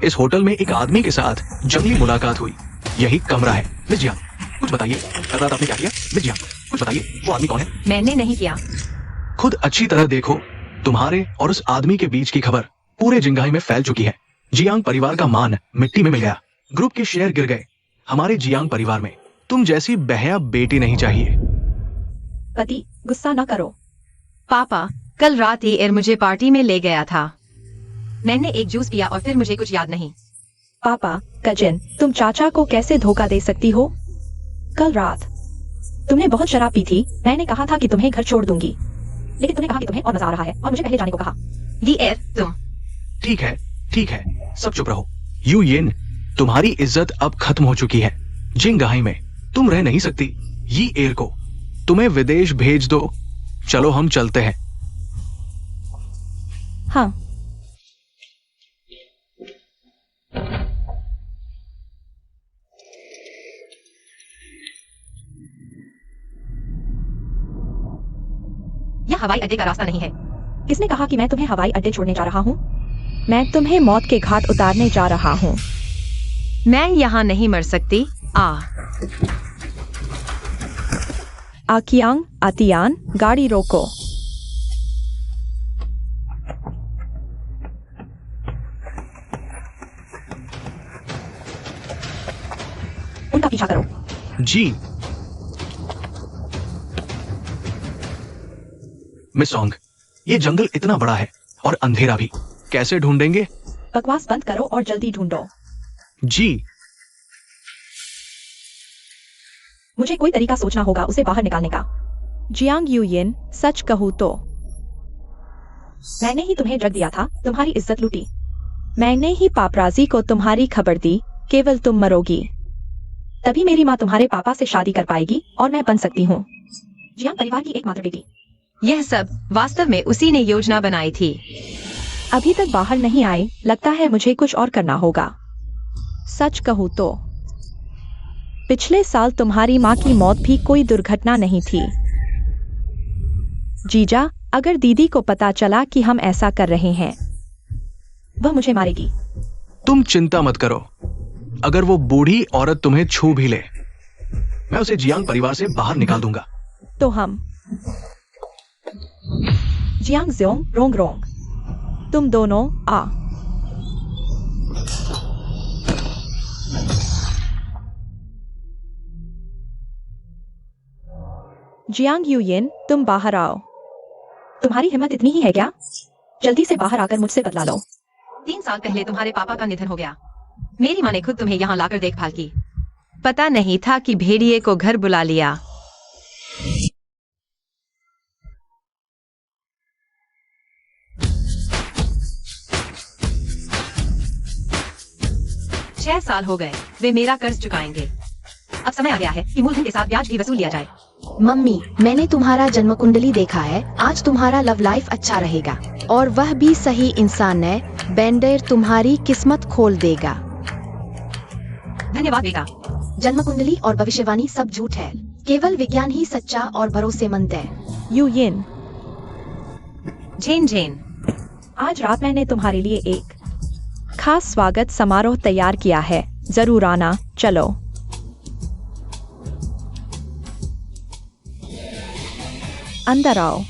इस होटल में एक आदमी के साथ जंगली मुलाकात हुई। यही कमरा है। मिस जियान, कुछ बताइए, कल रात आपने क्या किया? मिस जियान, कुछ बताइए, वो आदमी कौन है? मैंने नहीं किया। खुद अच्छी तरह देखो, तुम्हारे और उस आदमी के बीच की खबर पूरे जिंगाई में फैल चुकी है। जियांग परिवार का मान मिट्टी में मिल गया। ग्रुप के शेयर गिर गए। हमारे जियांग परिवार में तुम जैसी बहया बेटी नहीं चाहिए। पति, गुस्सा न करो। पापा, कल रात एयर मुझे पार्टी में ले गया था। मैंने एक जूस पिया और फिर मुझे कुछ याद नहीं। पापा, कजिन, तुम चाचा को कैसे धोखा दे सकती हो? कल रात तुमने बहुत शराब पी थी। मैंने कहा था कि तुम्हें घर छोड़ दूंगी, लेकिन तुमने कहा कि तुम्हें और मजा आ रहा है और मुझे पहले जाने को कहा। एयर, तुम ठीक है, ठीक है, सब चुप रहो। यू येन, तुम्हारी इज्जत अब खत्म हो चुकी है। जिंगाई में तुम रह नहीं सकती। ये एयर को तुम्हें विदेश भेज दो। चलो हम चलते हैं। हाँ। यह हवाई अड्डे का रास्ता नहीं है। किसने कहा कि मैं तुम्हें हवाई अड्डे छोड़ने जा रहा हूँ? मैं तुम्हें मौत के घाट उतारने जा रहा हूँ। मैं यहाँ नहीं मर सकती। आकियांग, आतियान, गाड़ी रोको। उनका पीछा करो। जी मिस सोंग, ये जंगल इतना बड़ा है और अंधेरा भी। कैसे ढूंढेंगे? बकवास बंद करो और जल्दी ढूंढो। जी मुझे कोई तरीका सोचना होगा उसे बाहर निकालने का। जियांग यूयिन, सच कहूँ तो मैंने ही तुम्हें ड्रग दिया था, तुम्हारी इज्जत लूटी। मैंने ही पापराजी को तुम्हारी खबर दी। केवल तुम मरोगी, तभी मेरी माँ तुम्हारे पापा से शादी कर पाएगी और मैं बन सकती हूँ जियांग परिवार की एकमात्र बेटी। यह सब वास्तव में उसी ने योजना बनाई थी। अभी तक बाहर नहीं आए। लगता है मुझे कुछ और करना होगा। सच कहूँ तो पिछले साल तुम्हारी माँ की मौत भी कोई दुर्घटना नहीं थी। जीजा, अगर दीदी को पता चला कि हम ऐसा कर रहे हैं, वह मुझे मारेगी। तुम चिंता मत करो। अगर वो बूढ़ी औरत तुम्हें छू भी ले, मैं उसे जियांग परिवार से बाहर निकाल दूंगा। तो हम जियांग ज़ोंग रोंग रोंग, तुम दोनों आ। जियांग यूयिन, तुम बाहर आओ। तुम्हारी हिम्मत इतनी ही है क्या? जल्दी से बाहर आकर मुझसे बदला लो। 3 साल पहले तुम्हारे पापा का निधन हो गया। मेरी माँ ने खुद तुम्हें यहाँ लाकर देखभाल की। पता नहीं था कि भेड़िए को घर बुला लिया। छह साल हो गए, वे मेरा कर्ज चुकाएंगे। अब समय आ गया है कि मूलधन के साथ ब्याज भी वसूल लिया जाए। मम्मी, मैंने तुम्हारा जन्म कुंडली देखा है। आज तुम्हारा लव लाइफ अच्छा रहेगा और वह भी सही इंसान है। बेंडर तुम्हारी किस्मत खोल देगा। धन्यवाद बेटा। जन्म कुंडली और भविष्यवाणी सब झूठ है। केवल विज्ञान ही सच्चा और भरोसेमंद है। यूयिन, झेन झेन, आज रात मैंने तुम्हारे लिए एक खास स्वागत समारोह तैयार किया है। जरूर आना। चलो। अंदर आओ।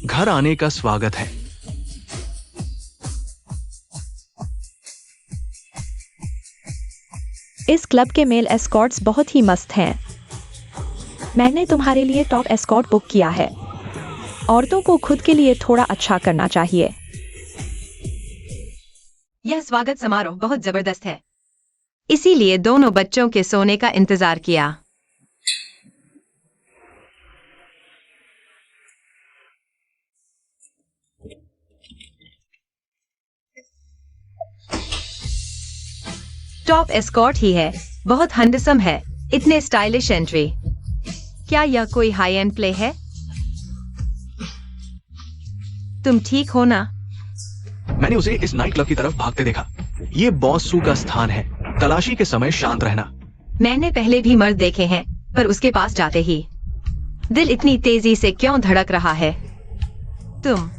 घर आने का स्वागत है। इस क्लब के मेल एस्कॉर्ट्स बहुत ही मस्त हैं। मैंने तुम्हारे लिए टॉप एस्कॉर्ट बुक किया है। औरतों को खुद के लिए थोड़ा अच्छा करना चाहिए। यह स्वागत समारोह बहुत जबरदस्त है, इसीलिए दोनों बच्चों के सोने का इंतजार किया। टॉप एस्कॉर्ट ही है, बहुत हैंडसम है, इतने स्टाइलिश एंट्री। क्या यह कोई हाई एंड प्ले है? तुम ठीक हो ना? मैंने उसे इस नाइट क्लब की तरफ भागते देखा। ये बॉस सू का स्थान है। तलाशी के समय शांत रहना। मैंने पहले भी मर्द देखे हैं, पर उसके पास जाते ही दिल इतनी तेजी से क्यों धड़क रहा है? तुम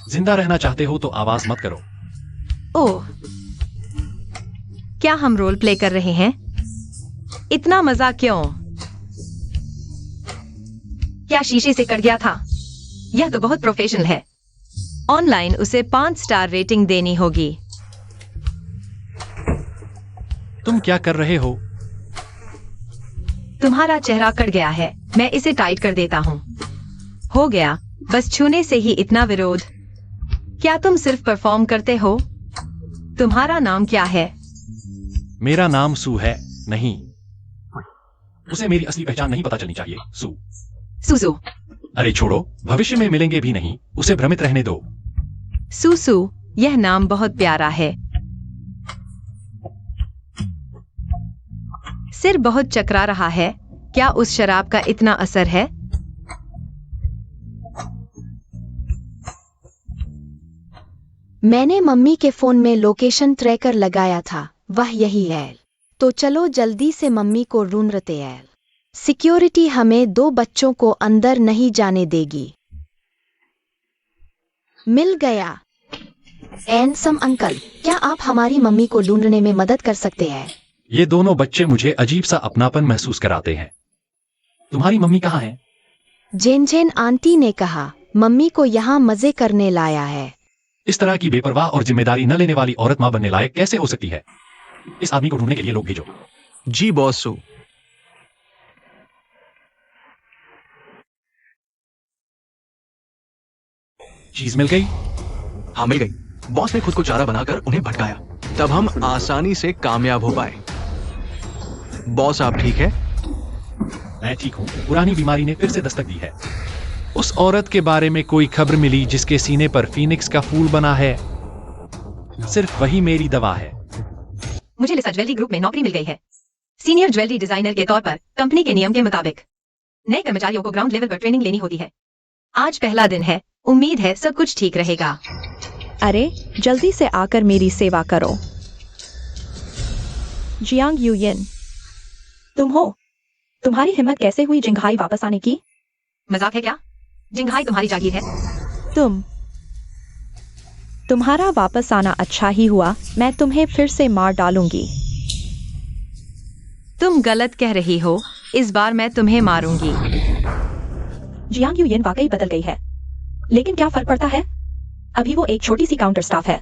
जिंदा रहना चाहते हो तो आवाज मत करो। ओह, क्या हम रोल प्ले कर रहे हैं? इतना मजा क्यों? क्या शीशे से कट गया था? यह तो बहुत प्रोफेशनल है। ऑनलाइन उसे 5 स्टार रेटिंग देनी होगी। तुम क्या कर रहे हो? तुम्हारा चेहरा कट गया है, मैं इसे टाइट कर देता हूँ। हो गया, बस छूने से ही इतना विरोध। क्या तुम सिर्फ परफॉर्म करते हो? तुम्हारा नाम क्या है? मेरा नाम सू है। नहीं, उसे मेरी असली पहचान नहीं पता चलनी चाहिए। सू। सुसु। अरे छोड़ो, भविष्य में मिलेंगे भी नहीं, उसे भ्रमित रहने दो। सुसु, यह नाम बहुत प्यारा है। सिर बहुत चकरा रहा है। क्या उस शराब का इतना असर है? मैंने मम्मी के फोन में लोकेशन ट्रैकर लगाया था, वह यही है। तो चलो जल्दी से मम्मी को ढूंढते हैं। सिक्योरिटी हमें 2 बच्चों को अंदर नहीं जाने देगी। मिल गया। हैंडसम अंकल, क्या आप हमारी मम्मी को ढूंढने में मदद कर सकते हैं? ये दोनों बच्चे मुझे अजीब सा अपनापन महसूस कराते हैं। तुम्हारी मम्मी कहाँ है? जेन आंटी ने कहा, मम्मी को यहाँ मजे करने लाया है। इस तरह की बेपरवाह और जिम्मेदारी न लेने वाली औरत मां बनने लायक कैसे हो सकती है? इस आदमी को ढूंढने के लिए लोग भेजो। जी बॉस सू। चीज मिल गई? हाँ मिल गई। बॉस ने खुद को चारा बनाकर उन्हें भटकाया, तब हम आसानी से कामयाब हो पाए। बॉस आप ठीक है? मैं ठीक हूँ। पुरानी बीमारी ने फिर से दस्तक दी है। उस औरत के बारे में कोई खबर मिली जिसके सीने पर फीनिक्स का फूल बना है? सिर्फ वही मेरी दवा है। मुझे लिसा ज्वेलरी ग्रुप में नौकरी मिल गई है, सीनियर ज्वेलरी डिजाइनर के तौर पर। कंपनी के नियम के मुताबिक नए कर्मचारियों को ग्राउंड लेवल पर ट्रेनिंग लेनी होती है। आज पहला दिन है, उम्मीद है सब कुछ ठीक रहेगा। अरे जल्दी से आकर मेरी सेवा करो। जियांग यूयिन, तुम हो? तुम्हारी हिम्मत कैसे हुई जिंघाई वापस आने की? मजाक है क्या? जिंघाई तुम्हारी जागीर है। तुम्हारा वापस आना अच्छा ही हुआ। मैं तुम्हें फिर से मार डालूंगी। तुम गलत कह रही हो, इस बार मैं तुम्हें मारूंगी। जियांग यूयिन वाकई बदल गई है, लेकिन क्या फर्क पड़ता है? अभी वो एक छोटी सी काउंटर स्टाफ है।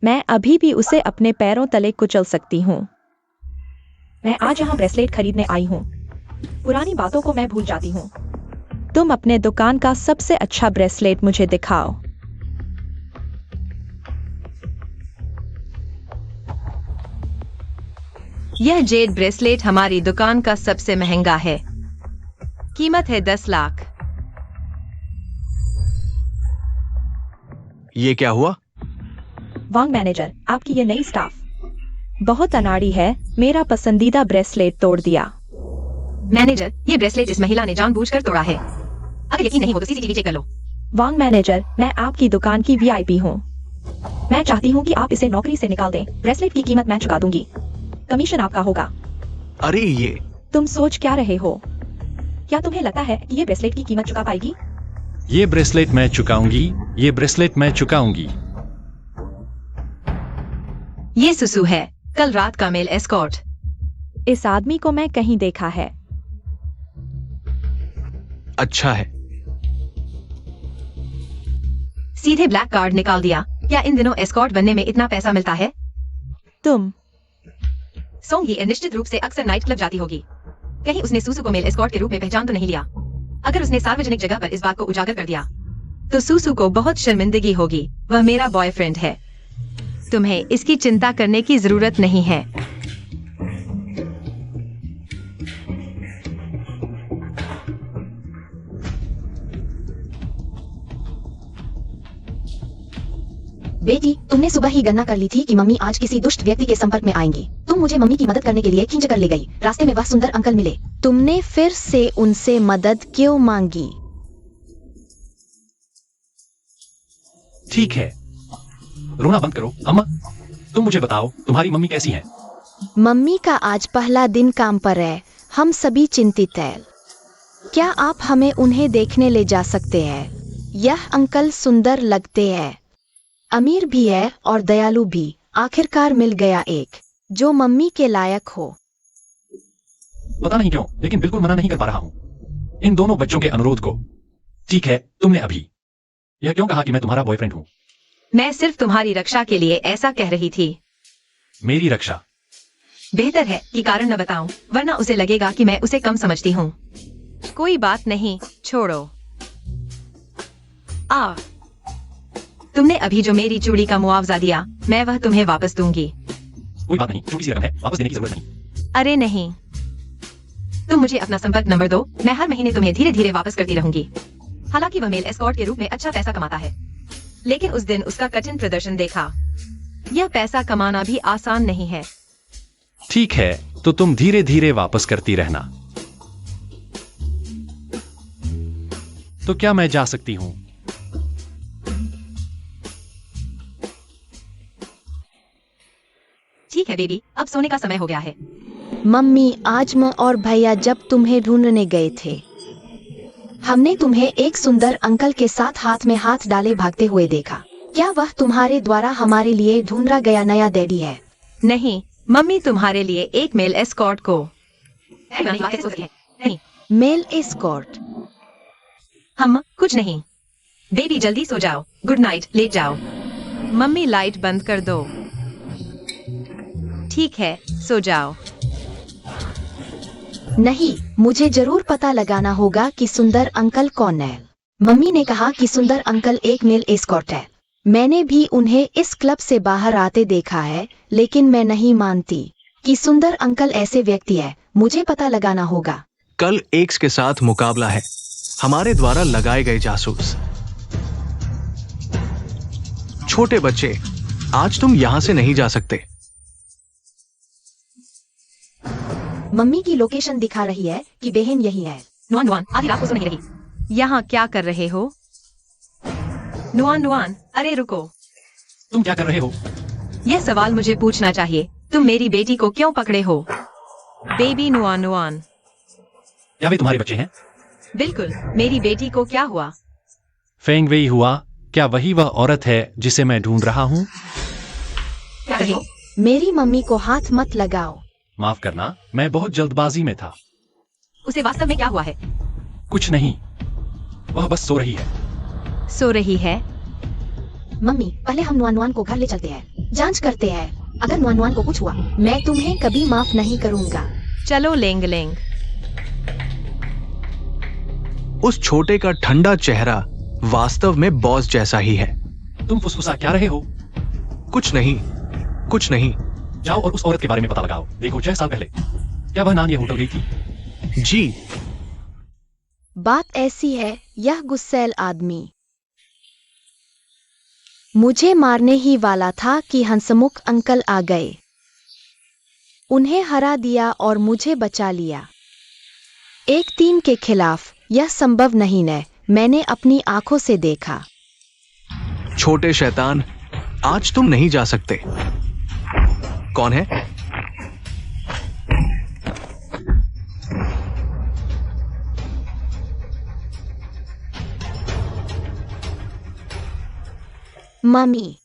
मैं अभी भी उसे अपने पैरों तले कुचल सकती हूँ। मैं आज यहाँ ब्रेसलेट खरीदने आई हूँ। पुरानी बातों को मैं भूल जाती हूँ। तुम अपने दुकान का सबसे अच्छा ब्रेसलेट मुझे दिखाओ। यह जेड ब्रेसलेट हमारी दुकान का सबसे महंगा है। कीमत है 10 लाख। ये क्या हुआ? वांग मैनेजर, आपकी ये नई स्टाफ बहुत अनाड़ी है। मेरा पसंदीदा ब्रेसलेट तोड़ दिया। मैनेजर, ये ब्रेसलेट इस महिला ने जानबूझकर तोड़ा है। अगर यकीन नहीं हो तो सीसीटीवी चेक कर लो। वांग मैनेजर, मैं आपकी दुकान की वीआईपी हूँ। मैं चाहती हूँ कि आप इसे नौकरी से निकाल दें। ब्रेसलेट की कीमत मैं चुका दूंगी। कमीशन आपका होगा। अरे ये तुम सोच क्या रहे हो? क्या तुम्हें लगता है कि ये ब्रेसलेट की कीमत चुका पाएगी? ये ब्रेसलेट मैं चुकाऊंगी। ये ब्रेसलेट मैं चुकाऊंगी। ये सुसु है, कल रात का मेल एस्कॉर्ट। इस आदमी को मैं कहीं देखा है। अच्छा है। सीधे ब्लैक कार्ड निकाल दिया। क्या इन दिनों एस्कॉर्ट बनने में इतना पैसा मिलता है? तुम सोंग ये निश्चित रूप से अक्सर नाइट क्लब जाती होगी। कहीं उसने सुसु को मेल एस्कॉर्ट के रूप में पहचान तो नहीं लिया? अगर उसने सार्वजनिक जगह पर इस बात को उजागर कर दिया तो सुसु को बहुत शर्मिंदगी होगी। वह मेरा बॉयफ्रेंड है। तुम्हें इसकी चिंता करने की जरूरत नहीं है। बेटी, तुमने सुबह ही गणना कर ली थी कि मम्मी आज किसी दुष्ट व्यक्ति के संपर्क में आएंगी। तुम मुझे मम्मी की मदद करने के लिए खींच कर ले गई। रास्ते में वह सुंदर अंकल मिले। तुमने फिर से उनसे मदद क्यों मांगी? ठीक है, रोना बंद करो। अम्मा, तुम मुझे बताओ, तुम्हारी मम्मी कैसी है? मम्मी का आज पहला दिन काम पर है। हम सभी चिंतित हैं। क्या आप हमें उन्हें देखने ले जा सकते हैं? यह अंकल सुंदर लगते हैं, अमीर भी है और दयालु भी। आखिरकार मिल गया एक जो मम्मी के लायक हो। पता नहीं क्यों, लेकिन बिल्कुल मना नहीं कर पा रहा हूँ इन दोनों बच्चों के अनुरोध को। ठीक है, तुमने अभी यह क्यों कहा कि मैं तुम्हारा बॉयफ्रेंड हूँ? मैं सिर्फ तुम्हारी रक्षा के लिए ऐसा कह रही थी। मेरी रक्षा? बेहतर है कि कारण न बताऊं, वरना उसे लगेगा कि मैं उसे कम समझती हूँ। कोई बात नहीं, छोड़ो। तुमने अभी जो मेरी चूड़ी का मुआवजा दिया, मैं वह तुम्हें वापस दूंगी। कोई बात नहीं, छोटी सी रकम है, वापस देने की जरूरत नहीं। अरे नहीं, तुम मुझे अपना संपर्क नंबर दो, मैं हर महीने तुम्हें धीरे धीरे वापस करती रहूंगी। हालांकि वह मेल एस्कॉर्ट के रूप में अच्छा पैसा कमाता है, लेकिन उस दिन उसका कठिन प्रदर्शन देखा। यह पैसा कमाना भी आसान नहीं है। ठीक है, तो तुम धीरे धीरे वापस करती रहना। तो क्या मैं जा सकती हूँ? ठीक है बेबी, अब सोने का समय हो गया है। मम्मी, आज मैं और भैया जब तुम्हें ढूंढने गए थे, हमने तुम्हें एक सुंदर अंकल के साथ हाथ में हाथ डाले भागते हुए देखा। क्या वह तुम्हारे द्वारा हमारे लिए ढूंढा गया नया डैडी है? नहीं, मम्मी तुम्हारे लिए एक मेल एस्कॉर्ट को नहीं। Male escort? हम कुछ नहीं। बेबी जल्दी सो जाओ, गुड नाइट, लेट जाओ। मम्मी लाइट बंद कर दो। ठीक है, सो जाओ। नहीं, मुझे जरूर पता लगाना होगा कि सुंदर अंकल कौन है। मम्मी ने कहा कि सुंदर अंकल एक मेल एस्कॉर्ट है। मैंने भी उन्हें इस क्लब से बाहर आते देखा है, लेकिन मैं नहीं मानती कि सुंदर अंकल ऐसे व्यक्ति है। मुझे पता लगाना होगा। कल एक्स के साथ मुकाबला है, हमारे द्वारा लगाए गए जासूस। छोटे बच्चे, आज तुम यहां से नहीं जा सकते। मम्मी की लोकेशन दिखा रही है कि बहन यही है। नुआन, आधी रात को सो नहीं रही। यहाँ क्या कर रहे हो? नुआन, अरे रुको। तुम क्या कर रहे हो? यह सवाल मुझे पूछना चाहिए। तुम मेरी बेटी को क्यों पकड़े हो? बेबी नुआन। क्या वे तुम्हारे बच्चे हैं? बिल्कुल, मेरी बेटी को क्या हुआ? फेंग वेई हुआ? क्या वही वह औरत है जिसे मैं ढूंढ रहा हूँ? क्या कहे? मेरी मम्मी को हाथ मत लगाओ। माफ करना, मैं बहुत जल्दबाजी में था। उसे वास्तव में क्या हुआ है? कुछ नहीं, वह बस सो रही है। सो रही है? मम्मी, पहले हम नुआन को घर ले चलते हैं, जांच करते हैं। अगर नुआन को कुछ हुआ, मैं तुम्हें कभी माफ नहीं करूंगा। चलो लेंग। उस छोटे का ठंडा चेहरा वास्तव में बॉस जैसा ही है। तुम फुसफुसा क्या रहे हो? कुछ नहीं। जाओ और उस औरत के बारे में पता लगाओ। देखो, 6 साल पहले क्या वह नानी होटल गई थी? जी। बात ऐसी है, यह गुस्सैल आदमी मुझे मारने ही वाला था कि हंसमुख अंकल आ गए, उन्हें हरा दिया और मुझे बचा लिया। 1-3 के खिलाफ यह संभव नहीं है, मैंने अपनी आंखों से देखा। छोटे शैतान, आज तुम नहीं जा सकते। कौन है? मम्मी,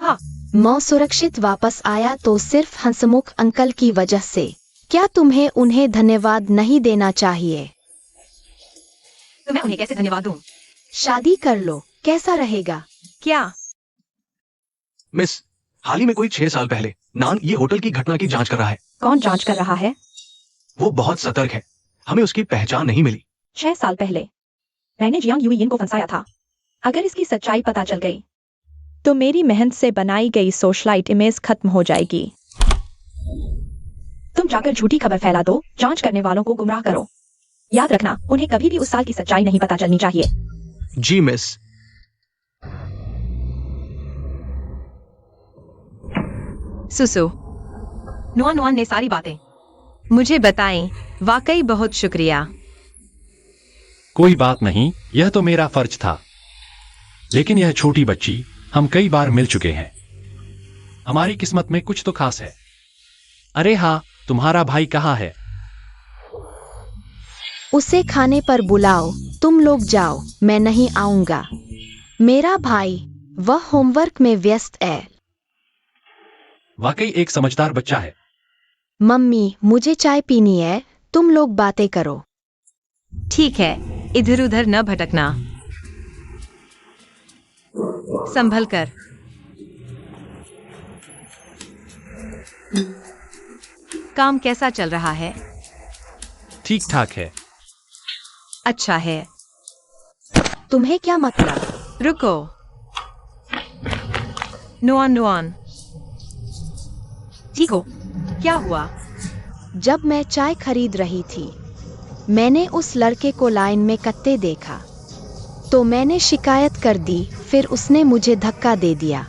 हाँ, मैं सुरक्षित वापस आया तो सिर्फ हंसमुख अंकल की वजह से। क्या तुम्हें उन्हें धन्यवाद नहीं देना चाहिए? तो मैं उन्हें कैसे धन्यवाद दूं? शादी कर लो, कैसा रहेगा? क्या? मिस, हाल ही में कोई 6 साल पहले नान ये होटल की घटना की जांच कर रहा है। कौन जांच कर रहा है? वो बहुत सतर्क है, हमें उसकी पहचान नहीं मिली। 6 साल पहले मैंने जियांग यूयिन को फंसाया था। अगर इसकी सच्चाई पता चल गई तो मेरी मेहनत से बनाई गई सोशलाइट इमेज खत्म हो जाएगी। तुम जाकर झूठी खबर फैला दो, जांच करने वालों को गुमराह करो। याद रखना, उन्हें कभी भी उस साल की सच्चाई नहीं पता चलनी चाहिए। जी मिस। सुसु, नुआन ने सारी बातें मुझे बताई। वाकई बहुत शुक्रिया। कोई बात नहीं, यह तो मेरा फर्ज था। लेकिन यह छोटी बच्ची, हम कई बार मिल चुके हैं। हमारी किस्मत में कुछ तो खास है। अरे हाँ, तुम्हारा भाई कहाँ है? उसे खाने पर बुलाओ, तुम लोग जाओ, मैं नहीं आऊंगा। मेरा भाई, वह होमवर्क में व्यस्त है। वाकई एक समझदार बच्चा है। मम्मी, मुझे चाय पीनी है, तुम लोग बातें करो। ठीक है, इधर उधर न भटकना, संभल कर। काम कैसा चल रहा है? ठीक ठाक है। अच्छा है। तुम्हें क्या मतलब? रुको। नुआन नुआन, ठीक हो? क्या हुआ? जब मैं चाय खरीद रही थी, मैंने उस लड़के को लाइन में कत्ते देखा, तो मैंने शिकायत कर दी, फिर उसने मुझे धक्का दे दिया।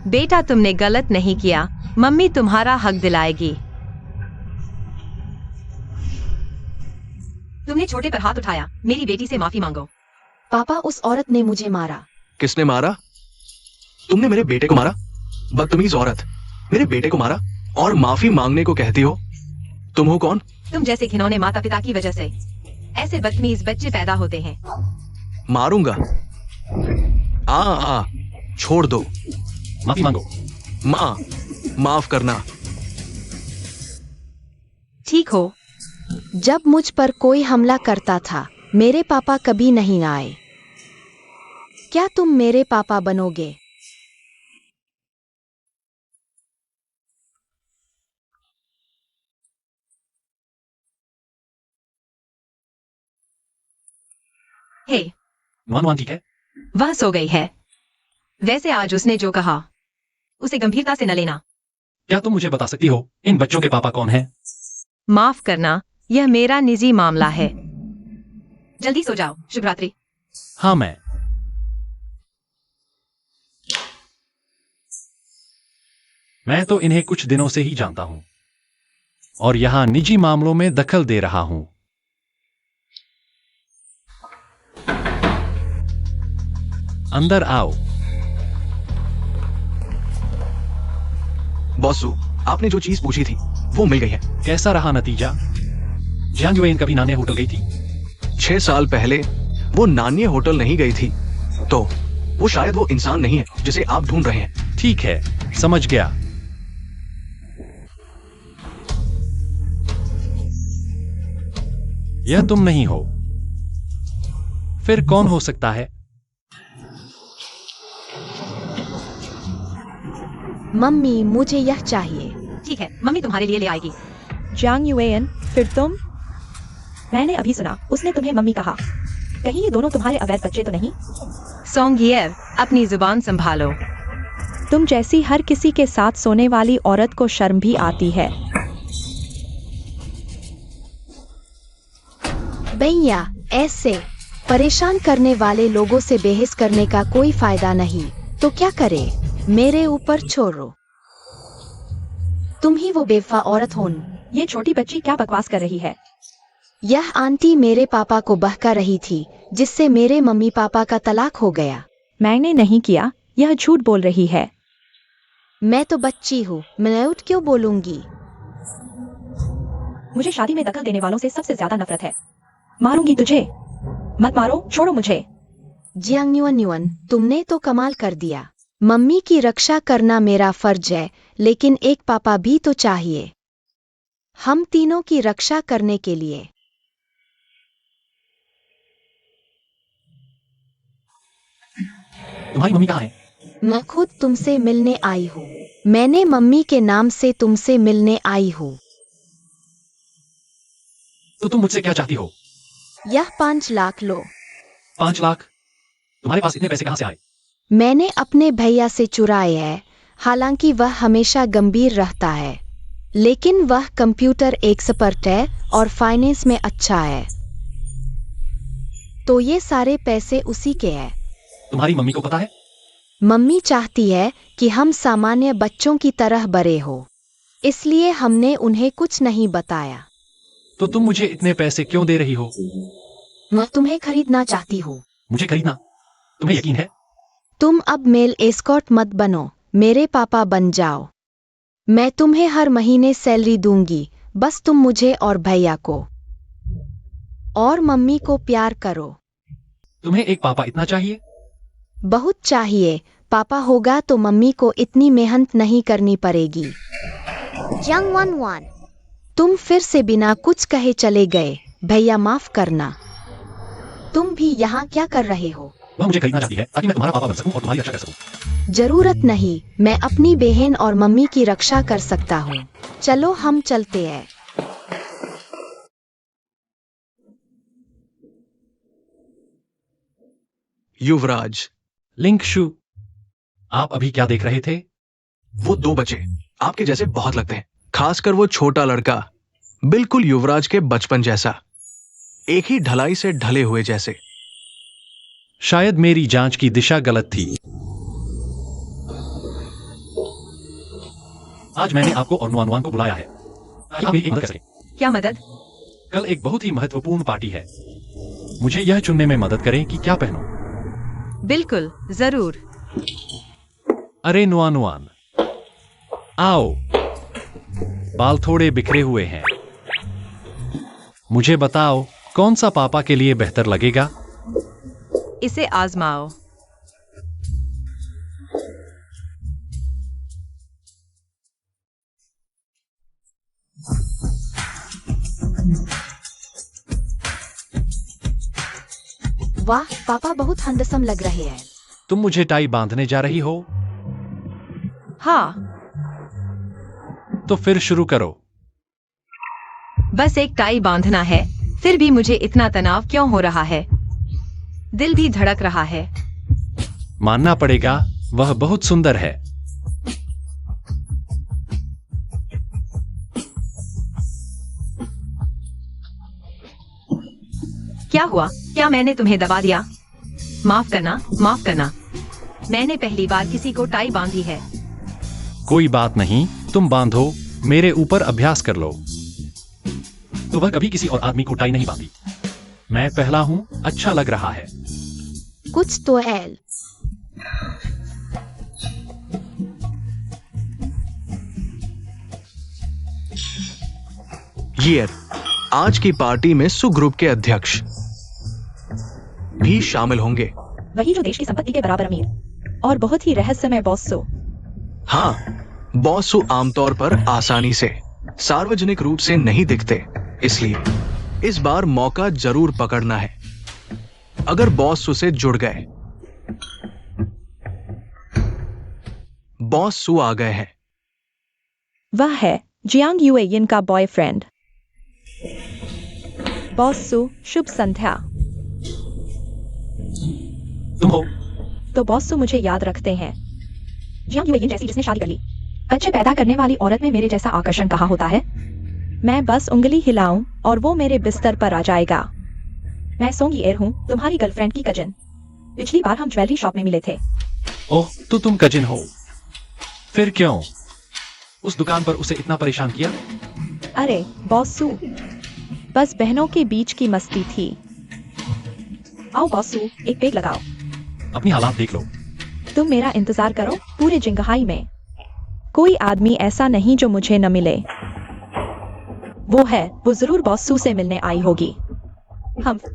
बेटा, तुमने गलत नहीं किया, मम्मी तुम्हारा हक दिलाएगी। तुमने छोटे पर हाथ उठाया, मेरी बेटी से माफी मांगो। पापा, उस औरत ने मुझे मारा। किसने मारा? तुमने मेरे बेटे को मारा? बदतमीज औरत, मेरे बेटे को मारा और माफी मांगने को कहती हो? तुम हो कौन? तुम जैसे घिनौने माता पिता की वजह से ऐसे बदतमीज बच्चे पैदा होते हैं। मारूंगा। आ छोड़ दो। माफी मांगो। माँ, माफ करना। ठीक हो? जब मुझ पर कोई हमला करता था, मेरे पापा कभी नहीं आए। क्या तुम मेरे पापा बनोगे? हे, नुआन ठीक है? वह सो गई है। वैसे आज उसने जो कहा, उसे गंभीरता से न लेना। क्या तुम मुझे बता सकती हो इन बच्चों के पापा कौन हैं? माफ करना, यह मेरा निजी मामला है। जल्दी सो जाओ। शुभ रात्रि। हाँ, मैं तो इन्हें कुछ दिनों से ही जानता हूं और यहां निजी मामलों में दखल दे रहा हूं। अंदर आओ। बॉसू, आपने जो चीज पूछी थी वो मिल गई है। कैसा रहा नतीजा? जियांग युएन कभी नान्य होटल गई थी? 6 साल पहले वो नान्य होटल नहीं गई थी, तो वो शायद वो इंसान नहीं है जिसे आप ढूंढ रहे हैं। ठीक है, समझ गया। यह तुम नहीं हो। फिर कौन हो सकता है? मम्मी, मुझे यह चाहिए। ठीक है, मम्मी तुम्हारे लिए ले आएगी। जांग युएन, फिर तुम? मैंने अभी सुना, उसने तुम्हें मम्मी कहा। कहीं ये दोनों तुम्हारे अवैध बच्चे तो नहीं? सोंगियर, अपनी जुबान संभालो। तुम जैसी हर किसी के साथ सोने वाली औरत को शर्म भी आती है। भैया, ऐसे परेशान करने वाले लोगों से बहस करने का कोई फायदा नहीं, तो क्या करे? मेरे ऊपर छोड़ो। तुम ही वो बेवफा औरत हो। ये छोटी बच्ची क्या बकवास कर रही है? यह आंटी मेरे पापा को बहका रही थी, जिससे मेरे मम्मी पापा का तलाक हो गया। मैंने नहीं किया, यह झूठ बोल रही है। मैं तो बच्ची हूँ, मैं झूठ क्यों बोलूंगी? मुझे शादी में दखल देने वालों से सबसे ज्यादा नफरत है। मारूंगी तुझे। मत मारो, छोड़ो मुझे। जियांग युएन, तुमने तो कमाल कर दिया। मम्मी की रक्षा करना मेरा फर्ज है, लेकिन एक पापा भी तो चाहिए हम तीनों की रक्षा करने के लिए। तुम्हारी मम्मी कहाँ है? मैं खुद तुमसे मिलने आई हूँ। मैंने मम्मी के नाम से तुमसे मिलने आई हूँ। तो तुम मुझसे क्या चाहती हो? यह 5 लाख लो। 5 लाख? तुम्हारे पास इतने पैसे कहाँ से आए? मैंने अपने भैया से चुराए हैं, हालांकि वह हमेशा गंभीर रहता है, लेकिन वह कंप्यूटर एक्सपर्ट है और फाइनेंस में अच्छा है, तो ये सारे पैसे उसी के हैं। तुम्हारी मम्मी को पता है? मम्मी चाहती है कि हम सामान्य बच्चों की तरह बड़े हो, इसलिए हमने उन्हें कुछ नहीं बताया। तो तुम मुझे इतने पैसे क्यों दे रही हो? मैं तुम्हें खरीदना चाहती हूँ। मुझे खरीदना? तुम्हें यकीन है? तुम अब मेल एस्कॉर्ट मत बनो, मेरे पापा बन जाओ। मैं तुम्हें हर महीने सैलरी दूंगी, बस तुम मुझे और भैया को और मम्मी को प्यार करो। तुम्हें एक पापा इतना चाहिए? बहुत चाहिए। पापा होगा तो मम्मी को इतनी मेहनत नहीं करनी पड़ेगी। Jiang Wanwan. तुम फिर से बिना कुछ कहे चले गए। भैया माफ करना। तुम भी यहाँ क्या कर रहे हो? वह मुझे खरीदना चाहती है ताकि मैं तुम्हारा पापा बन सकूं और तुम्हारी रक्षा कर सकूं। जरूरत नहीं, मैं अपनी बहन और मम्मी की रक्षा कर सकता हूँ। चलो हम चलते हैं। युवराज, लिंकशु, आप अभी क्या देख रहे थे? वो दो बच्चे आपके जैसे बहुत लगते हैं, खासकर वो छोटा लड़का, बिल्कुल युवराज के बचपन जैसा, एक ही ढलाई से ढले हुए जैसे। शायद मेरी जांच की दिशा गलत थी। आज मैंने आपको और नुआनुआन को बुलाया है ताकि आप मेरी एक मदद कर सकें। क्या मदद? कल एक बहुत ही महत्वपूर्ण पार्टी है। मुझे यह चुनने में मदद करें कि क्या पहनूं। बिल्कुल, जरूर। अरे नुआनुआन, आओ। बाल थोड़े बिखरे हुए हैं। मुझे बताओ कौन सा पापा के लिए बेहतर लगेगा? इसे आजमाओ। वाह, पापा बहुत हैंडसम लग रहे हैं। तुम मुझे टाई बांधने जा रही हो? हाँ, तो फिर शुरू करो। बस एक टाई बांधना है। फिर भी मुझे इतना तनाव क्यों हो रहा है? दिल भी धड़क रहा है। मानना पड़ेगा, वह बहुत सुंदर है। क्या हुआ? क्या मैंने तुम्हें दबा दिया? माफ करना, माफ करना। मैंने पहली बार किसी को टाई बांधी है। कोई बात नहीं, तुम बांधो, मेरे ऊपर अभ्यास कर लो। तो वह कभी किसी और आदमी को टाई नहीं बांधी। मैं पहला हूं, अच्छा लग रहा है। कुछ तो एल। ये आज की पार्टी में सु ग्रुप के अध्यक्ष भी शामिल होंगे। वही जो देश की संपत्ति के बराबर अमीर और बहुत ही रहस्यमय बॉस सो। हाँ, बॉस सु आमतौर पर आसानी से सार्वजनिक रूप से नहीं दिखते, इसलिए इस बार मौका जरूर पकड़ना है। अगर बॉस सु से जुड़ गए। बॉस सु आ गए हैं। वह है जियांग यूएयिन का बॉयफ्रेंड। बॉस सु, शुभ संध्या। तुम हो? तो बॉस सु मुझे याद रखते हैं। जियांग यूएयिन जैसी जिसने शादी कर ली। बच्चे पैदा करने वाली औरत में मेरे जैसा आकर्षण कहाँ होता है? मैं बस उंगली हिलाऊं और वो मेरे बिस्तर पर आ जाएगा। मैं सोंगी एर हूँ, तुम्हारी गर्लफ्रेंड की कजिन। पिछली बार हम ज्वेलरी शॉप में मिले थे। ओह, तो तुम कजिन हो। फिर क्यों उस दुकान पर उसे इतना परेशान किया? अरे बॉस सु, बस बहनों के बीच की मस्ती थी। आओ बॉस सु, एक पेग लगाओ। अपनी हालात देख लो। तुम मेरा इंतजार करो पूरे जिंगहाई में। कोई आदमी ऐसा नहीं जो मुझे न मिले। वो है, वो जरूर बॉस सु से मिलने आई होगी।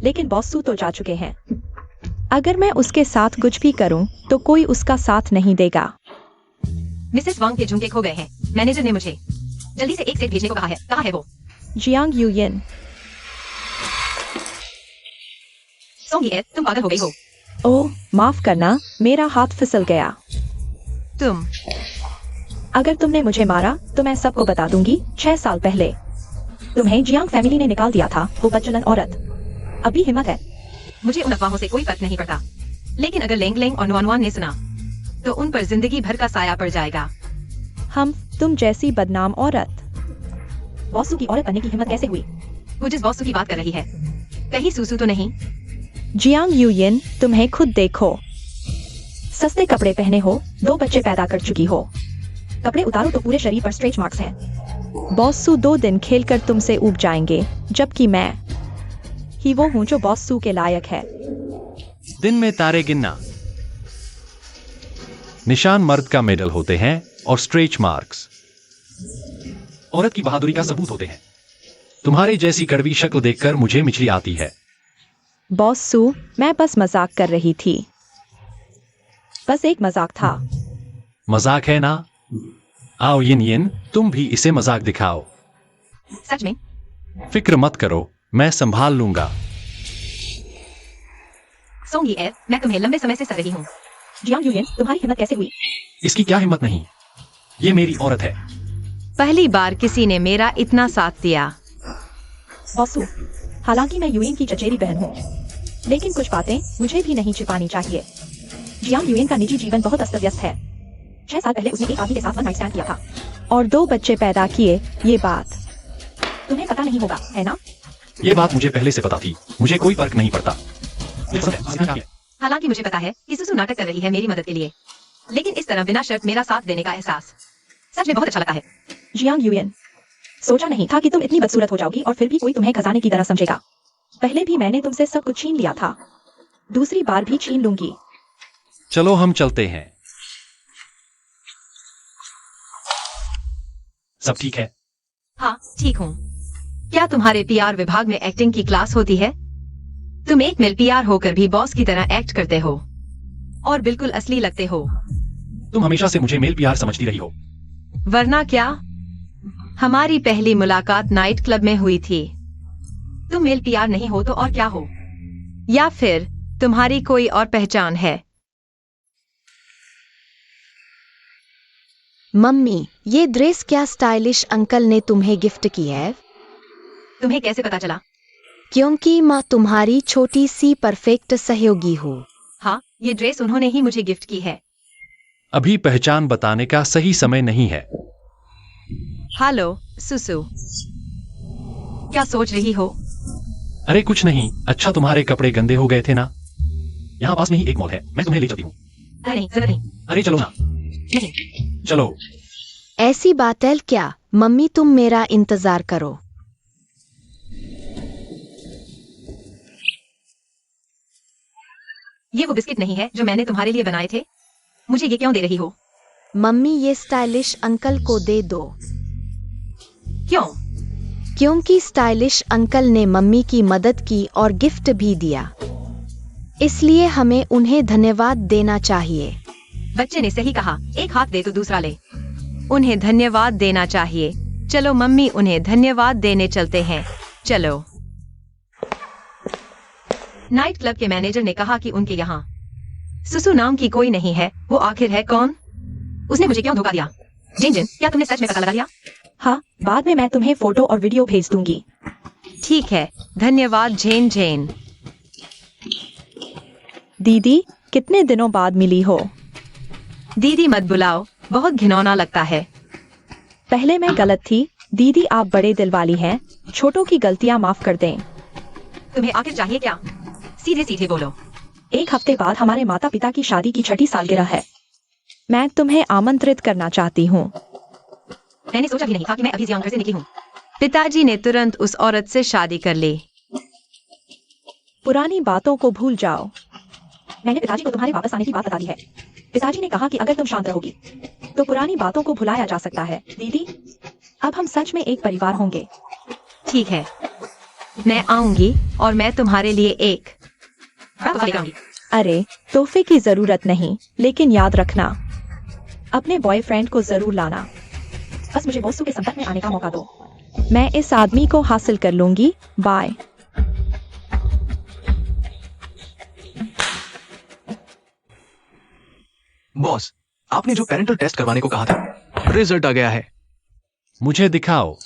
लेकिन बॉस सु तो जा चुके हैं। अगर मैं उसके साथ कुछ भी करूं तो कोई उसका साथ नहीं देगा। मिसेस वांग के झुमके खो गए हैं। मैनेजर ने मुझे जल्दी से एक सेट भेजने को कहा है। कहाँ है वो? जियांग यूयिन। सोंगी एर, तुम पागल हो गई हो। ओह, माफ करना, मेरा हाथ फिसल गया। तुम अगर तुमने मुझे मारा तो मैं सबको बता दूंगी। 6 साल पहले तुम्हें जियांग फैमिली ने निकाल दिया था, वो बदचलन औरत। अभी हिम्मत है। मुझे उन अफवाहों से कोई फर्क नहीं पड़ता, लेकिन अगर लेंग लेंग और नुआनुआन ने सुना तो उन पर जिंदगी भर का साया पड़ जाएगा। तुम जैसी बदनाम औरत। बॉसू की औरत बनने की हिम्मत कैसे हुई? वो जिस बॉस की बात कर रही है, कहीं सूसू तो नहीं? जियांग यूयिन, तुम्हें खुद देखो। सस्ते कपड़े पहने हो, 2 बच्चे पैदा कर चुकी हो। कपड़े उतारो तो पूरे शरीर पर स्ट्रेच मार्क्स हैं। बॉसू 2 दिन खेलकर तुमसे ऊब जाएंगे, जबकि मैं ही वो हूँ जो बॉसू के लायक है। दिन में तारे गिनना। निशान मर्द का मेडल होते हैं और स्ट्रेच मार्क्स औरत की बहादुरी का सबूत होते हैं। तुम्हारे जैसी कड़वी शक्ल देखकर मुझे मिचली आती है। बॉस सू, मैं बस मजाक कर रही थी। बस एक मजाक था। मजाक है ना? आओ यिन यिन, तुम भी इसे मजाक दिखाओ। सच में? फिक्र मत करो, मैं संभाल लूंगा। सोंग ये मैं तुम्हें लंबे समय से सह रही हूँ। जियांग यूयन, तुम्हारी हिम्मत कैसे हुई? इसकी क्या हिम्मत नहीं, ये मेरी औरत है। पहली बार किसी ने मेरा इतना साथ दिया। बॉस सू, हालांकि मैं यूएन की चचेरी बहन हूँ, लेकिन कुछ बातें मुझे भी नहीं छिपानी चाहिए। जियांग यूएन का निजी जीवन बहुत अस्त व्यस्त है। 6 साल पहले उसने एक आदमी के साथ वन नाइट स्टैंड किया था और 2 बच्चे पैदा किए। ये बात तुम्हें पता नहीं होगा, है ना? ये बात मुझे पहले से पता थी, मुझे कोई फर्क नहीं पड़ता। हालांकि मुझे पता है कि सुसु नाटक कर रही है मेरी मदद के लिए, लेकिन इस तरह बिना शर्त मेरा साथ देने का एहसास सच में बहुत अच्छा लगता है। जियांग यूएन, सोचा नहीं था कि तुम इतनी बदसूरत हो जाओगी और फिर भी कोई तुम्हें खजाने की तरह समझेगा। पहले भी मैंने तुमसे सब कुछ छीन लिया था, दूसरी बार भी छीन लूंगी। चलो हम चलते हैं। सब ठीक है? हाँ ठीक हूँ। क्या तुम्हारे पीआर विभाग में एक्टिंग की क्लास होती है? तुम एक मिल पीआर होकर भी बॉस की तरह एक्ट करते हो और बिल्कुल असली लगते हो। तुम हमेशा से मुझे मेल पीआर समझती रही हो। वरना क्या? हमारी पहली मुलाकात नाइट क्लब में हुई थी। तुम मेल पीआर नहीं हो तो और क्या हो? या फिर तुम्हारी कोई और पहचान है? मम्मी, ये ड्रेस क्या स्टाइलिश अंकल ने तुम्हें गिफ्ट की है? तुम्हें कैसे पता चला? क्योंकि मैं तुम्हारी छोटी सी परफेक्ट सहयोगी हूँ। हाँ, ये ड्रेस उन्होंने ही मुझे गिफ्ट की है। अभी पहचान बताने का सही समय नहीं है। हेलो सुसु, क्या सोच रही हो? अरे कुछ नहीं। अच्छा, तुम्हारे कपड़े गंदे हो गए थे ना? यहाँ पास में ही एक मॉल है, मैं तुम्हें ले चलती हूँ। अरे नहीं, जरूरत नहीं। अरे चलो ना। नहीं, चलो। ऐसी बात है क्या? मम्मी तुम मेरा इंतजार करो। ये वो बिस्किट नहीं है जो मैंने तुम्हारे लिए बनाए थे। मुझे ये क्यों दे रही हो? मम्मी ये स्टाइलिश अंकल को दे दो। क्यों? क्योंकि स्टाइलिश अंकल ने मम्मी की मदद की और गिफ्ट भी दिया, इसलिए हमें उन्हें धन्यवाद देना चाहिए। बच्चे ने सही कहा, एक हाथ दे तो दूसरा ले। उन्हें धन्यवाद देना चाहिए। चलो मम्मी, उन्हें धन्यवाद देने चलते हैं। चलो। नाइट क्लब के मैनेजर ने कहा कि उनके यहाँ सुसु नाम की कोई नहीं है। वो आखिर है कौन? उसने मुझे क्यों धोखा दिया? जिन जिन, क्या तुमने सच में पता लगा लिया? हाँ, बाद में मैं तुम्हें फोटो और वीडियो भेज दूंगी। ठीक है, धन्यवाद झेन झेन। दीदी, कितने दिनों बाद मिली हो? दीदी मत बुलाओ, बहुत घिनौना लगता है। पहले मैं गलत थी दीदी, आप बड़े दिल वाली हैं, छोटों की गलतियां माफ कर दें। तुम्हें आखिर चाहिए क्या? सीधे सीधे बोलो। 1 हफ्ते बाद हमारे माता पिता की शादी की 6ठी सालगिरह है। मैं तुम्हें आमंत्रित करना चाहती हूँ। मैंने सोचा भी नहीं था कि मैं अभी जियांग घर से निकली हूँ। पिताजी ने तुरंत उस औरत से शादी कर ली। पुरानी बातों को भूल जाओ। मैंने पिताजी को तुम्हारे वापस आने की बात बता दी है। पिताजी ने कहा कि अगर तुम शांत रहोगी तो पुरानी बातों को भुलाया जा सकता है। दीदी, अब हम सच में एक परिवार होंगे। ठीक है, मैं आऊंगी और मैं तुम्हारे लिए एक तोहफा लेकर आऊंगी। अरे, तोहफे की जरूरत नहीं, लेकिन याद रखना अपने बॉयफ्रेंड को जरूर लाना। बस मुझे बॉसू के संपर्क में आने का मौका दो। मैं इस आदमी को हासिल कर लूंगी। बाय। बॉस, आपने जो पेरेंटल टेस्ट करवाने को कहा था, रिजल्ट आ गया है। मुझे दिखाओ।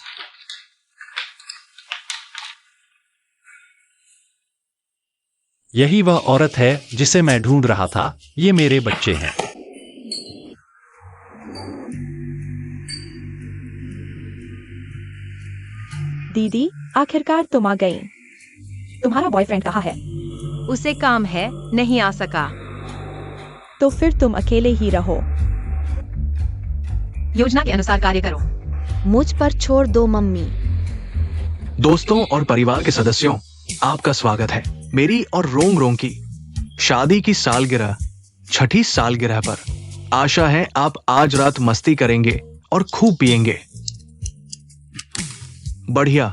यही वह औरत है जिसे मैं ढूंढ रहा था। ये मेरे बच्चे हैं। दीदी, आखिरकार तुम आ गई। तुम्हारा बॉयफ्रेंड कहाँ है? उसे काम है, नहीं आ सका। तो फिर तुम अकेले ही रहो। योजना के अनुसार कार्य करो। मुझ पर छोड़ दो मम्मी। दोस्तों और परिवार के सदस्यों, आपका स्वागत है मेरी और रोंग रोंग की शादी की सालगिरह, 6ठी सालगिरह पर। आशा है आप आज रात मस्ती करेंगे और खूब पिएंगे। बढ़िया,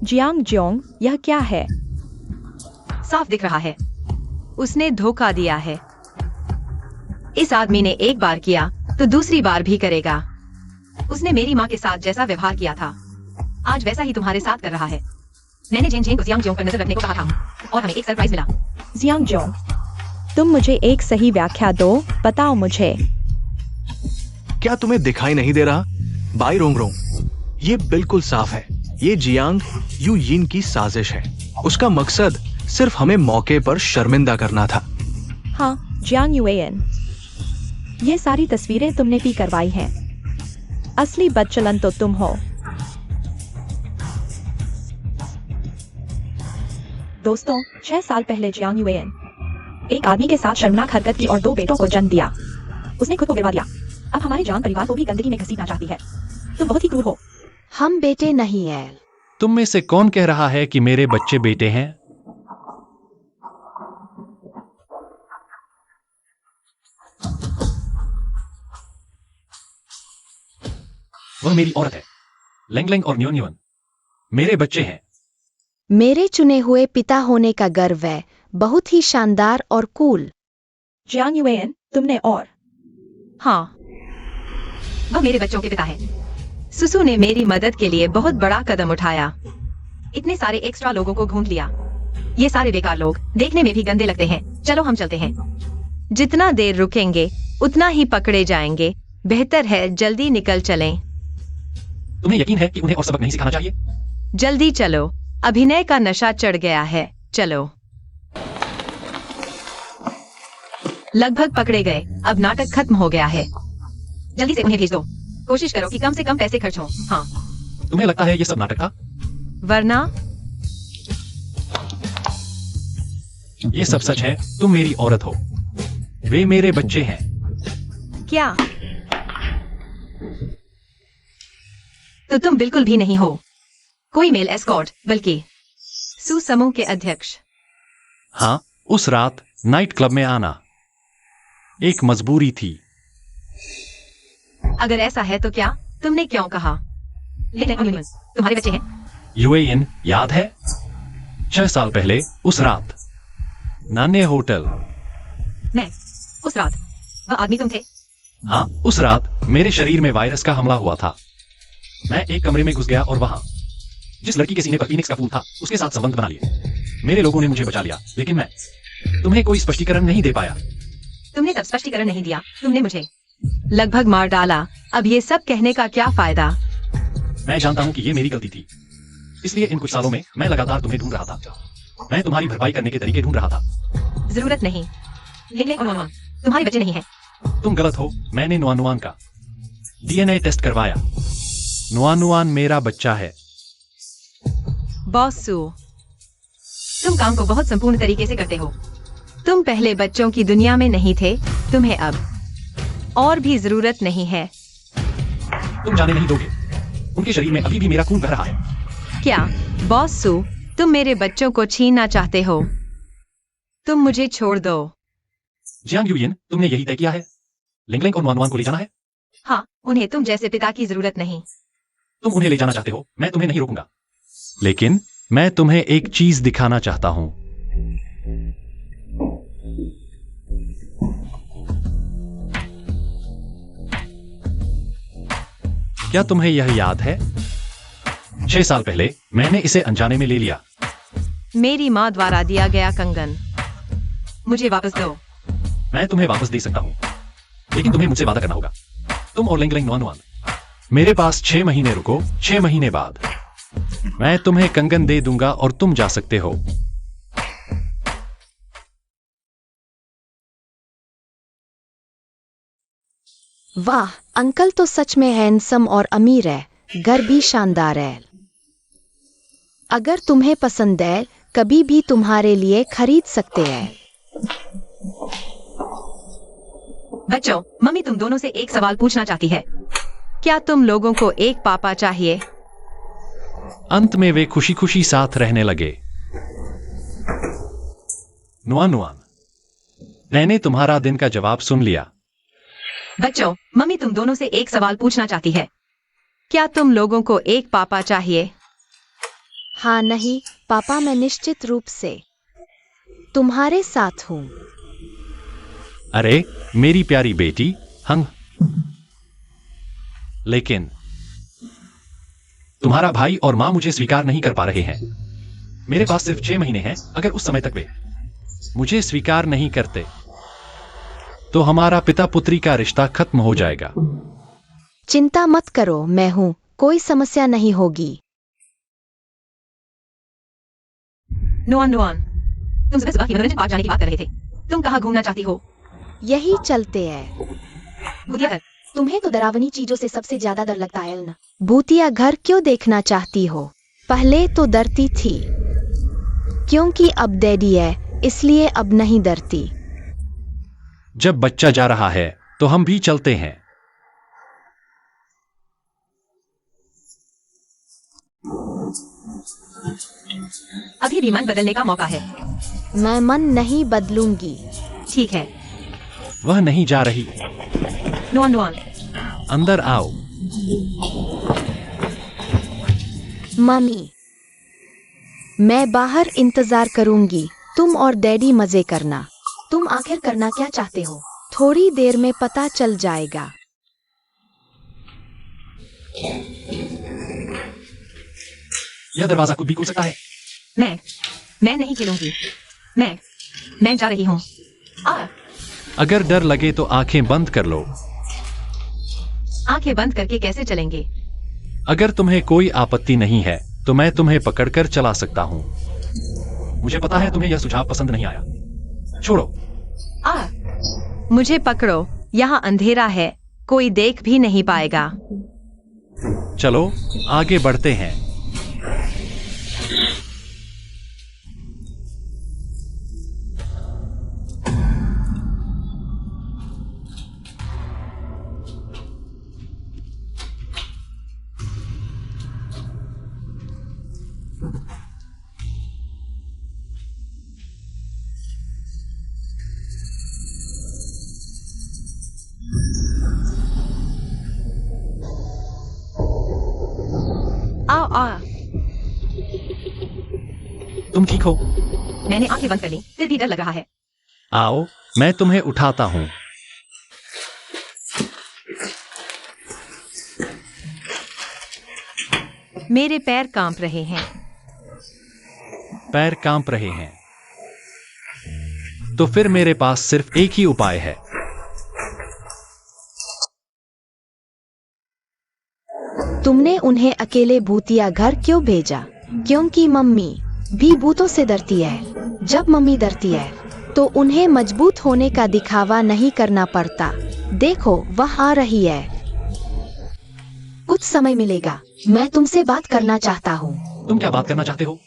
जियांग जोंग, यह क्या है? साफ दिख रहा है, उसने धोखा दिया है। इस आदमी ने एक बार किया तो दूसरी बार भी करेगा। उसने मेरी माँ के साथ जैसा व्यवहार किया था, आज वैसा ही तुम्हारे साथ कर रहा है। मैंने जेन जेन को जियांग जोंग पर नजर रखने को कहा था और हमें एक सरप्राइज मिला। जियांग जोंग, तुम मुझे एक सही व्याख्या दो, बताओ मुझे। क्या तुम्हें दिखाई नहीं दे रहा? बाई रोंग रोंग, ये बिल्कुल साफ है, ये जियांग यू यिन की साजिश है। उसका मकसद सिर्फ हमें मौके पर शर्मिंदा करना था। हाँ, जियांग यूएन, ये सारी तस्वीरें तुमने भी करवाई हैं। असली बदचलन तो तुम हो। दोस्तों, 6 साल पहले जियांग यूएन एक आदमी के साथ शर्मनाक हरकत की और 2 बेटों को जन्म दिया। उसने खुद को गिरवा दिया। अब हमारे जियांग परिवार को भी गंदगी में घसीटना चाहती है। तुम बहुत ही क्रूर हो। हम बेटे नहीं एल। तुम में से कौन कह रहा है कि मेरे बच्चे बेटे हैं? वह मेरी औरत है। लेंग लेंग और न्योन न्योन मेरे बच्चे हैं। मेरे चुने हुए पिता होने का गर्व है, बहुत ही शानदार और कूल। जियांग यूएन, तुमने और हाँ, वह मेरे बच्चों के पिता है। सुसु ने मेरी मदद के लिए बहुत बड़ा कदम उठाया। इतने सारे एक्स्ट्रा लोगों को ढूंढ लिया। ये सारे बेकार लोग देखने में भी गंदे लगते हैं। चलो हम चलते हैं। जितना देर रुकेंगे उतना ही पकड़े जाएंगे। बेहतर है जल्दी निकल चलें। तुम्हें यकीन है कि उन्हें और सबक नहीं सिखाना चाहिए? जल्दी चलो, अभिनय का नशा चढ़ गया है। चलो। लगभग पकड़े गए, अब नाटक खत्म हो गया है। जल्दी से उन्हें भेज दो। कोशिश करो कि कम से कम पैसे खर्च हो। हाँ, तुम्हें लगता है ये सब नाटक था? वरना ये सब सच है। तुम मेरी औरत हो, वे मेरे बच्चे हैं। क्या? तो तुम बिल्कुल भी नहीं हो कोई मेल एस्कॉर्ट, बल्कि सुसमूह के अध्यक्ष। हाँ, उस रात नाइट क्लब में आना एक मजबूरी थी। अगर ऐसा है तो क्या तुमने क्यों कहा? लेकिन तुम्हारे बच्चे हैं। यूएइन याद है? 6 साल पहले उस रात नाने होटल। मैं उस रात, वह आदमी तुम थे? हाँ, उस रात मेरे शरीर में वायरस का हमला हुआ था। मैं एक कमरे में घुस गया और वहां जिस लड़की के सीने पर फीनिक्स का फूल था उसके साथ संबंध बना लिए। मेरे लोगों ने मुझे बचा लिया, लेकिन मैं तुम्हें कोई स्पष्टीकरण नहीं दे पाया। तुमने तब स्पष्टीकरण नहीं दिया। तुमने मुझे लगभग मार डाला। अब ये सब कहने का क्या फायदा? मैं जानता हूं कि ये मेरी गलती थी, इसलिए इन कुछ सालों में मैं लगातार तुम्हें ढूंढ रहा था। मैं तुम्हारी भरपाई करने के तरीके ढूंढ रहा था। जरूरत नहीं। तुम्हारे बच्चे नहीं हैं। तुम गलत हो। मैंने नुआनुआन का डीएनए टेस्ट करवाया। नुआनुआन मेरा बच्चा है। बॉस सू, तुम काम को बहुत संपूर्ण तरीके से करते हो। तुम पहले बच्चों की दुनिया में नहीं थे, तुम्हें अब और भी जरूरत नहीं है। तुम जाने नहीं दोगे, उनके शरीर में अभी भी मेरा खून बह रहा है। क्या बॉस सू, तुम मेरे बच्चों को छीनना चाहते हो? तुम मुझे छोड़ दो। जियांग यूयिन, तुमने यही तय किया है? लिंगलिंग और नुआनुआन को ले जाना है? हाँ, उन्हें तुम जैसे पिता की जरूरत नहीं। तुम उन्हें ले जाना चाहते हो, मैं तुम्हें नहीं रोकूंगा। लेकिन मैं तुम्हें एक चीज दिखाना चाहता हूं। क्या तुम्हें यह याद है? 6 साल पहले मैंने इसे अनजाने में ले लिया। मेरी माँ द्वारा दिया गया कंगन मुझे वापस दो। मैं तुम्हें वापस दे सकता हूं, लेकिन तुम्हें मुझसे वादा करना होगा। तुम और लिंगलिंग नुआनुआन मेरे पास 6 महीने रुको। 6 महीने बाद मैं तुम्हें कंगन दे दूंगा और तुम जा सकते हो। वाह, अंकल तो सच में हैंडसम और अमीर है, घर भी शानदार है। अगर तुम्हें पसंद है, कभी भी तुम्हारे लिए खरीद सकते हैं। बच्चों, मम्मी तुम दोनों से एक सवाल पूछना चाहती है। क्या तुम लोगों को एक पापा चाहिए? अंत में वे खुशी खुशी साथ रहने लगे। नुआनुआन, मैंने तुम्हारा दिन का जवाब सुन लिया। बच्चों, मम्मी तुम दोनों से एक सवाल पूछना चाहती है। क्या तुम लोगों को एक पापा चाहिए? हाँ नहीं पापा, मैं निश्चित रूप से तुम्हारे साथ हूँ। अरे मेरी प्यारी बेटी, हंग। लेकिन तुम्हारा भाई और मां मुझे स्वीकार नहीं कर पा रहे हैं। मेरे पास सिर्फ 6 महीने हैं। अगर उस समय तक वे मुझे स्वीकार नहीं करते तो हमारा पिता पुत्री का रिश्ता खत्म हो जाएगा। चिंता मत करो, मैं हूँ, कोई समस्या नहीं होगी। नोआन नोआन, तुम सुबह सुबह ही मनोरंजन पार्क जाने की बात कर रहे थे। तुम कहाँ घूमना चाहती हो? यही चलते हैं। भूतिया घर। तुम्हें तो डरावनी चीजों से सबसे ज्यादा डर लगता है ना। भूतिया घर क्यों देखना चाहती हो? पहले तो डरती थी, क्योंकि अब डैडी है इसलिए अब नहीं डरती। जब बच्चा जा रहा है तो हम भी चलते हैं। अभी भी मन बदलने का मौका है। मैं मन नहीं बदलूंगी। ठीक है। वह नहीं जा रही। नोआन नोआन, अंदर आओ। मम्मी, मैं बाहर इंतजार करूंगी। तुम और डैडी मजे करना। तुम आखिर करना क्या चाहते हो? थोड़ी देर में पता चल जाएगा। यह दरवाजा खुद भी खुल सकता है। मैं नहीं खेलूंगी। मैं जा रही हूँ। अगर डर लगे तो आंखें बंद कर लो। आंखें बंद करके कैसे चलेंगे? अगर तुम्हें कोई आपत्ति नहीं है तो मैं तुम्हें पकड़कर चला सकता हूँ। मुझे पता है तुम्हें यह सुझाव पसंद नहीं आया। छोड़ो। मुझे पकड़ो, यहाँ अंधेरा है, कोई देख भी नहीं पाएगा। चलो आगे बढ़ते हैं। आ तुम ठीक हो? मैंने आंखें बंद कर ली, फिर भी डर लग रहा है। आओ मैं तुम्हें उठाता हूँ। मेरे पैर कांप रहे हैं। पैर कांप रहे हैं तो फिर मेरे पास सिर्फ एक ही उपाय है। तुमने उन्हें अकेले भूतिया घर क्यों भेजा? क्योंकि मम्मी भी भूतों से डरती है। जब मम्मी डरती है तो उन्हें मजबूत होने का दिखावा नहीं करना पड़ता। देखो वह आ रही है। कुछ समय मिलेगा, मैं तुमसे बात करना चाहता हूँ। तुम क्या बात करना चाहते हो?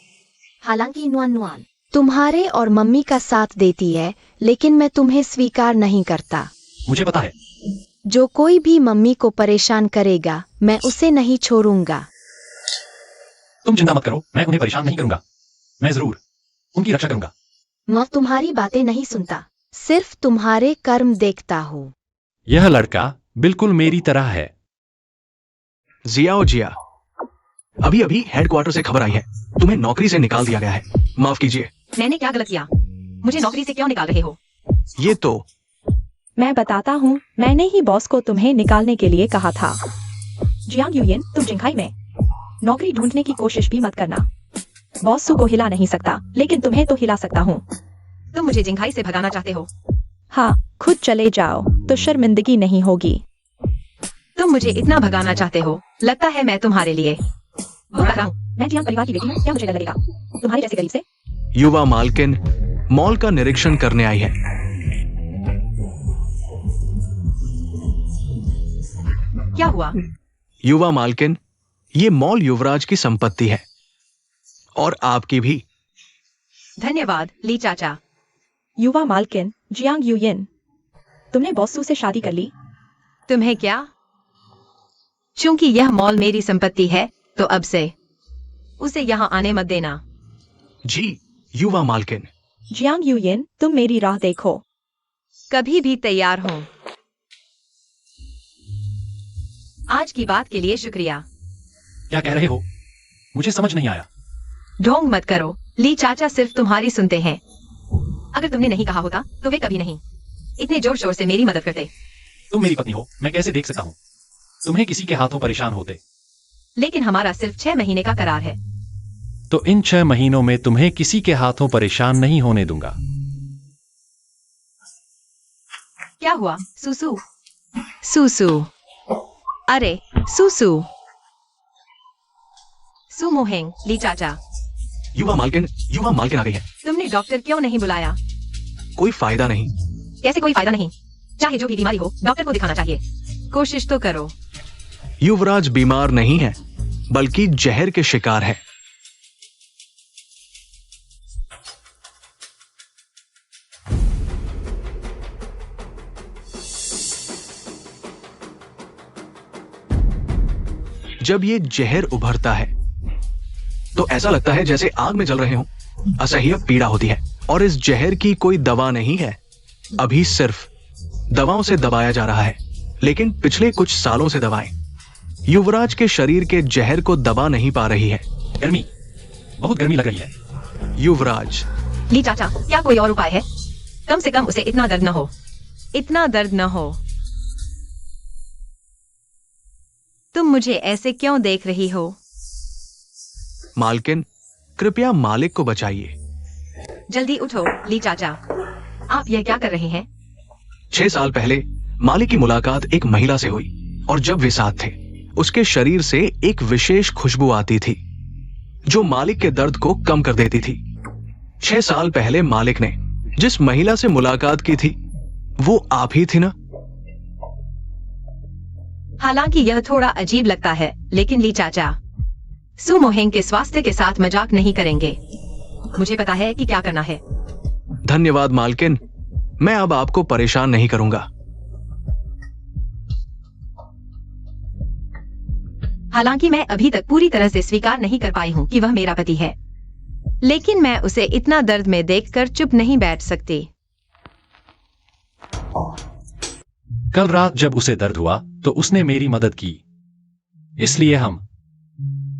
हालांकि नुआन तुम्हारे और मम्मी का साथ देती है, लेकिन मैं तुम्हें स्वीकार नहीं करता। मुझे पता है। जो कोई भी मम्मी को परेशान करेगा मैं उसे नहीं छोड़ूंगा। तुम चिंता मत करो, मैं उन्हें परेशान नहीं करूंगा। मैं जरूर उनकी रक्षा करूंगा। मैं तुम्हारी बातें नहीं सुनता, सिर्फ तुम्हारे कर्म देखता हूँ। यह लड़का बिल्कुल मेरी तरह है। जियाओ जिया, अभी अभी हेडक्वार्टर से खबर आई है, तुम्हें नौकरी से निकाल दिया गया है। माफ कीजिए। मैंने क्या गलत किया? मुझे नौकरी से क्यों निकाल रहे हो? ये तो मैं बताता हूँ, मैंने ही बॉस को तुम्हें निकालने के लिए कहा था। जियांग यूयिन, तुम जिंघाई में नौकरी ढूंढने की कोशिश भी मत करना। बॉस सू को हिला नहीं सकता, लेकिन तुम्हें तो हिला सकता हूँ। तुम मुझे जिंघाई से भगाना चाहते हो? हाँ, खुद चले जाओ तो शर्मिंदगी नहीं होगी। तुम मुझे इतना भगाना चाहते हो? लगता है मैं तुम्हारे लिए बुरा हूँ। मैं जियांग परिवार की बेटी हूँ, क्या मुझे डर लगेगा तुम्हारे जैसे गरीब से? युवा मालकिन मॉल का निरीक्षण करने आई है। क्या हुआ? युवा मालकिन, ये मॉल युवराज की संपत्ति है और आपकी भी। धन्यवाद ली चाचा। युवा मालकिन जियांग यूयिन, तुमने बॉस सू से शादी कर ली? तुम्हें क्या? चूंकि यह मॉल मेरी संपत्ति है तो अब से उसे यहाँ आने मत देना। जी युवा मालकिन। जियांग यूयिन, तुम मेरी राह देखो। कभी भी तैयार हूँ। आज की बात के लिए शुक्रिया। क्या कह रहे हो? मुझे समझ नहीं आया। ढोंग मत करो, ली चाचा सिर्फ तुम्हारी सुनते हैं। अगर तुमने नहीं कहा होता तो वे कभी नहीं इतने जोर शोर से मेरी मदद करते। तुम मेरी पत्नी हो, मैं कैसे देख सकता हूँ तुम्हें किसी के हाथों परेशान होते। लेकिन हमारा सिर्फ 6 महीने का करार है। तो इन 6 महीनों में तुम्हें किसी के हाथों परेशान नहीं होने दूंगा। क्या हुआ सुसु? सुसु, अरे सुसु। सुमोहेंग, ली चाचा, युवा मालकिन आ गई है। तुमने डॉक्टर क्यों नहीं बुलाया? कोई फायदा नहीं। कैसे कोई फायदा नहीं? चाहे जो भी बीमारी हो डॉक्टर को दिखाना चाहिए। कोशिश तो करो। युवराज बीमार नहीं है, बल्कि जहर के शिकार है। जब ये जहर उभरता है तो ऐसा लगता है जैसे आग में जल रहे हो। असह्य पीड़ा होती है और इस जहर की कोई दवा नहीं है। अभी सिर्फ दवाओं से दबाया जा रहा है, लेकिन पिछले कुछ सालों से दवाएं युवराज के शरीर के जहर को दबा नहीं पा रही है। गर्मी, बहुत गर्मी लग रही है। युवराज, ली चाचा, क्या कोई और उपाय है? कम से कम उसे इतना दर्द न हो। इतना दर्द न हो। तुम मुझे ऐसे क्यों देख रही हो? मालकिन, कृपया मालिक को बचाइए। जल्दी उठो ली चाचा, आप यह क्या कर रहे हैं? 6 साल पहले मालिक की मुलाकात एक महिला से हुई और जब वे साथ थे उसके शरीर से एक विशेष खुशबू आती थी जो मालिक के दर्द को कम कर देती थी। 6 साल पहले मालिक ने जिस महिला से मुलाकात की थी वो आप ही थी ना? हालांकि यह थोड़ा अजीब लगता है, लेकिन ली चाचा, सुमोहेंग के स्वास्थ्य के साथ मजाक नहीं करेंगे। मुझे पता है कि क्या करना है। धन्यवाद मालकिन, मैं अब आपको परेशान नहीं करूंगा। हालांकि मैं अभी तक पूरी तरह से स्वीकार नहीं कर पाई हूं कि वह मेरा पति है, लेकिन मैं उसे इतना दर्द में देखकर चुप नहीं बैठ सकती। कल रात जब उसे दर्द हुआ तो उसने मेरी मदद की, इसलिए हम।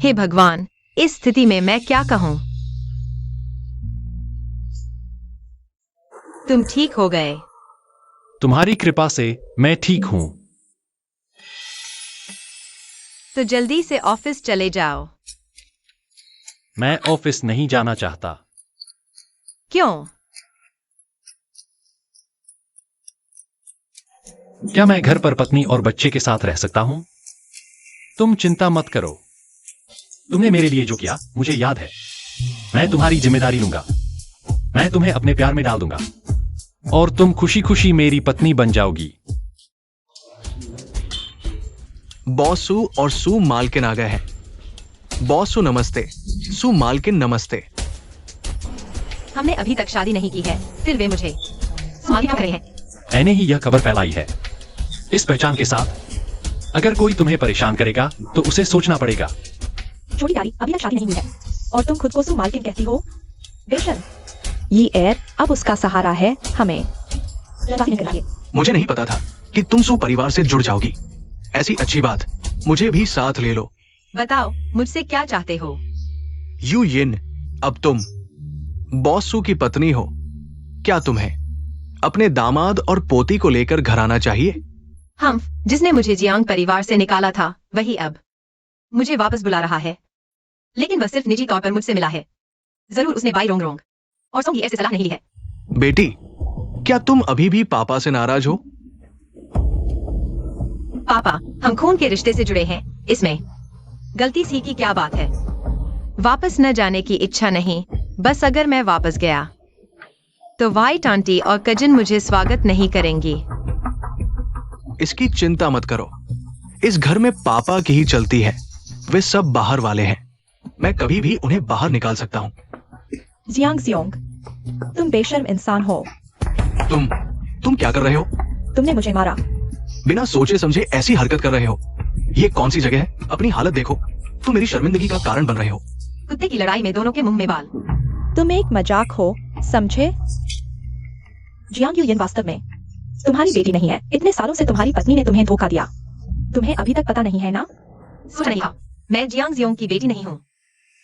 हे भगवान, इस स्थिति में मैं क्या कहूं? तुम ठीक हो गए। तुम्हारी कृपा से मैं ठीक हूं। तो जल्दी से ऑफिस चले जाओ। मैं ऑफिस नहीं जाना चाहता। क्यों? क्या मैं घर पर पत्नी और बच्चे के साथ रह सकता हूं? तुम चिंता मत करो। तुमने मेरे लिए जो किया मुझे याद है। मैं तुम्हारी जिम्मेदारी लूंगा। मैं तुम्हें अपने प्यार में डाल दूंगा और तुम खुशी खुशी मेरी पत्नी बन जाओगी। बॉस सू और सू मालकिन आ गए हैं। बॉस सू नमस्ते, सू मालकिन नमस्ते। हमने अभी तक शादी नहीं की है, फिर वे मुझे स्वागत कर रहे हैं। मैंने ही यह खबर फैलाई है इस पहचान के साथ। अगर कोई तुम्हें परेशान करेगा तो उसे सोचना पड़ेगा। छोटी प्यारी, अभी तक शादी नहीं हुई है और तुम खुद को सु मालकिन कहती हो? बेशक, ये एयर अब उसका सहारा है। हमें मुझे नहीं पता था कि तुम सू परिवार से जुड़ जाओगी। ऐसी अच्छी बात, मुझे भी साथ ले लो। बताओ, मुझसे क्या चाहते हो? यू यिन, अब तुम बॉस सू की पत्नी हो। क्या तुम्हें अपने दामाद और पोती को लेकर घर आना चाहिए? हम, जिसने मुझे जियांग परिवार से निकाला था, वही अब मुझे वापस बुला रहा है। लेकिन वह सिर्फ निजी तौर पर मुझसे मिला है। जरूर उसने बाई रोंग रोंग और सोंग ऐसे सलाह नहीं ली है। बेटी, क्या तुम अभी भी पापा से नाराज हो? पापा, हम खून के रिश्ते से जुड़े हैं, इसमें गलती सी की क्या बात है? वापस न जाने की इच्छा नहीं, बस अगर मैं वापस गया तो वाइट आंटी और कजिन मुझे स्वागत नहीं करेंगी। इसकी चिंता मत करो, इस घर में पापा की ही चलती है। वे सब बाहर वाले हैं, मैं कभी भी उन्हें बाहर निकाल सकता हूँ। जियांग जियोंग, तुम बेशर्म इंसान हो। तुम क्या कर रहे हो? तुमने मुझे मारा। बिना सोचे समझे ऐसी हरकत कर रहे हो। ये कौन सी जगह है? अपनी हालत देखो। तुम मेरी शर्मिंदगी का कारण बन रहे हो। कुत्ते की लड़ाई में दोनों के मुंह में बाल। तुम एक मजाक हो, समझे? जियांग युयिन वास्तव में तुम्हारी बेटी नहीं है। इतने सालों से तुम्हारी पत्नी ने तुम्हें धोखा दिया। तुम्हें अभी तक पता नहीं है ना? सोच नहीं था, मैं जियांग जियोंग की बेटी नहीं हूँ।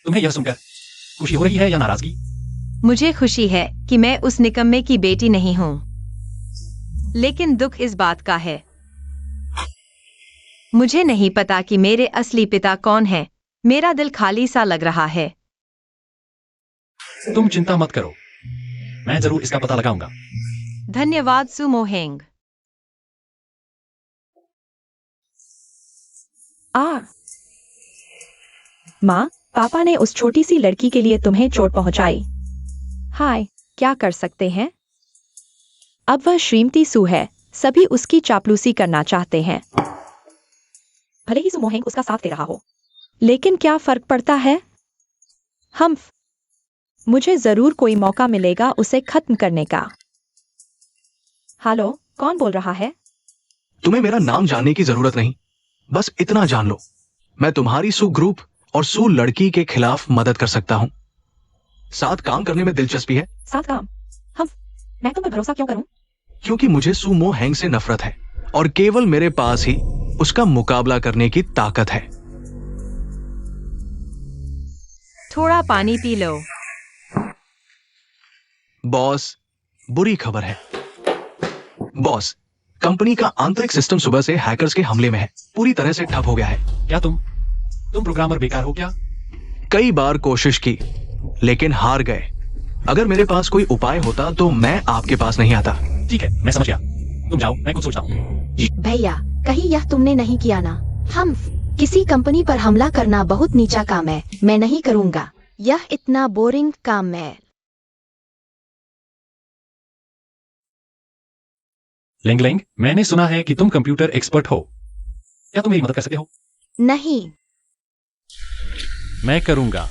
तुम्हें यह सुनकर खुशी हो रही है या नाराजगी? मुझे खुशी है कि मैं उस निकम्मे की बेटी नहीं हूँ, लेकिन दुख इस बात का है मुझे नहीं पता कि मेरे असली पिता कौन है। मेरा दिल खाली सा लग रहा है। तुम चिंता मत करो, मैं जरूर इसका पता लगाऊंगा। धन्यवाद सुमो हेंग। माँ, पापा ने उस छोटी सी लड़की के लिए तुम्हें चोट पहुंचाई। हाय, क्या कर सकते हैं? अब वह श्रीमती सू है, सभी उसकी चापलूसी करना चाहते हैं। भले ही सुमो हेंग उसका साथ दे रहा हो, लेकिन क्या फर्क पड़ता है? मुझे जरूर कोई मौका मिलेगा उसे खत्म करने का। हेलो, कौन बोल रहा है? तुम्हें मेरा नाम जानने की जरूरत नहीं, बस इतना जान लो, मैं तुम्हारी सू ग्रुप और सू लड़की के खिलाफ मदद कर सकता हूँ। साथ काम करने में दिलचस्पी है? साथ काम? मैं तुम पर भरोसा क्यों करूं? क्योंकि मुझे सू मो हैंग से नफरत है और केवल मेरे पास ही उसका मुकाबला करने की ताकत है। थोड़ा पानी पी लो। बॉस, बुरी खबर है। बॉस, कंपनी का आंतरिक सिस्टम सुबह से हैकर्स के हमले में है, पूरी तरह से ठप हो गया है। क्या तुम प्रोग्रामर बेकार हो क्या? कई बार कोशिश की, लेकिन हार गए। अगर मेरे पास कोई उपाय होता तो मैं आपके पास नहीं आता। ठीक है, मैं समझ गया, तुम जाओ, मैं कुछ सोचता हूँ। भैया, कहीं यह तुमने नहीं किया ना? हम किसी कंपनी पर हमला करना बहुत नीचा काम है, मैं नहीं करूँगा। यह इतना बोरिंग काम है। लिंग लिंग, मैंने सुना है कि तुम कंप्यूटर एक्सपर्ट हो, क्या तुम मेरी मदद कर सकते हो? नहीं। मैं करूंगा।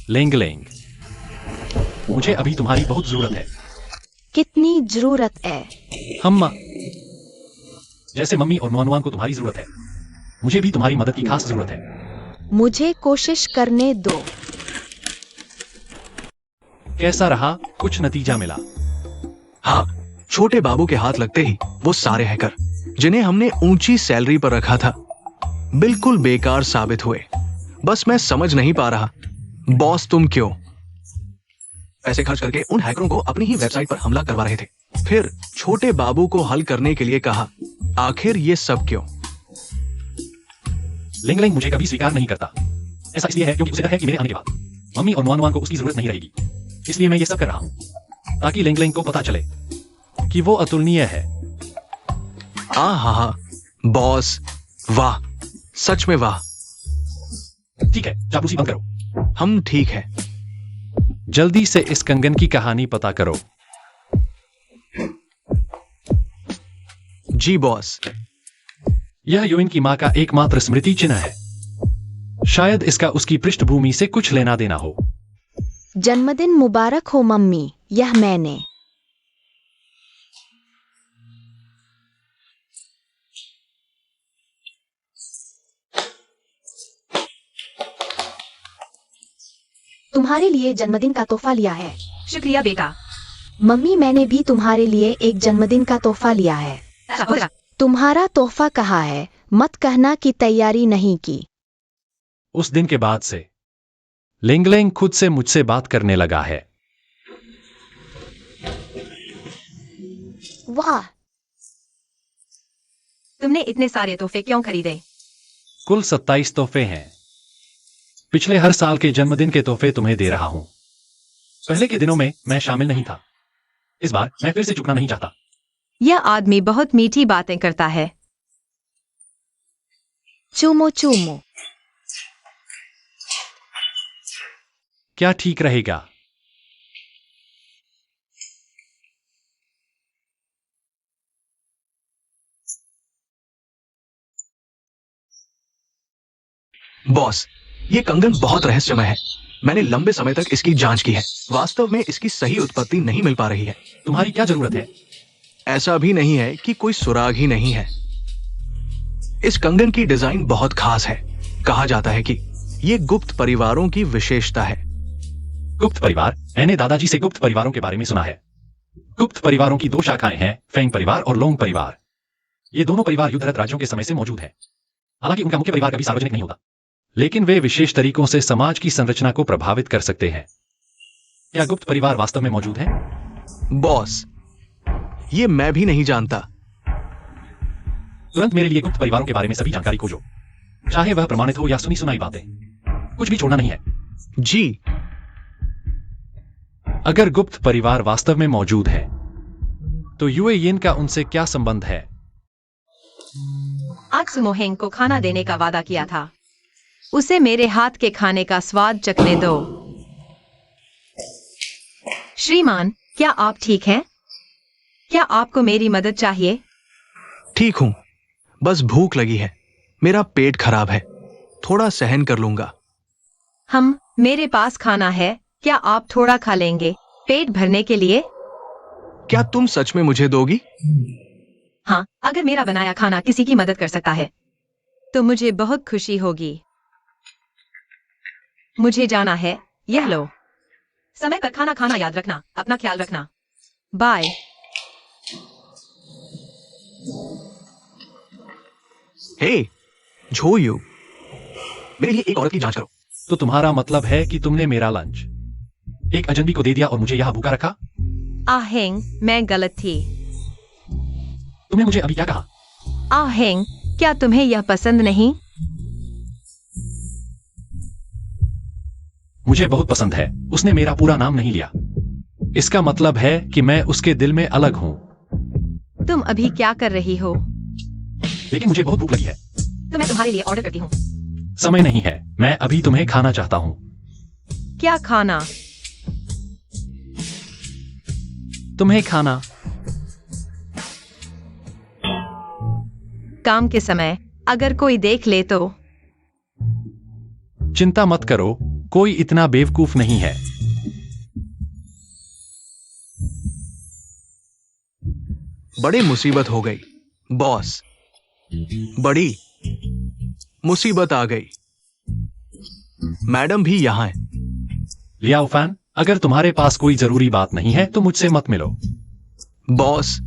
लिंग लिंग, मुझे अभी तुम्हारी बहुत जरूरत है। कितनी जरूरत है? हम जैसे मम्मी और मोनवान को तुम्हारी जरूरत है, मुझे भी तुम्हारी मदद की खास जरूरत है। मुझे कोशिश करने दो। कैसा रहा? कुछ नतीजा मिला? हाँ, छोटे बाबू के हाथ लगते ही वो सारे हैकर जिन्हें हमने ऊंची सैलरी पर रखा था, बिल्कुल बेकार साबित हुए। बस मैं समझ नहीं पा रहा, बॉस तुम क्यों पैसे खर्च करके उन हैकरों को अपनी ही वेबसाइट पर हमला करवा रहे थे, फिर छोटे बाबू को हल करने के लिए कहा। आखिर ये सब क्यों? लिंग लिंग मुझे कभी स्वीकार नहीं करता। ऐसा इसलिए है क्योंकि उसे डर है कि मेरे आने के बाद मम्मी और मोनवान को उसकी जरूरत नहीं रहेगी। इसलिए मैं ये सब कर रहा हूं ताकि लिंग लिंग को पता चले कि वो अतुलनीय है। हाँ, बॉस, वाह, सच में वाह। ठीक है, चापलूसी बंद करो। हम ठीक है। जल्दी से इस कंगन की कहानी पता करो। जी बॉस। यह युइन की मां का एकमात्र स्मृति चिन्ह है। शायद इसका उसकी पृष्ठभूमि से कुछ लेना देना हो। जन्मदिन मुबारक हो मम्मी, यह मैंने। तुम्हारे लिए जन्मदिन का तोहफा लिया है। शुक्रिया बेटा। मम्मी, मैंने भी तुम्हारे लिए एक जन्मदिन का तोहफा लिया है। तुम्हारा तोहफा कहाँ है? मत कहना कि तैयारी नहीं की। उस दिन के बाद से लिंग लिंग खुद से मुझसे बात करने लगा है। वाह, तुमने इतने सारे तोहफे क्यों खरीदे? कुल 27 तोहफे हैं। पिछले हर साल के जन्मदिन के तोहफे तुम्हें दे रहा हूं। पहले के दिनों में मैं शामिल नहीं था, इस बार मैं फिर से चुकना नहीं चाहता। यह आदमी बहुत मीठी बातें करता है। चूमो चूमो। क्या ठीक रहेगा? बॉस, ये कंगन बहुत रहस्यमय है। मैंने लंबे समय तक इसकी जांच की है। वास्तव में इसकी सही उत्पत्ति नहीं मिल पा रही है। तुम्हारी क्या जरूरत है? ऐसा भी नहीं है कि कोई सुराग ही नहीं है। इस कंगन की डिजाइन बहुत खास है। कहा जाता है कि ये गुप्त परिवारों की विशेषता है। गुप्त परिवार? मैंने दादाजी से गुप्त परिवारों के बारे में सुना है। गुप्त परिवारों की 2 शाखाएं हैं, फेंग परिवार और लोंग परिवार। ये दोनों परिवार युद्धरत राज्यों के समय से मौजूद हैं। हालांकि उनका मुख्य परिवार कभी सार्वजनिक नहीं होता, लेकिन वे विशेष तरीकों से समाज की संरचना को प्रभावित कर सकते हैं। क्या गुप्त परिवार वास्तव में मौजूद है? बॉस, ये मैं भी नहीं जानता। तुरंत मेरे लिए गुप्त परिवारों के बारे में सभी जानकारी खोजो, चाहे वह प्रमाणित हो या सुनी सुनाई बातें, कुछ भी छोड़ना नहीं है। जी, अगर गुप्त परिवार वास्तव में मौजूद है तो यूएयन का उनसे क्या संबंध है? आज सुमोहेंग को खाना देने का वादा किया था। उसे मेरे हाथ के खाने का स्वाद चखने दो। श्रीमान, क्या आप ठीक हैं? क्या आपको मेरी मदद चाहिए? ठीक हूं, बस भूख लगी है। मेरा पेट खराब है, थोड़ा सहन कर लूंगा। मेरे पास खाना है, क्या आप थोड़ा खा लेंगे पेट भरने के लिए? क्या तुम सच में मुझे दोगी? हाँ, अगर मेरा बनाया खाना किसी की मदद कर सकता है तो मुझे बहुत खुशी होगी। मुझे जाना है, यह लो। समय पर खाना खाना याद रखना। अपना ख्याल रखना। बाय। हे, झो यू, मेरे लिए एक औरत की जांच करो। तो तुम्हारा मतलब है कि तुमने मेरा लंच एक अजनबी को दे दिया और मुझे यहां भूखा रखा? आहेंग, मैं गलत थी। तुमने मुझे अभी क्या कहा? आहेंग, क्या तुम्हें यह पसंद नहीं? मुझे बहुत पसंद है। उसने मेरा पूरा नाम नहीं लिया। इसका मतलब है कि मैं उसके दिल में अलग हूं। तुम अभी क्या कर रही हो? लेकिन मुझे बहुत भूख लगी है। तो मैं तुम्हारे लिए ऑर्डर करती हूँ। समय नहीं है, मैं अभी तुम्हें खाना चाहता हूं। क्या खाना? तुम्हें खाना। काम के समय अगर कोई देख ले तो? चिंता मत करो, कोई इतना बेवकूफ नहीं है। बड़ी मुसीबत हो गई बॉस, बड़ी मुसीबत आ गई। मैडम भी यहां है। लियाओ फैन, अगर तुम्हारे पास कोई जरूरी बात नहीं है तो मुझसे मत मिलो। बॉस,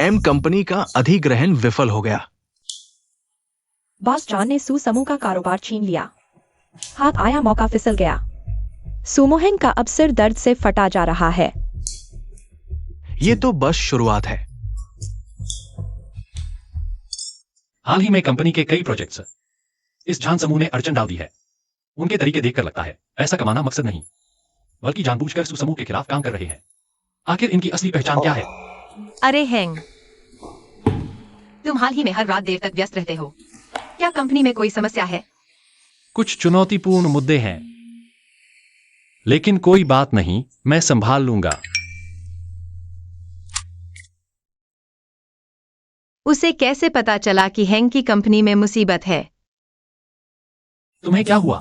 एम कंपनी का अधिग्रहण विफल हो गया। बॉस जॉन ने सू समूह का कारोबार छीन लिया। हाथ आया, मौका फिसल गया। सुमोहेंग का अब सिर दर्द से फटा जा रहा है। ये तो बस शुरुआत है। हाल ही में कंपनी के कई प्रोजेक्ट्स इस जान समूह ने अड़चन डाल दी है। उनके तरीके देखकर लगता है ऐसा कमाना मकसद नहीं, बल्कि जानबूझकर सुसमूह के खिलाफ काम कर रहे हैं। आखिर इनकी असली पहचान क्या है? अरे हैंग, तुम हाल ही में हर रात देर तक व्यस्त रहते हो। क्या कंपनी में कोई समस्या है? कुछ चुनौतीपूर्ण मुद्दे हैं, लेकिन कोई बात नहीं, मैं संभाल लूंगा। उसे कैसे पता चला कि हैंग की कंपनी में मुसीबत है? तुम्हें क्या हुआ?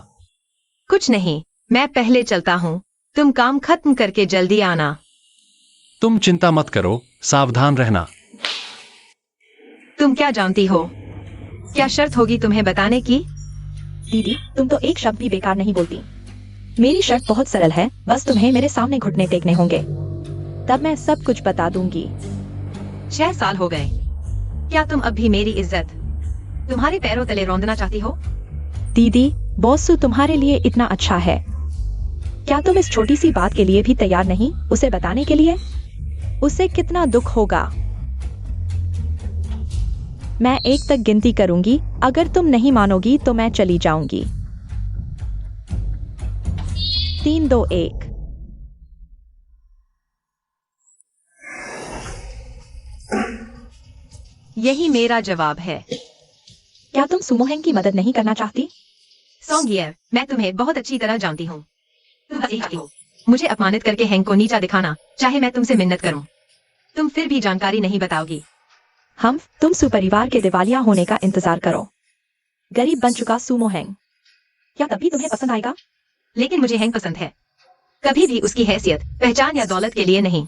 कुछ नहीं, मैं पहले चलता हूँ। तुम काम खत्म करके जल्दी आना। तुम चिंता मत करो, सावधान रहना। तुम क्या जानती हो? क्या शर्त होगी तुम्हें बताने की? दीदी, तुम तो एक शब्द भी बेकार नहीं बोलती। मेरी शर्त बहुत सरल है, बस तुम्हें मेरे सामने घुटने टेकने होंगे, तब मैं सब कुछ बता दूंगी। 6 साल हो गए। क्या तुम अब भी मेरी इज्जत तुम्हारे पैरों तले रौंदना चाहती हो? दीदी, बॉसू तुम्हारे लिए इतना अच्छा है, क्या तुम इस छोटी सी बात के लिए भी तैयार नहीं उसे बताने के लिए? उसे कितना दुख होगा। मैं 1 तक गिनती करूंगी, अगर तुम नहीं मानोगी तो मैं चली जाऊंगी। 3, 2, 1। यही मेरा जवाब है। क्या तुम सुमोहेंग की मदद नहीं करना चाहती? सोंगियर, मैं तुम्हें बहुत अच्छी तरह जानती हूँ। तुम बस यही चाहती हो मुझे अपमानित करके हैंग को नीचा दिखाना, चाहे मैं तुमसे मिन्नत करूं। तुम फिर भी जानकारी नहीं बताओगी। तुम सुपरिवार के दिवालिया होने का इंतजार करो। गरीब बन चुका सुमोहेंग, क्या तब भी तुम्हें पसंद आएगा? लेकिन मुझे हैंग पसंद है, कभी भी उसकी हैसियत, पहचान या दौलत के लिए नहीं।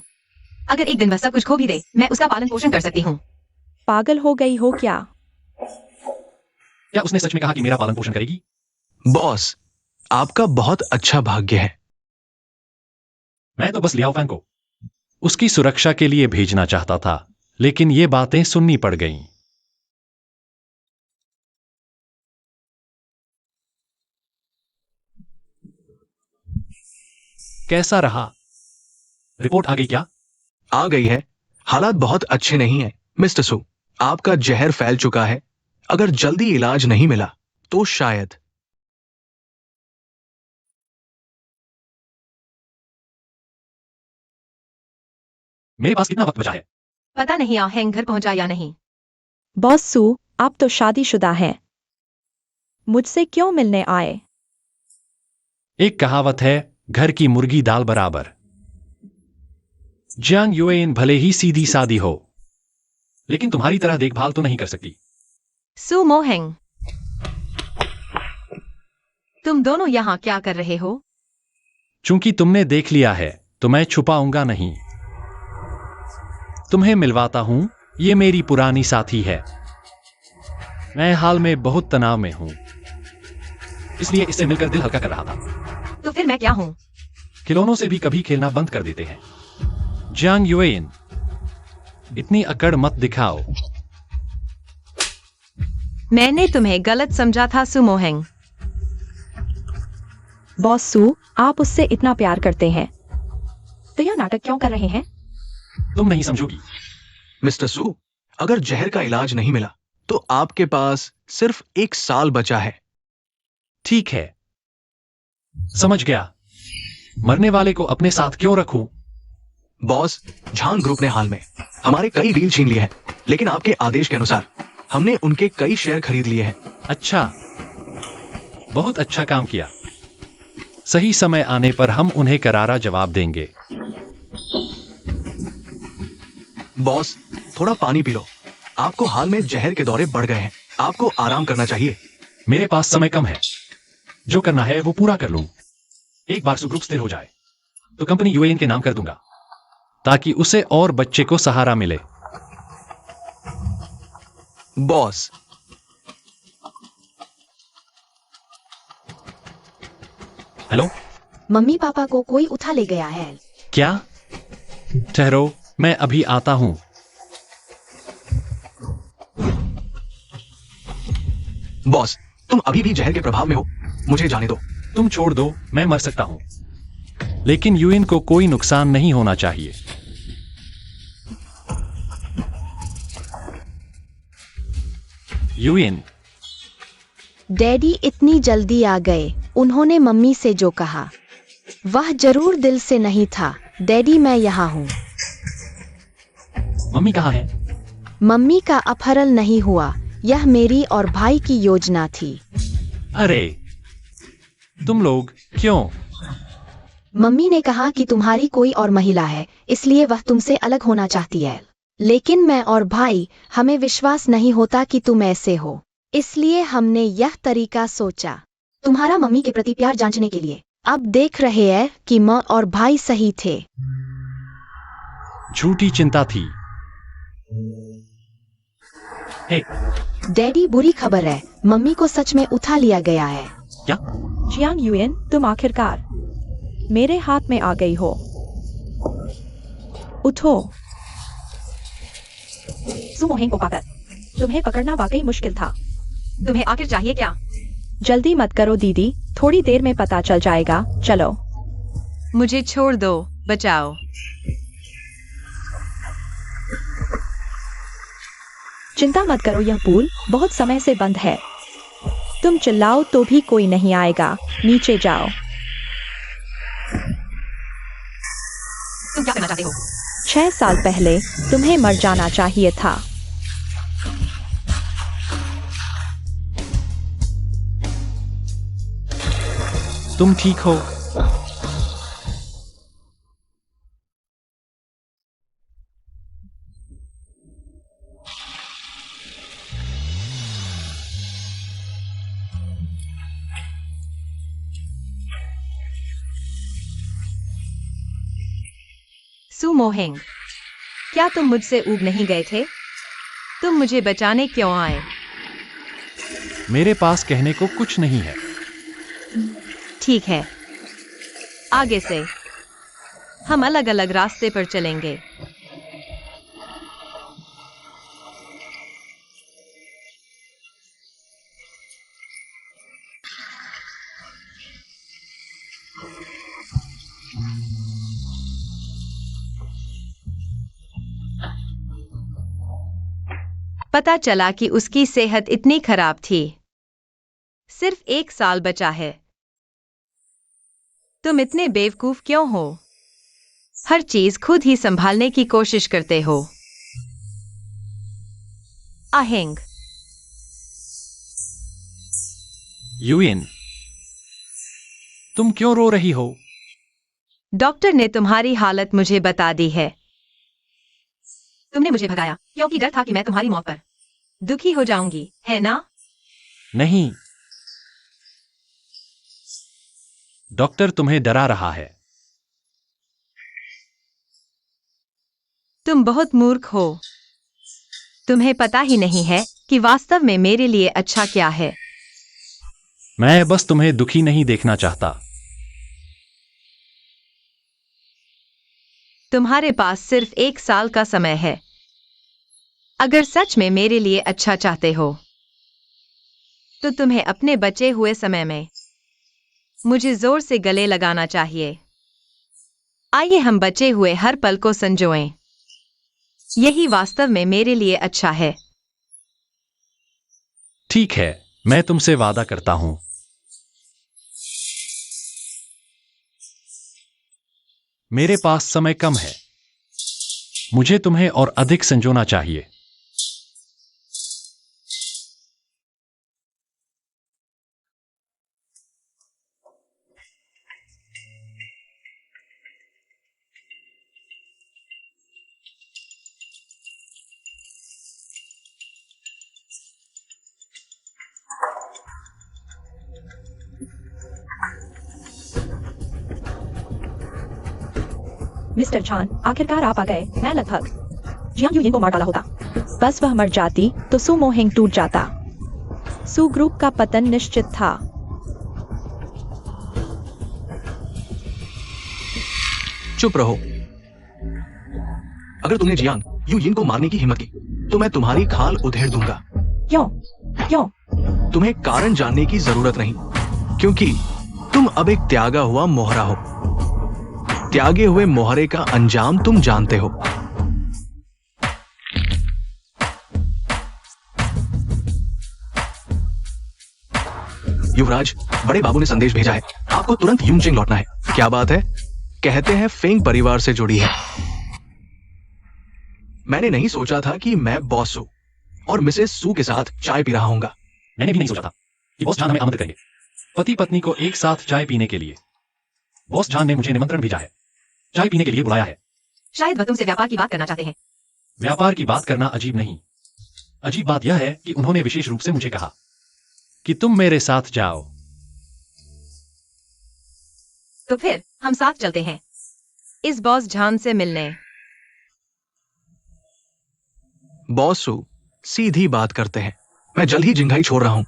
अगर एक दिन वह सब कुछ खो भी दे, मैं उसका पालन पोषण कर सकती हूँ। पागल हो गई हो क्या? क्या उसने सच में कहा कि मेरा पालन पोषण करेगी? बॉस, आपका बहुत अच्छा भाग्य है। मैं तो बस लियाओ फैन को उसकी सुरक्षा के लिए भेजना चाहता था, लेकिन ये बातें सुननी पड़ गईं। कैसा रहा? रिपोर्ट आ गई क्या? आ गई है। हालात बहुत अच्छे नहीं है मिस्टर सू। आपका जहर फैल चुका है। अगर जल्दी इलाज नहीं मिला तो शायद। मेरे पास कितना वक्त बचा है? पता नहीं आहेंग घर पहुंचा या नहीं। बॉस सू, आप तो शादीशुदा हैं। मुझसे क्यों मिलने आए? एक कहावत है, घर की मुर्गी दाल बराबर। जियांग यूएन भले ही सीधी सादी हो, लेकिन तुम्हारी तरह देखभाल तो नहीं कर सकती। सू मोहेंग, तुम दोनों यहाँ क्या कर रहे हो? चूंकि तुमने देख लिया है तो मैं छुपाऊंगा नहीं। तुम्हें मिलवाता हूं, ये मेरी पुरानी साथी है। मैं हाल में बहुत तनाव में हूं, इसलिए इससे मिलकर दिल हल्का कर रहा था। तो फिर मैं क्या हूँ? खिलौनों से भी कभी खेलना बंद कर देते हैं। जियांग यूएन, इतनी अकड़ मत दिखाओ। मैंने तुम्हें गलत समझा था सू मोहेंग। बॉस सू, आप उससे इतना प्यार करते हैं तो यह नाटक क्यों कर रहे हैं? तुम नहीं समझोगी। मिस्टर सू, अगर जहर का इलाज नहीं मिला तो आपके पास सिर्फ 1 साल बचा है। ठीक है, समझ गया। मरने वाले को अपने साथ क्यों रखूं? बॉस, झांग ग्रुप ने हाल में हमारे कई डील छीन लिए हैं, लेकिन आपके आदेश के अनुसार हमने उनके कई शेयर खरीद लिए हैं। अच्छा, बहुत अच्छा काम किया। सही समय आने पर हम उन्हें करारा जवाब देंगे। बॉस, थोड़ा पानी पी लो। आपको हाल में जहर के दौरे बढ़ गए हैं। आपको आराम करना चाहिए। मेरे पास समय कम है। जो करना है वो पूरा कर लूं। एक बार सू ग्रुप स्थिर हो जाए तो कंपनी यूएन के नाम कर दूंगा, ताकि उसे और बच्चे को सहारा मिले। बॉस, हेलो, मम्मी पापा को कोई उठा ले गया है। क्या? ठहरो, मैं अभी आता हूं। बॉस, तुम अभी भी जहर के प्रभाव में हो। मुझे जाने दो। तुम छोड़ दो, मैं मर सकता हूं, लेकिन यूएन को कोई नुकसान नहीं होना चाहिए। यूएन, डैडी इतनी जल्दी आ गए। उन्होंने मम्मी से जो कहा वह जरूर दिल से नहीं था। डैडी, मैं यहाँ हूँ। मम्मी कहाँ है? मम्मी का अपहरण नहीं हुआ। यह मेरी और भाई की योजना थी। अरे, तुम लोग क्यों? मम्मी ने कहा कि तुम्हारी कोई और महिला है, इसलिए वह तुमसे अलग होना चाहती है। लेकिन मैं और भाई, हमें विश्वास नहीं होता कि तुम ऐसे हो, इसलिए हमने यह तरीका सोचा तुम्हारा मम्मी के प्रति प्यार जांचने के लिए। अब देख रहे हैं कि माँ और भाई सही थे। झूठी चिंता थी। हे, डैडी, बुरी खबर है। मम्मी को सच में उठा लिया गया है। क्या? जियांग यूएन, तुम आखिरकार मेरे हाथ में आ गई हो। उठो। सू मोहेंग को पाकर तुम्हें पकड़ना वाकई मुश्किल था। तुम्हें आखिर चाहिए क्या? जल्दी मत करो दीदी, थोड़ी देर में पता चल जाएगा। चलो। मुझे छोड़ दो, बचाओ। चिंता मत करो, यह पूल बहुत समय से बंद है। तुम चिल्लाओ तो भी कोई नहीं आएगा। नीचे जाओ। तुम क्या करना चाहते हो? 6 साल पहले तुम्हें मर जाना चाहिए था। तुम ठीक हो? सू मोहेंग, क्या तुम मुझसे ऊब नहीं गए थे? तुम मुझे बचाने क्यों आए? मेरे पास कहने को कुछ नहीं है। ठीक है, आगे से हम अलग अलग रास्ते पर चलेंगे। पता चला कि उसकी सेहत इतनी खराब थी। सिर्फ 1 साल बचा है। तुम इतने बेवकूफ क्यों हो? हर चीज खुद ही संभालने की कोशिश करते हो। आहेंग। यूइन, तुम क्यों रो रही हो? डॉक्टर ने तुम्हारी हालत मुझे बता दी है। तुमने मुझे भगाया क्योंकि डर था कि मैं तुम्हारी मौत पर दुखी हो जाऊंगी, है ना? नहीं, डॉक्टर तुम्हें डरा रहा है। तुम बहुत मूर्ख हो। तुम्हें पता ही नहीं है कि वास्तव में मेरे लिए अच्छा क्या है। मैं बस तुम्हें दुखी नहीं देखना चाहता। तुम्हारे पास सिर्फ 1 साल का समय है। अगर सच में मेरे लिए अच्छा चाहते हो तो तुम्हें अपने बचे हुए समय में मुझे जोर से गले लगाना चाहिए। आइए हम बचे हुए हर पल को संजोएं। यही वास्तव में मेरे लिए अच्छा है। ठीक है, मैं तुमसे वादा करता हूं। मेरे पास समय कम है। मुझे तुम्हें और अधिक संजोना चाहिए। मिस्टर चान, आखिरकार आप आ गए। मैं लगभग जियांग यूयिन को मार डाला होता। बस वह मर जाती तो सू मोहिंग टूट जाता। सू ग्रुप का पतन निश्चित था। चुप रहो। अगर तुमने जियांग यूयिन को मारने की हिम्मत की तो मैं तुम्हारी खाल उधेड़ दूंगा। क्यों? क्यों? तुम्हें कारण जानने की जरूरत नहीं, क्योंकि तुम अब एक त्यागा हुआ मोहरा हो। त्यागे हुए मोहरे का अंजाम तुम जानते हो। युवराज, बड़े बाबू ने संदेश भेजा है। आपको तुरंत यूनचेंग लौटना है। क्या बात है? कहते हैं फेंग परिवार से जुड़ी है। मैंने नहीं सोचा था कि मैं बॉस सू और मिसेस सू के साथ चाय पी रहा हूंगा। मैंने भी नहीं सोचा था कि बॉस जान हमें आमंत्रित करेंगे पति पत्नी को एक साथ चाय पीने के लिए। बॉस जान ने मुझे निमंत्रण भेजा है, चाय पीने के लिए बुलाया है। शायद वह तुमसे व्यापार की बात करना चाहते हैं। व्यापार की बात करना अजीब नहीं। अजीब बात यह है कि उन्होंने विशेष रूप से मुझे कहा कि तुम मेरे साथ जाओ। तो फिर हम साथ चलते हैं इस बॉस झान से मिलने। बॉस सू सीधी बात करते हैं। मैं जल्द ही जिंघाई छोड़ रहा हूं।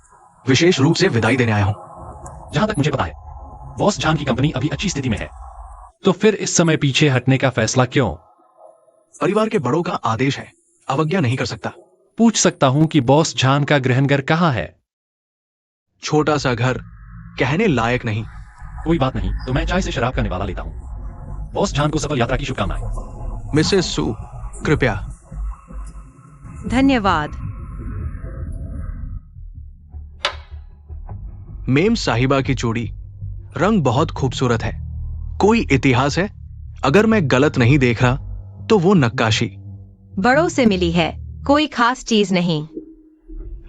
विशेष रूप से विदाई देने आया हूं। जहां तक मुझे पता है, बॉस जान की कंपनी अभी अच्छी स्थिति में है। तो फिर इस समय पीछे हटने का फैसला क्यों? परिवार के बड़ों का आदेश है, अवज्ञा नहीं कर सकता। पूछ सकता हूं कि बॉस जान का गृहनगर कहाँ है? छोटा सा घर, कहने लायक नहीं। कोई बात नहीं, तो मैं चाय से शराब का निवाला लेता हूं। बॉस जान को सफल यात्रा की शुभकामनाएं। मिसेस सू, कृपया। धन्यवाद। मेम साहिबा की चूड़ी, रंग बहुत खूबसूरत है। कोई इतिहास है? अगर मैं गलत नहीं देख रहा तो वो नक्काशी बड़ों से मिली है, कोई खास चीज नहीं।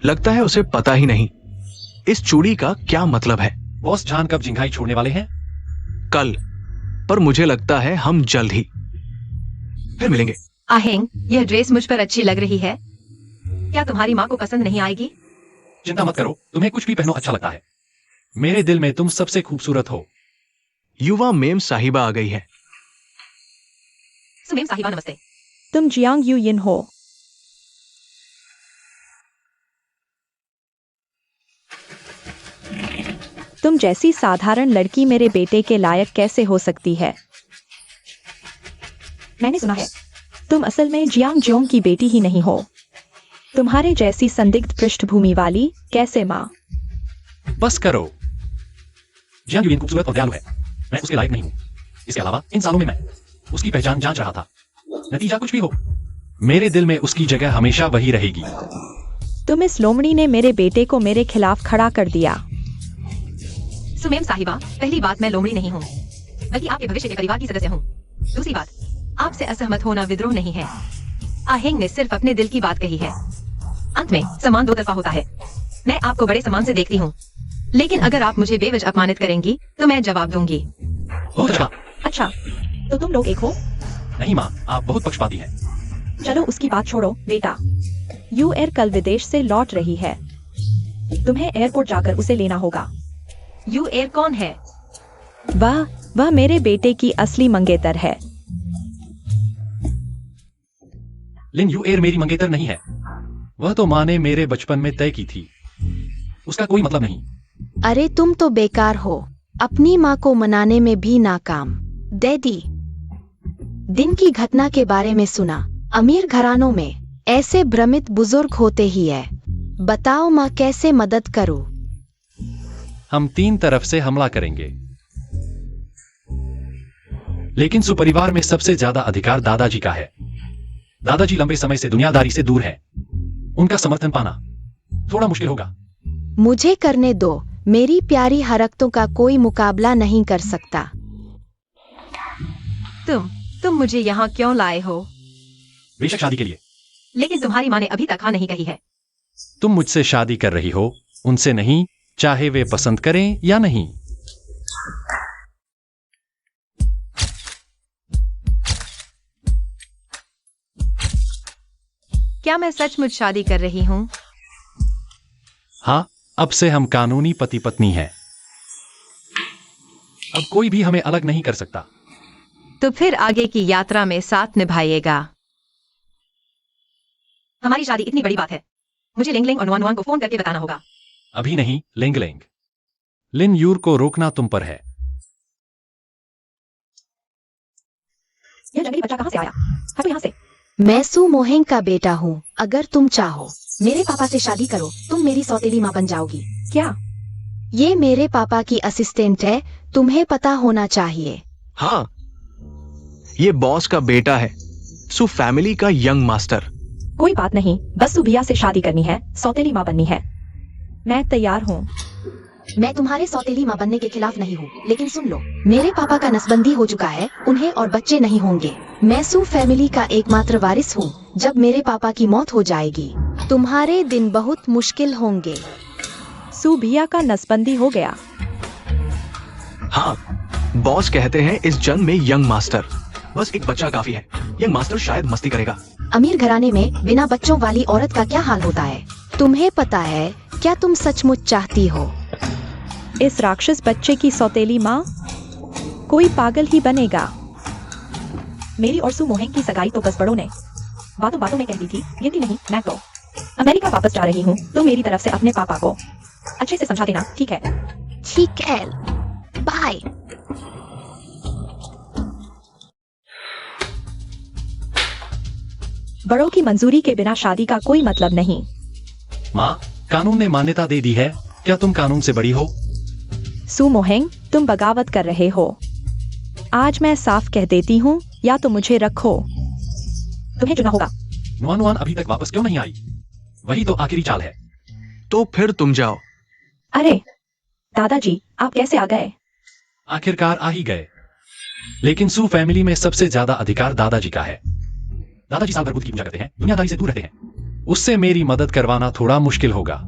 लगता है उसे पता ही नहीं इस चूड़ी का क्या मतलब है। बॉस जान कब जिंघाई छोड़ने वाले हैं? कल, पर मुझे लगता है हम जल्द ही फिर मिलेंगे। आहेंग, यह ड्रेस मुझ पर अच्छी लग रही है। क्या तुम्हारी माँ को पसंद नहीं आएगी? चिंता मत करो, तुम्हें कुछ भी पहनो अच्छा लगता है। मेरे दिल में तुम सबसे खूबसूरत हो। युवा मेम साहिबा आ गई है। सुमेम साहिबा, नमस्ते। तुम जियांग यूयिन हो। तुम जैसी साधारण लड़की मेरे बेटे के लायक कैसे हो सकती है? मैंने सुना है तुम असल में जियांग जोंग की बेटी ही नहीं हो। तुम्हारे जैसी संदिग्ध पृष्ठभूमि वाली कैसे माँ? बस करो। जियांग यूयिन खूबसूरत और दयालु है। मैं उसके लायक नहीं हूं। इसके अलावा इन सालों में मैं उसकी पहचान जांच रहा था। नतीजा कुछ भी हो, मेरे दिल में उसकी जगह हमेशा वही रहेगी। तुम इस लोमड़ी ने मेरे बेटे को मेरे खिलाफ खड़ा कर दिया। सुमेम साहिबा, पहली बात, मैं लोमड़ी नहीं हूँ, बल्कि आपके भविष्य के परिवार की सदस्य हूँ। दूसरी बात, आपसे असहमत होना विद्रोह नहीं है। आहेंग ने सिर्फ अपने दिल की बात कही है। अंत में सम्मान दो तरफा होता है। मैं आपको बड़े सम्मान से देखती हूँ, लेकिन अगर आप मुझे बेवजह अपमानित करेंगी तो मैं जवाब दूंगी। बहुत अच्छा। अच्छा, तो तुम लोग एक हो? नहीं माँ, आप बहुत पक्षपाती हैं। चलो उसकी बात छोड़ो बेटा। यू एयर कल विदेश से लौट रही है। तुम्हें एयरपोर्ट जाकर उसे लेना होगा। यू एयर कौन है? वह मेरे बेटे की असली मंगेतर है। लिन, यू एयर मेरी मंगेतर नहीं है। वह तो माँ ने मेरे बचपन में तय की थी। उसका कोई मतलब नहीं। अरे तुम तो बेकार हो, अपनी माँ को मनाने में भी नाकाम। डैडी, दिन की घटना के बारे में सुना। अमीर घरानों में ऐसे भ्रमित बुजुर्ग होते ही है। बताओ माँ, कैसे मदद करूं? हम 3 तरफ से हमला करेंगे, लेकिन सुपरिवार में सबसे ज्यादा अधिकार दादाजी का है। दादाजी लंबे समय से दुनियादारी से दूर हैं। उनका समर्थन पाना थोड़ा मुश्किल होगा। मुझे करने दो, मेरी प्यारी हरकतों का कोई मुकाबला नहीं कर सकता। तुम मुझे यहाँ क्यों लाए हो? बेशक शादी के लिए। लेकिन तुम्हारी माँ ने अभी तक हाँ नहीं कही है। तुम मुझसे शादी कर रही हो, उनसे नहीं, चाहे वे पसंद करें या नहीं। क्या मैं सचमुच शादी कर रही हूँ? हाँ, अब से हम कानूनी पति पत्नी हैं। अब कोई भी हमें अलग नहीं कर सकता। तो फिर आगे की यात्रा में साथ निभाइएगा। हमारी शादी इतनी बड़ी बात है, मुझे लिंग लिंग और नुआन नुआन को फोन करके बताना होगा। अभी नहीं, लेंग लेंग। लिन यूर को रोकना तुम पर है। यह जंगली बच्चा कहाँ से आया? हटो यहाँ से। मैं सू मोहेंग का बेटा हूँ। अगर तुम चाहो मेरे पापा से शादी करो, तुम मेरी सौतेली माँ बन जाओगी। क्या? ये मेरे पापा की असिस्टेंट है, तुम्हें पता होना चाहिए। हाँ, ये बॉस का बेटा है, सु फैमिली का यंग मास्टर। कोई बात नहीं, बस सुभिया से शादी करनी है, सौतेली माँ बननी है। मैं तैयार हूँ। मैं तुम्हारे सौतेली माँ बनने के खिलाफ नहीं हूँ, लेकिन सुन लो, मेरे पापा का नसबंदी हो चुका है, उन्हें और बच्चे नहीं होंगे। मैं सू फैमिली का एकमात्र वारिस हूँ। जब मेरे पापा की मौत हो जाएगी, तुम्हारे दिन बहुत मुश्किल होंगे। सुभिया का नसबंदी हो गया। हाँ, बॉस कहते हैं इस जंग में यंग मास्टर, बस एक बच्चा काफी है। यंग मास्टर शायद मस्ती करेगा। अमीर घराने में बिना बच्चों वाली औरत का क्या हाल होता है, तुम्हें पता है? क्या तुम सचमुच चाहती हो इस राक्षस बच्चे की सौतेली माँ? कोई पागल ही बनेगा। मेरी और सू मोहेंग की सगाई तो बस बड़ों ने बातों बातों में कह दी थी, गिनती नहीं। मैं तो अमेरिका वापस जा रही हूँ, तो मेरी तरफ से अपने पापा को अच्छे से समझा देना, ठीक है? ठीक है, बाय। बड़ों की मंजूरी के बिना शादी का कोई मतलब नहीं। माँ, कानून ने मान्यता दे दी है। क्या तुम कानून से बड़ी हो? सू मोहेंग, तुम बगावत कर रहे हो। आज मैं साफ कह देती हूँ, या तो मुझे रखो, तुम्हें चुना होगा। नुआन नुआन अभी तक वापस क्यों नहीं आई? वही तो आखिरी चाल है। तो फिर तुम जाओ। अरे दादाजी, आप कैसे आ गए? आखिरकार आ ही गए। लेकिन सू फैमिली में सबसे ज्यादा अधिकार दादाजी का है। दादाजी साल भर बुद्ध की पूजा करते हैं, दुनियादारी से दूर रहते हैं। उससे मेरी मदद करवाना थोड़ा मुश्किल होगा।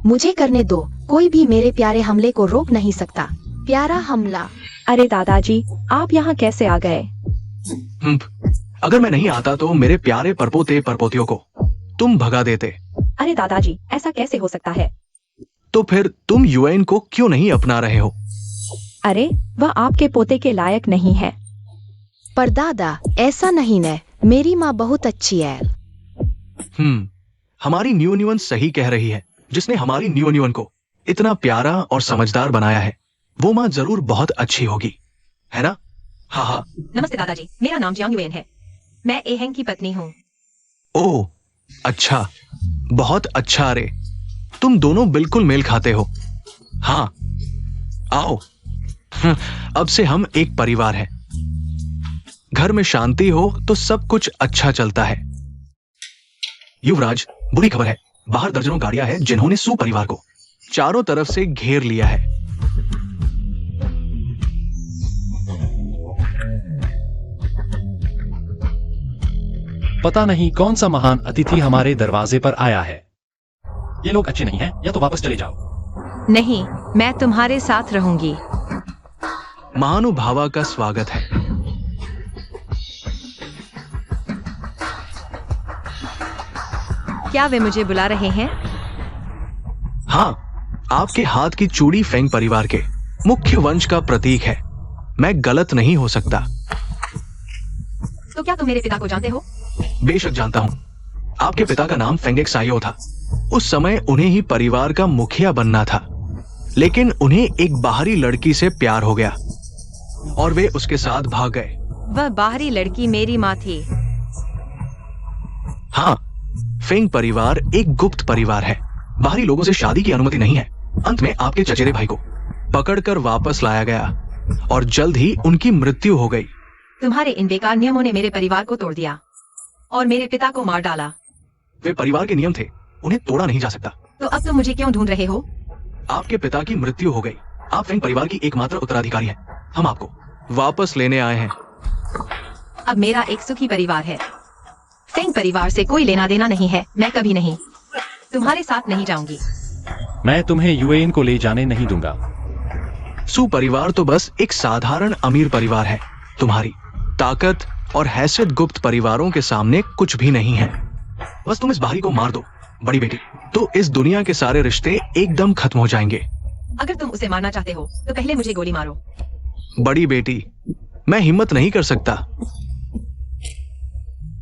मुझे करने दो, कोई भी मेरे प्यारे हमले को रोक नहीं सकता। प्यारा हमला। अरे दादाजी, आप यहाँ कैसे आ गए? अगर मैं नहीं आता तो मेरे प्यारे परपोते परपोतियों को तुम भगा देते। अरे दादाजी, ऐसा कैसे हो सकता है? तो फिर तुम यूएन को क्यों नहीं अपना रहे हो? अरे वह आपके पोते के लायक नहीं है। पर दादा, ऐसा नहीं है, मेरी माँ बहुत अच्छी है। हमारी न्यू न्यून सही कह रही है। जिसने हमारी न्यू न्यून को इतना प्यारा और समझदार बनाया है, वो माँ जरूर बहुत अच्छी होगी, है ना? हाँ हाँ। नमस्ते दादाजी, मेरा नाम जियांग युएन है। मैं एहेंग की पत्नी हूँ। ओह अच्छा, बहुत अच्छा। रे तुम दोनों बिल्कुल मेल खाते हो। हाँ आओ, अब से हम एक परिवार हैं। घर में शांति हो तो सब कुछ अच्छा चलता है। युवराज, बुरी खबर है। बाहर दर्जनों गाड़ियां हैं जिन्होंने सू परिवार को चारों तरफ से घेर लिया है। पता नहीं कौन सा महान अतिथि हमारे दरवाजे पर आया है। ये लोग अच्छे नहीं हैं, या तो वापस चले जाओ। नहीं, मैं तुम्हारे साथ रहूंगी। महानुभावा का स्वागत है। क्या वे मुझे बुला रहे हैं? हाँ, आपके हाथ की चूड़ी फेंग परिवार के मुख्य वंश का प्रतीक है। मैं गलत नहीं हो सकता। तो क्या तुम मेरे पिता को जानते हो? बेशक जानता हूँ। आपके पिता का नाम फेंगेक सायो था। उस समय उन्हें ही परिवार का मुखिया बनना था, लेकिन उन्हें एक बाहरी लड़की से प्यार हो गया और वे उसके साथ भाग गए। वह बाहरी लड़की मेरी माँ थी। हाँ, फेंग परिवार एक गुप्त परिवार है। बाहरी लोगों से शादी की अनुमति नहीं है। अंत में आपके चचेरे भाई को पकड़कर वापस लाया गया और जल्द ही उनकी मृत्यु हो गई। तुम्हारे इन बेकार नियमों ने मेरे परिवार को तोड़ दिया और मेरे पिता को मार डाला। वे परिवार के नियम थे, उन्हें तोड़ा नहीं जा सकता। तो अब तुम मुझे क्यों ढूंढ रहे हो? आपके पिता की मृत्यु हो गई। आप फेंग परिवार की एकमात्र उत्तराधिकारी हैं। हम आपको वापस लेने आए हैं। अब मेरा एक सुखी परिवार है। फेंग परिवार से कोई लेना देना नहीं है। मैं कभी नहीं तुम्हारे साथ नहीं जाऊंगी। मैं तुम्हें यूएन को ले जाने नहीं दूंगा। सू परिवार तो बस एक साधारण अमीर परिवार है। तुम्हारी ताकत और हैसियत गुप्त परिवारों के सामने कुछ भी नहीं है। बस तुम इस बाहरी को मार दो बड़ी बेटी, तो इस दुनिया के सारे रिश्ते एकदम खत्म हो जाएंगे। अगर तुम उसे मारना चाहते हो तो पहले मुझे गोली मारो। बड़ी बेटी, मैं हिम्मत नहीं कर सकता।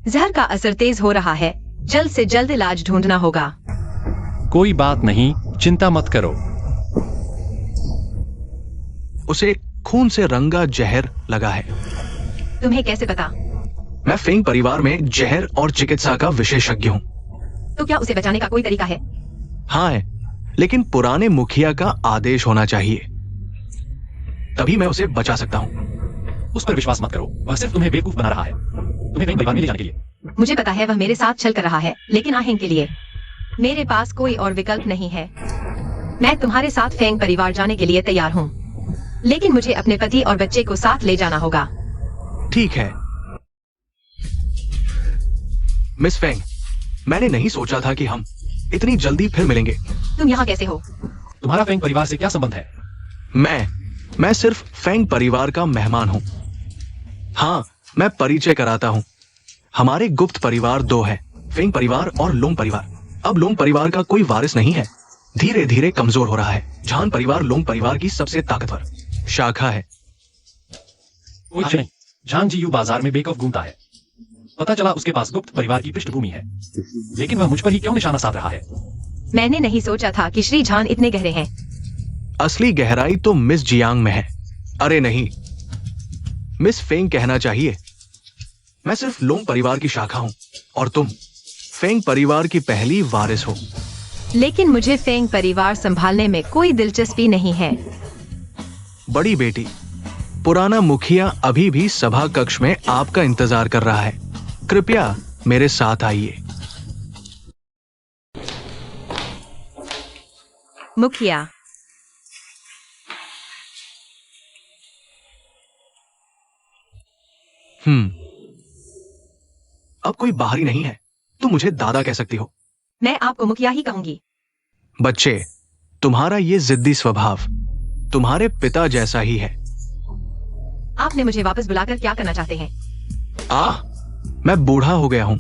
जहर का असर तेज हो रहा है। जल्द से जल्द इलाज ढूंढना होगा। कोई बात नहीं, चिंता मत करो। उसे खून से रंगा जहर लगा है। तुम्हें कैसे पता? मैं फेंग परिवार में जहर और चिकित्सा का विशेषज्ञ हूँ। तो क्या उसे बचाने का कोई तरीका है? हाँ है, लेकिन पुराने मुखिया का आदेश होना चाहिए, तभी मैं उसे बचा सकता हूँ। उस पर विश्वास मत करो, वह सिर्फ तुम्हें बेवकूफ बना रहा है, तुम्हें फेंग परिवार में ले जाने के लिए। मुझे पता है वह मेरे साथ छल कर रहा है, लेकिन आहें के लिए मेरे पास कोई और विकल्प नहीं है। मैं तुम्हारे साथ फेंग परिवार जाने के लिए तैयार हूँ, लेकिन मुझे अपने पति और बच्चे को साथ ले जाना होगा। ठीक है मिस फेंग, मैंने नहीं सोचा था कि हम इतनी जल्दी फिर मिलेंगे। तुम यहाँ कैसे हो? तुम्हारा फेंग परिवार से क्या संबंध है? मैं सिर्फ फेंग परिवार का मेहमान हूँ। हाँ, मैं परिचय कराता हूँ। हमारे गुप्त परिवार दो हैं, फेंग परिवार और लोंग परिवार। अब लोंग परिवार का कोई वारिस नहीं है, धीरे धीरे कमजोर हो रहा है। झान परिवार लोंग परिवार की सबसे ताकतवर शाखा है। कोई नहीं, झांग जी यू बाजार में बेवकूफ घूमता है। पता चला उसके पास गुप्त परिवार की पृष्ठभूमि है, लेकिन वह मुझ पर ही क्यों निशाना साध रहा है? मैंने नहीं सोचा था कि श्री झान इतने गहरे हैं। असली गहराई तो मिस जियांग में है। अरे नहीं, मिस फेंग कहना चाहिए। मैं सिर्फ लोंग परिवार की शाखा हूं और तुम फेंग परिवार की पहली वारिस हो। लेकिन मुझे फेंग परिवार संभालने में कोई दिलचस्पी नहीं है। बड़ी बेटी, पुराना मुखिया अभी भी सभा कक्ष में आपका इंतजार कर रहा है। कृपया मेरे साथ आइए। मुखिया, अब कोई बाहरी नहीं है, तुम मुझे दादा कह सकती हो। मैं आपको मुखिया ही कहूंगी। बच्चे, तुम्हारा ये जिद्दी स्वभाव तुम्हारे पिता जैसा ही है। आपने मुझे वापस बुलाकर क्या करना चाहते हैं? मैं बूढ़ा हो गया हूं।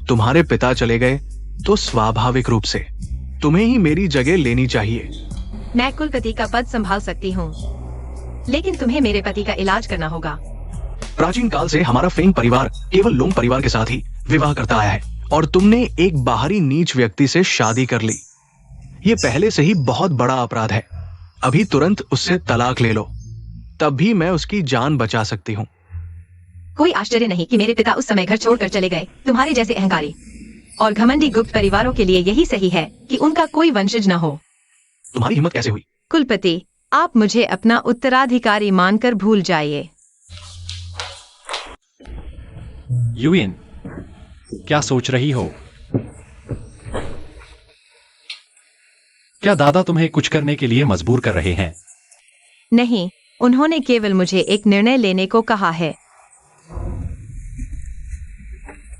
तुम्हारे पिता चले गए तो स्वाभाविक रूप से तुम्हें ही मेरी जगह लेनी चाहिए। मैं कुलपति का पद संभाल सकती हूँ, लेकिन तुम्हें मेरे पति का इलाज करना होगा। प्राचीन काल से हमारा फेंग परिवार केवल लोंग परिवार के साथ ही विवाह करता आया है, और तुमने एक बाहरी नीच व्यक्ति से शादी कर ली। ये पहले से ही बहुत बड़ा अपराध है। अभी तुरंत उससे तलाक ले लो, तब भी मैं उसकी जान बचा सकती हूँ। कोई आश्चर्य नहीं कि मेरे पिता उस समय घर छोड़कर चले गए। तुम्हारे जैसे अहंकारी और घमंडी गुप्त परिवारों के लिए यही सही है कि उनका कोई वंशज न हो। तुम्हारी हिम्मत कैसे हुई? कुलपति, आप मुझे अपना उत्तराधिकारी मानकर भूल जाइए। यूइन, क्या सोच रही हो? क्या दादा तुम्हें कुछ करने के लिए मजबूर कर रहे हैं? नहीं, उन्होंने केवल मुझे एक निर्णय लेने को कहा है।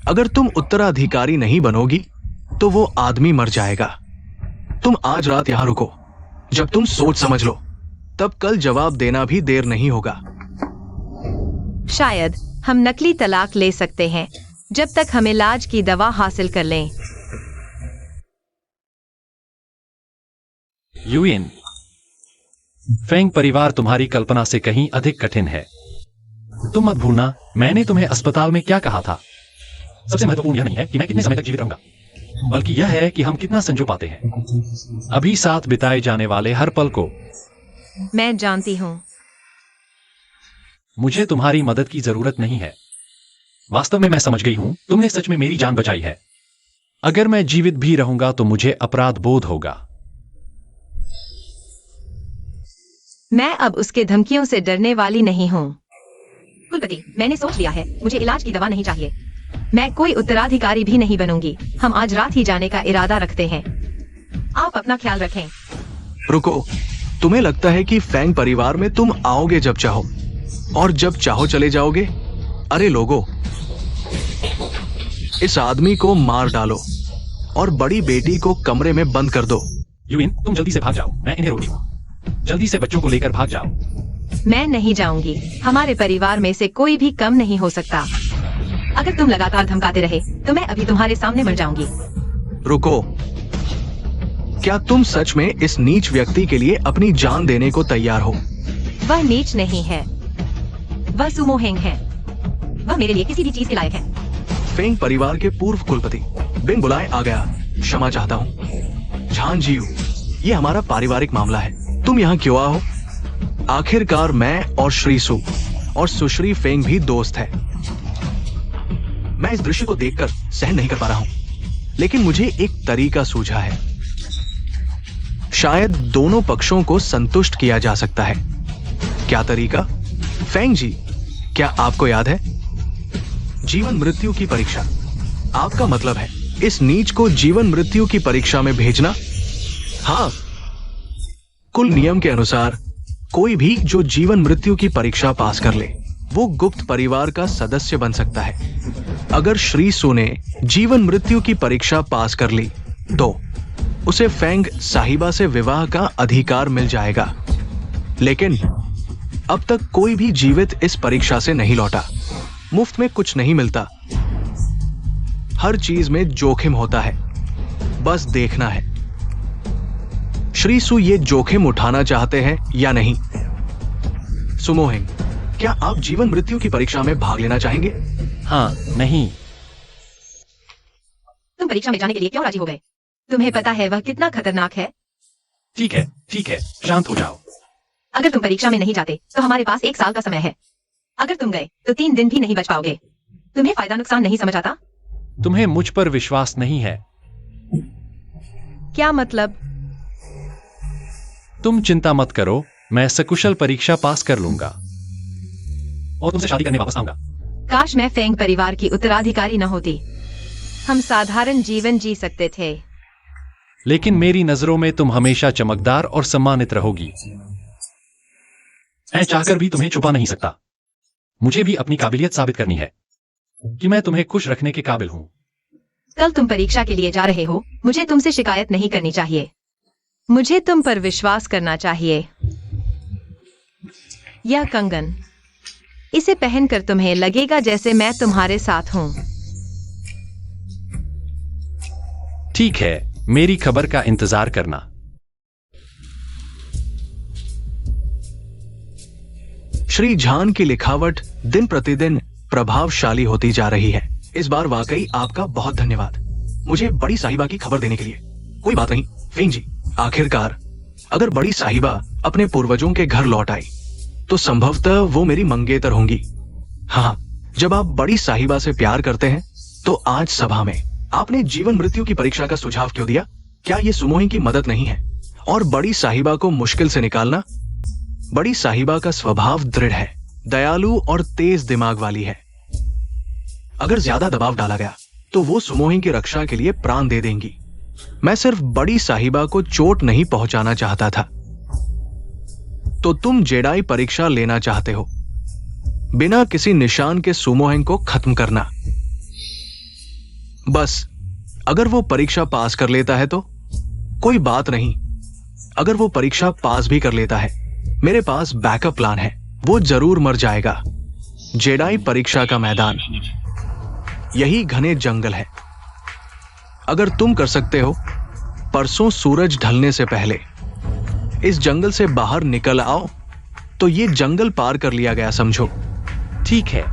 अगर तुम उत्तराधिकारी नहीं बनोगी तो वो आदमी मर जाएगा। तुम आज रात यहां रुको। जब तुम सोच समझ लो तब कल जवाब देना भी देर नहीं होगा। शायद हम नकली तलाक ले सकते हैं जब तक हम इलाज की दवा हासिल कर लें। यूइन, फेंग परिवार तुम्हारी कल्पना से कहीं अधिक कठिन है। तुम मत भूलना, मैंने तुम्हें अस्पताल में क्या कहा था। सबसे महत्वपूर्ण यह नहीं है कि मैं कितने समय तक जीवित रहूंगा, बल्कि यह है कि हम कितना संजो पाते हैं। अभी साथ बिताए जाने वाले हर पल को। मैं जानती हूँ। मुझे तुम्हारी मदद की जरूरत नहीं है। वास्तव में मैं समझ गई हूं, तुमने सच में मेरी जान बचाई है। अगर मैं जीवित भी रहूंगा तो मुझे अपराध बोध होगा। मैं अब उसके धमकियों से डरने वाली नहीं हूँ। कुलपति, मैंने सोच लिया है, मुझे इलाज की दवा नहीं चाहिए। मैं कोई उत्तराधिकारी भी नहीं बनूंगी। हम आज रात ही जाने का इरादा रखते हैं। आप अपना ख्याल रखें। रुको, तुम्हें लगता है कि फेंग परिवार में तुम आओगे जब चाहो और जब चाहो चले जाओगे? अरे लोगों, इस आदमी को मार डालो और बड़ी बेटी को कमरे में बंद कर दो। यूइन, तुम जल्दी से भाग जाओ, मैं इन्हें रोकी हूं। जल्दी से बच्चों को लेकर भाग जाओ। मैं नहीं जाऊंगी। हमारे परिवार में से कोई भी कम नहीं हो सकता। अगर तुम लगातार धमकाते रहे तो मैं अभी तुम्हारे सामने मर जाऊंगी। रुको, क्या तुम सच में इस नीच व्यक्ति के लिए अपनी जान देने को तैयार हो? वह नीच नहीं है, वह सुमोहेंग है। वह मेरे लिए किसी भी चीज के लायक है। फेंग परिवार के पूर्व कुलपति बिन बुलाए आ गया। क्षमा चाहता हूँ झान जियू, ये हमारा पारिवारिक मामला है। तुम यहाँ क्यों आओ? आखिरकार मैं और श्री सु और सुश्री फेंग भी दोस्त है। मैं इस दृश्य को देखकर सहन नहीं कर पा रहा हूं, लेकिन मुझे एक तरीका सूझा है। शायद दोनों पक्षों को संतुष्ट किया जा सकता है। क्या तरीका? फेंग जी, क्या आपको याद है जीवन मृत्यु की परीक्षा? आपका मतलब है इस नीच को जीवन मृत्यु की परीक्षा में भेजना? हाँ, कुल नियम के अनुसार कोई भी जो जीवन मृत्यु की परीक्षा पास कर ले वो गुप्त परिवार का सदस्य बन सकता है। अगर श्री सु ने जीवन मृत्यु की परीक्षा पास कर ली तो उसे फेंग साहिबा से विवाह का अधिकार मिल जाएगा। लेकिन अब तक कोई भी जीवित इस परीक्षा से नहीं लौटा। मुफ्त में कुछ नहीं मिलता, हर चीज में जोखिम होता है। बस देखना है श्री सु ये जोखिम उठाना चाहते हैं या नहीं। सुमोहेंग, क्या आप जीवन मृत्यु की परीक्षा में भाग लेना चाहेंगे? हाँ, नहीं। तुम परीक्षा में जाने के लिए क्यों राजी हो गए? तुम्हें पता है वह कितना खतरनाक है। ठीक है, ठीक है, शांत हो जाओ। अगर तुम परीक्षा में नहीं जाते तो हमारे पास 1 साल का समय है। अगर तुम गए तो 3 दिन भी नहीं बच पाओगे। तुम्हें फायदा नुकसान नहीं समझ आता? तुम्हें मुझ पर विश्वास नहीं है। क्या मतलब? तुम चिंता मत करो, मैं सकुशल परीक्षा पास कर लूंगा और तुमसे शादी करने वापस आऊंगा। काश मैं फेंग परिवार की उत्तराधिकारी न होती। हम साधारण जीवन जी सकते थे। लेकिन मेरी नजरों में तुम हमेशा चमकदार और सम्मानित रहोगी। मैं चाहकर भी तुम्हें छुपा नहीं सकता। मुझे भी अपनी काबिलियत साबित करनी है कि मैं तुम्हें खुश रखने के काबिल हूं। कल तुम परीक्षा के लिए जा रहे हो, मुझे तुमसे शिकायत नहीं करनी चाहिए। मुझे तुम पर विश्वास करना चाहिए। यह कंगन, इसे पहनकर तुम्हें लगेगा जैसे मैं तुम्हारे साथ हूं। ठीक है, मेरी खबर का इंतजार करना। श्री झान की लिखावट दिन प्रतिदिन प्रभावशाली होती जा रही है। इस बार वाकई आपका बहुत धन्यवाद मुझे बड़ी साहिबा की खबर देने के लिए। कोई बात नहीं फेंग जी, आखिरकार अगर बड़ी साहिबा अपने पूर्वजों के घर लौट आई तो संभवतः वो मेरी मंगेतर होंगी। हाँ, जब आप बड़ी साहिबा से प्यार करते हैं तो आज सभा में आपने जीवन मृत्यु की परीक्षा का सुझाव क्यों दिया? क्या ये सुमोही की मदद नहीं है? और बड़ी साहिबा को मुश्किल से निकालना? बड़ी साहिबा का स्वभाव दृढ़ है, दयालु और तेज दिमाग वाली है। अगर ज्यादा दबाव डाला गया तो वो सुमोही की रक्षा के लिए प्राण दे देंगी। मैं सिर्फ बड़ी साहिबा को चोट नहीं पहुंचाना चाहता था। तो तुम जेडाई परीक्षा लेना चाहते हो, बिना किसी निशान के सुमोहेंग को खत्म करना। बस अगर वो परीक्षा पास कर लेता है तो कोई बात नहीं, अगर वो परीक्षा पास भी कर लेता है, मेरे पास बैकअप प्लान है। वो जरूर मर जाएगा। जेडाई परीक्षा का मैदान यही घने जंगल है। अगर तुम कर सकते हो, परसों सूरज ढलने से पहले इस जंगल से बाहर निकल आओ तो ये जंगल पार कर लिया गया समझो। ठीक है।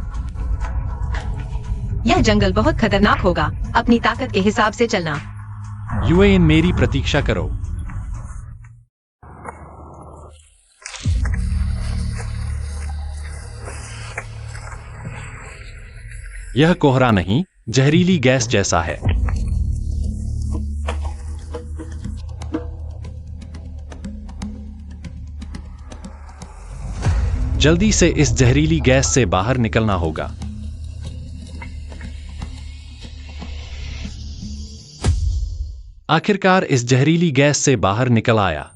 यह जंगल बहुत खतरनाक होगा, अपनी ताकत के हिसाब से चलना। यूएन, मेरी प्रतीक्षा करो। यह कोहरा नहीं, जहरीली गैस जैसा है। जल्दी से इस जहरीली गैस से बाहर निकलना होगा। आखिरकार इस जहरीली गैस से बाहर निकल आया।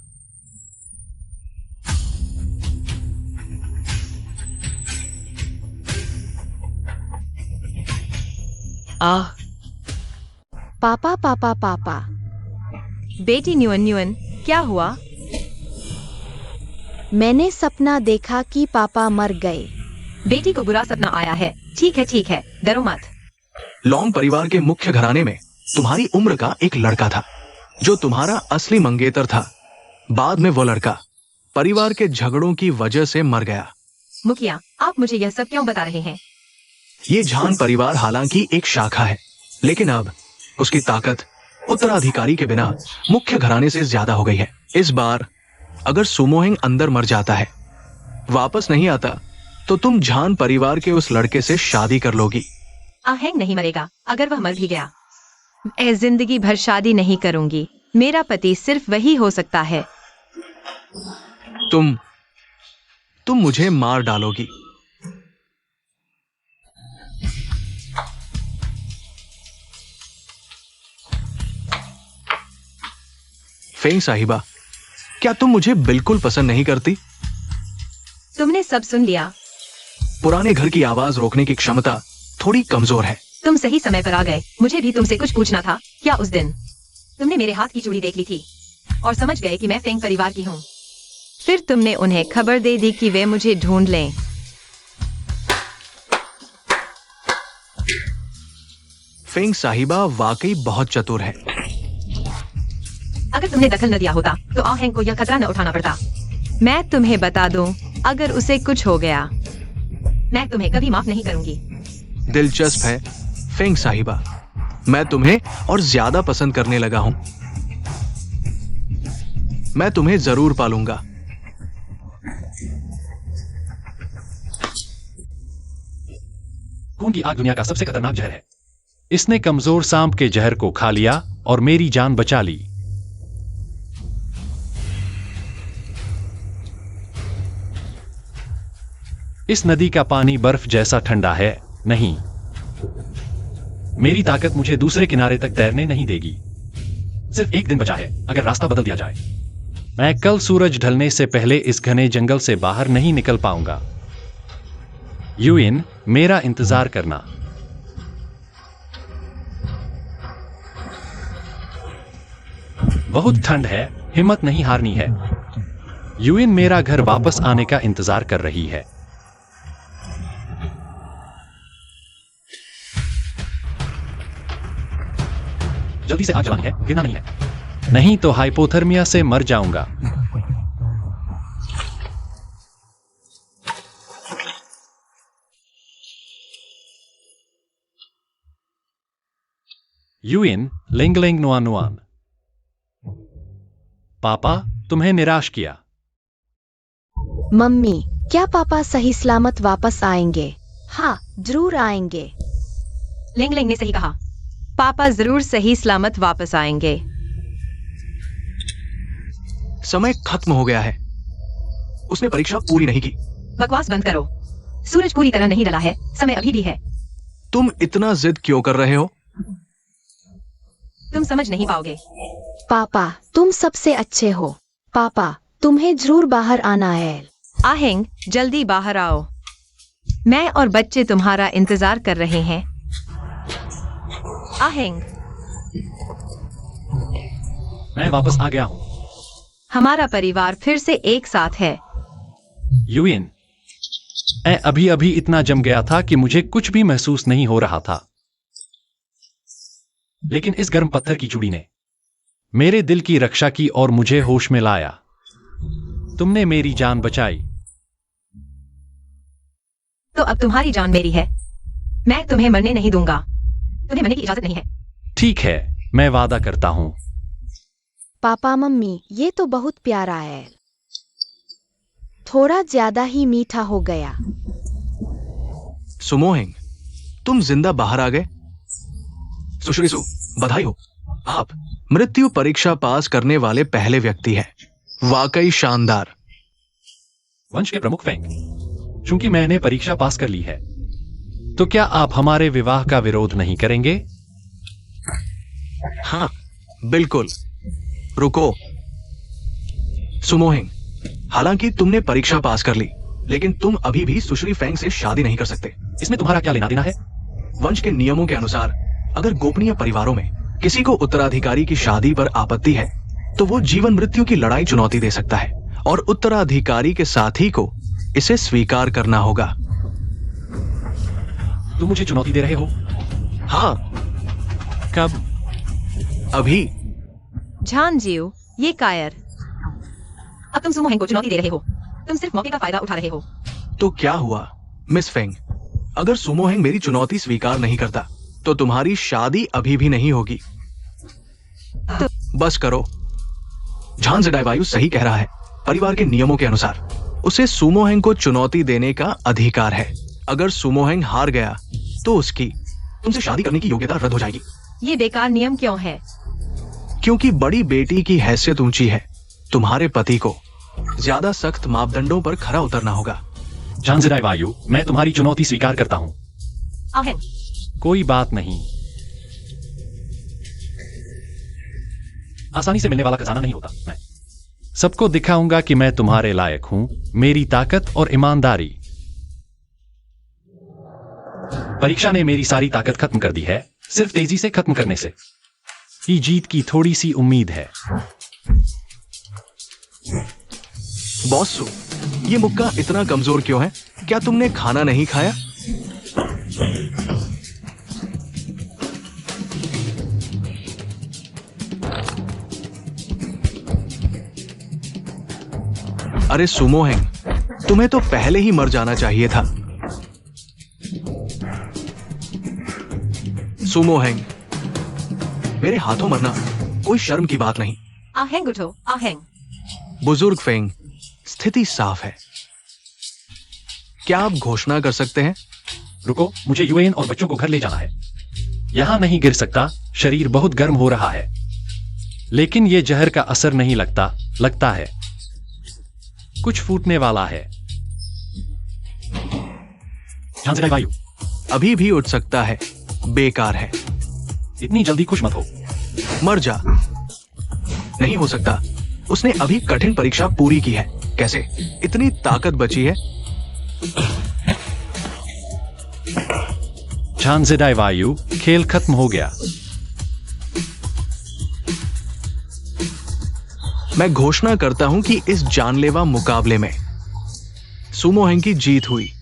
आह, पापा पापा पापा। बेटी न्यून न्यून, क्या हुआ? मैंने सपना देखा कि पापा मर गए। बेटी को बुरा सपना आया है। ठीक है, डरो मत। लॉन्ग परिवार के मुख्य घराने में तुम्हारी उम्र का एक लड़का था जो तुम्हारा असली मंगेतर था। बाद में वो लड़का परिवार के झगड़ों की वजह से मर गया। मुखिया, आप मुझे यह सब क्यों बता रहे हैं? ये झान परिवार हालांकि एक शाखा है, लेकिन अब उसकी ताकत उत्तराधिकारी के बिना मुख्य घराने से ज्यादा हो गई है। इस बार अगर सुमोहेंग अंदर मर जाता है, वापस नहीं आता, तो तुम झान परिवार के उस लड़के से शादी कर लोगी। आहेंग नहीं मरेगा। अगर वह मर भी गया, मैं जिंदगी भर शादी नहीं करूंगी। मेरा पति सिर्फ वही हो सकता है। तुम मुझे मार डालोगी। फेंग साहिबा, क्या तुम मुझे बिल्कुल पसंद नहीं करती? तुमने सब सुन लिया। पुराने घर की आवाज रोकने की क्षमता थोड़ी कमजोर है। तुम सही समय पर आ गए। मुझे भी तुमसे कुछ पूछना था। क्या उस दिन तुमने मेरे हाथ की चूड़ी देख ली थी और समझ गए कि मैं फेंग परिवार की हूँ? फिर तुमने उन्हें खबर दे दी कि वे मुझे ढूंढ लें। फेंग साहिबा वाकई बहुत चतुर है। अगर तुमने दखल न दिया होता तो आहेंग को यह खतरा न उठाना पड़ता। मैं तुम्हें बता दूं, अगर उसे कुछ हो गया, मैं तुम्हें कभी माफ नहीं करूंगी। दिलचस्प है फेंग साहिबा, मैं तुम्हें और ज्यादा पसंद करने लगा हूं। मैं तुम्हें जरूर पालूंगा। खून की आग दुनिया का सबसे खतरनाक जहर है। इसने कमजोर सांप के जहर को खा लिया और मेरी जान बचा ली। इस नदी का पानी बर्फ जैसा ठंडा है। नहीं, मेरी ताकत मुझे दूसरे किनारे तक तैरने नहीं देगी। सिर्फ एक दिन बचा है, अगर रास्ता बदल दिया जाए। मैं कल सूरज ढलने से पहले इस घने जंगल से बाहर नहीं निकल पाऊंगा। यूइन, मेरा इंतजार करना। बहुत ठंड है, हिम्मत नहीं हारनी है। यूइन मेरा घर वापस आने का इंतजार कर रही है। जल्दी से आग जलानी है, गिरना नहीं है। नहीं तो हाइपोथर्मिया से मर जाऊंगा। यूइन, लिंगलिंग नुआनुआन। पापा, तुम्हें निराश किया। मम्मी, क्या पापा सही सलामत वापस आएंगे? हाँ, जरूर आएंगे। लिंग लिंग ने सही कहा। पापा जरूर सही सलामत वापस आएंगे। समय खत्म हो गया है। उसने परीक्षा पूरी नहीं की। बकवास बंद करो। सूरज पूरी तरह नहीं ढला है, समय अभी भी है। तुम इतना जिद क्यों कर रहे हो? तुम समझ नहीं पाओगे। पापा तुम सबसे अच्छे हो। पापा तुम्हें जरूर बाहर आना है। आहेंग, जल्दी बाहर आओ। मैं और बच्चे तुम्हारा इंतजार कर रहे हैं। आहेंग, मैं वापस आ गया हूँ। हमारा परिवार फिर से एक साथ है। यूएन, मैं अभी अभी इतना जम गया था कि मुझे कुछ भी महसूस नहीं हो रहा था, लेकिन इस गर्म पत्थर की चूड़ी ने मेरे दिल की रक्षा की और मुझे होश में लाया। तुमने मेरी जान बचाई। तो अब तुम्हारी जान मेरी है। मैं तुम्हें मरने नहीं दूंगा। तुम्हें मरने की इजाजत नहीं है। ठीक है, मैं वादा करता हूं। पापा मम्मी ये तो बहुत प्यारा है। थोड़ा ज्यादा ही मीठा हो गया। सुमोहेंग, तुम जिंदा बाहर आ गए। सुश्रीसु, बधाई हो। आप मृत्यु परीक्षा पास करने वाले पहले व्यक्ति हैं। वाकई शानदार। वंश के प्रमुख फेंग, चूंकि मैंने परीक्षा पास कर ली है, तो क्या आप हमारे विवाह का विरोध नहीं करेंगे? हाँ, बिल्कुल। रुको सुमोहेंग, हालांकि तुमने परीक्षा पास कर ली, लेकिन तुम अभी भी सुश्री फेंग से शादी नहीं कर सकते। इसमें तुम्हारा क्या लेना देना है? वंश के नियमों के अनुसार अगर गोपनीय परिवारों में किसी को उत्तराधिकारी की शादी पर आपत्ति है, तो वो जीवन मृत्यु की लड़ाई चुनौती दे सकता है और उत्तराधिकारी के साथी को इसे स्वीकार करना होगा। तुम मुझे चुनौती दे रहे हो? हाँ, कब? अभी। झानजियो, ये कायर। अब तुम सुमोहेंग को चुनौती दे रहे हो। तुम सिर्फ मौके का फायदा उठा रहे हो। तो क्या हुआ मिस फेंग? अगर सुमोहेंग मेरी चुनौती स्वीकार नहीं करता, तो तुम्हारी शादी अभी भी नहीं होगी। बस करो। झांझ वायु सही कह रहा है। परिवार के नियमों के अनुसार उसे सुमोहेंग को चुनौती देने का अधिकार है। अगर सुमोहेंग हार गया, तो उसकी तुमसे शादी करने की योग्यता रद्द हो जाएगी। ये बेकार नियम क्यों है? क्योंकि बड़ी बेटी की हैसियत ऊंची है। तुम्हारे पति को ज्यादा सख्त मापदंडों पर खरा उतरना होगा। झांझराय वायु, मैं तुम्हारी चुनौती स्वीकार करता हूं। आहेंग, कोई बात नहीं। आसानी से मिलने वाला खजाना नहीं होता। मैं सबको दिखाऊंगा कि मैं तुम्हारे लायक हूं। मेरी ताकत और ईमानदारी। परीक्षा ने मेरी सारी ताकत खत्म कर दी है। सिर्फ तेजी से खत्म करने से ही जीत की थोड़ी सी उम्मीद है। बॉस सु, ये मुक्का इतना कमजोर क्यों है? क्या तुमने खाना नहीं खाया? अरे सुमोहेंग, तुम्हें तो पहले ही मर जाना चाहिए था। सुमोहेंग, मेरे हाथों मरना कोई शर्म की बात नहीं। आहेंग उठो। आहेंग, बुजुर्ग फेंग, स्थिति साफ है। क्या आप घोषणा कर सकते हैं? रुको, मुझे यूएन और बच्चों को घर ले जाना है। यहां नहीं गिर सकता। शरीर बहुत गर्म हो रहा है, लेकिन यह जहर का असर नहीं लगता है कुछ फूटने वाला है। झांझराय वायु, अभी भी उठ सकता है। बेकार है। इतनी जल्दी खुश मत हो। मर जा। नहीं हो सकता। उसने अभी कठिन परीक्षा पूरी की है। कैसे? इतनी ताकत बची है। झांझराय वायु, खेल खत्म हो गया। मैं घोषणा करता हूं कि इस जानलेवा मुकाबले में सुमोहेंग की जीत हुई।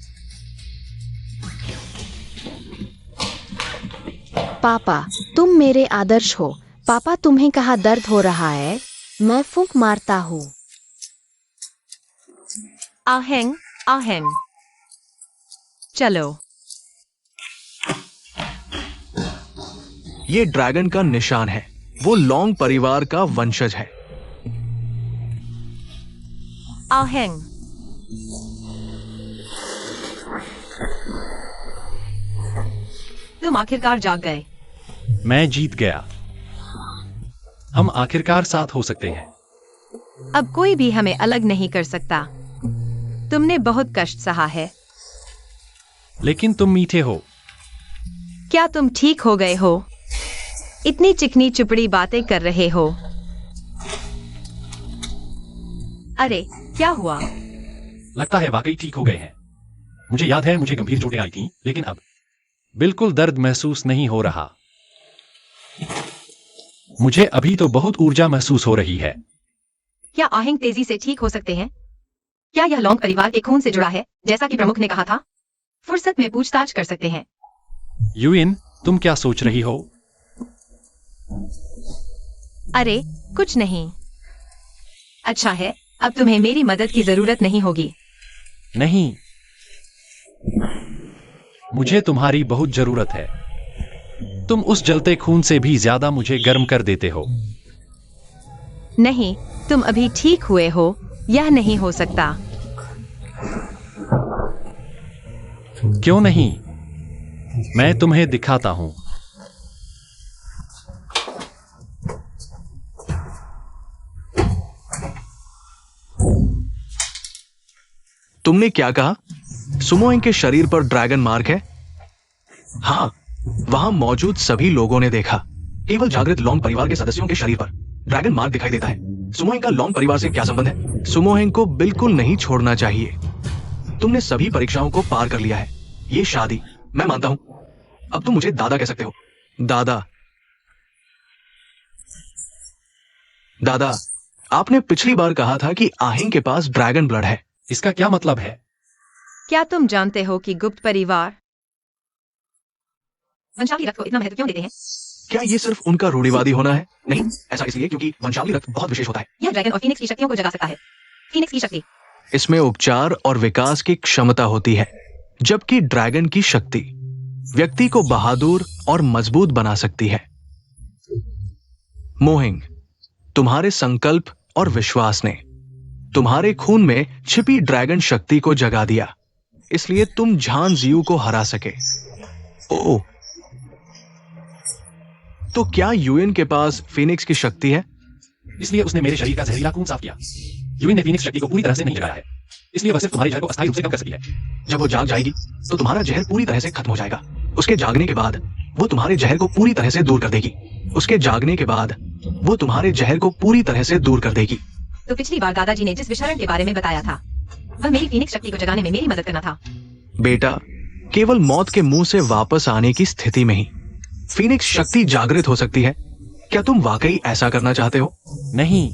पापा तुम मेरे आदर्श हो। पापा तुम्हें कहाँ दर्द हो रहा है? मैं फूंक मारता हूँ। आहेंग, आहेंग, चलो। ये ड्रैगन का निशान है। वो लॉन्ग परिवार का वंशज है। आहेंग, तुम आखिरकार जाग गए। मैं जीत गया। हम आखिरकार साथ हो सकते हैं। अब कोई भी हमें अलग नहीं कर सकता। तुमने बहुत कष्ट सहा है। लेकिन तुम मीठे हो। क्या तुम ठीक हो गए हो? इतनी चिकनी चुपड़ी बातें कर रहे हो? अरे क्या हुआ? लगता है वाकई ठीक हो गए हैं। मुझे याद है मुझे गंभीर चोटें आई थीं, लेकिन अब बिल्कुल दर्द महसूस नहीं हो रहा। मुझे अभी तो बहुत ऊर्जा महसूस हो रही है। क्या आहेंग तेजी से ठीक हो सकते हैं? क्या यह लॉन्ग परिवार के खून से जुड़ा है, जैसा कि प्रमुख ने कहा था? फुर्सत में पूछताछ कर सकते हैं। यूइन, तुम क्या सोच रही हो? अरे कुछ नहीं। अच्छा है, अब तुम्हें मेरी मदद की जरूरत नहीं होगी। नहीं, मुझे तुम्हारी बहुत जरूरत है। तुम उस जलते खून से भी ज्यादा मुझे गर्म कर देते हो। नहीं, तुम अभी ठीक हुए हो, यह नहीं हो सकता। क्यों नहीं? मैं तुम्हें दिखाता हूं। तुमने क्या कहा? सुमोएंग के शरीर पर ड्रैगन मार्क है? हाँ, वहां मौजूद सभी लोगों ने देखा। केवल जागृत लॉन्ग परिवार के सदस्यों के शरीर पर ड्रैगन मार्क दिखाई देता है। सुमोएंग का लॉन्ग परिवार से क्या संबंध है? सुमोएंग को बिल्कुल नहीं छोड़ना चाहिए। तुमने सभी परीक्षाओं को पार कर लिया है। ये शादी मैं मानता हूं। अब तुम मुझे दादा कह सकते हो। दादा, दादा, आपने पिछली बार कहा था कि आहेंग के पास ड्रैगन ब्लड है। इसका क्या मतलब है? क्या तुम जानते हो कि गुप्त परिवार वंशावली रक्त को इतना महत्व क्यों देते हैं? क्या ये सिर्फ उनका रूढ़िवादी होना है? नहीं, ऐसा इसलिए क्योंकि वंशावली रक्त बहुत विशेष होता है। यह ड्रैगन और फीनिक्स की शक्तियों को जगा सकता है। फीनिक्स की शक्ति इसमें उपचार और विकास की क्षमता होती है, जबकि ड्रैगन की शक्ति व्यक्ति को बहादुर और मजबूत बना सकती है। मोहिंग, तुम्हारे संकल्प और विश्वास ने तुम्हारे खून में छिपी ड्रैगन शक्ति को जगा दिया, इसलिए तुम झान जियू को हरा सके। ओह, तो क्या यूएन के पास फीनिक्स की शक्ति है? इसलिए उसने मेरे शरीर का जहरीला खून साफ किया। यूइन ने फीनिक्स शक्ति को पूरी तरह से नहीं जगाया है, इसलिए वह सिर्फ तुम्हारे जहर को अस्थायी रूप से कम कर सकती है। जब वो जाग जाएगी तो तुम्हारा जहर पूरी तरह से खत्म हो जाएगा। उसके जागने के बाद वो तुम्हारे जहर को पूरी तरह से दूर कर देगी। उसके जागने के बाद वो तुम्हारे जहर को पूरी तरह से दूर कर देगी। तो पिछली बार दादाजी ने जिस विषारण के बारे में बताया था, वह मेरी फीनिक्स शक्ति को जगाने में मेरी मदद करना था। बेटा, केवल मौत के मुंह से वापस आने की स्थिति में ही फीनिक्स शक्ति जागृत हो सकती है। क्या तुम वाकई ऐसा करना चाहते हो? नहीं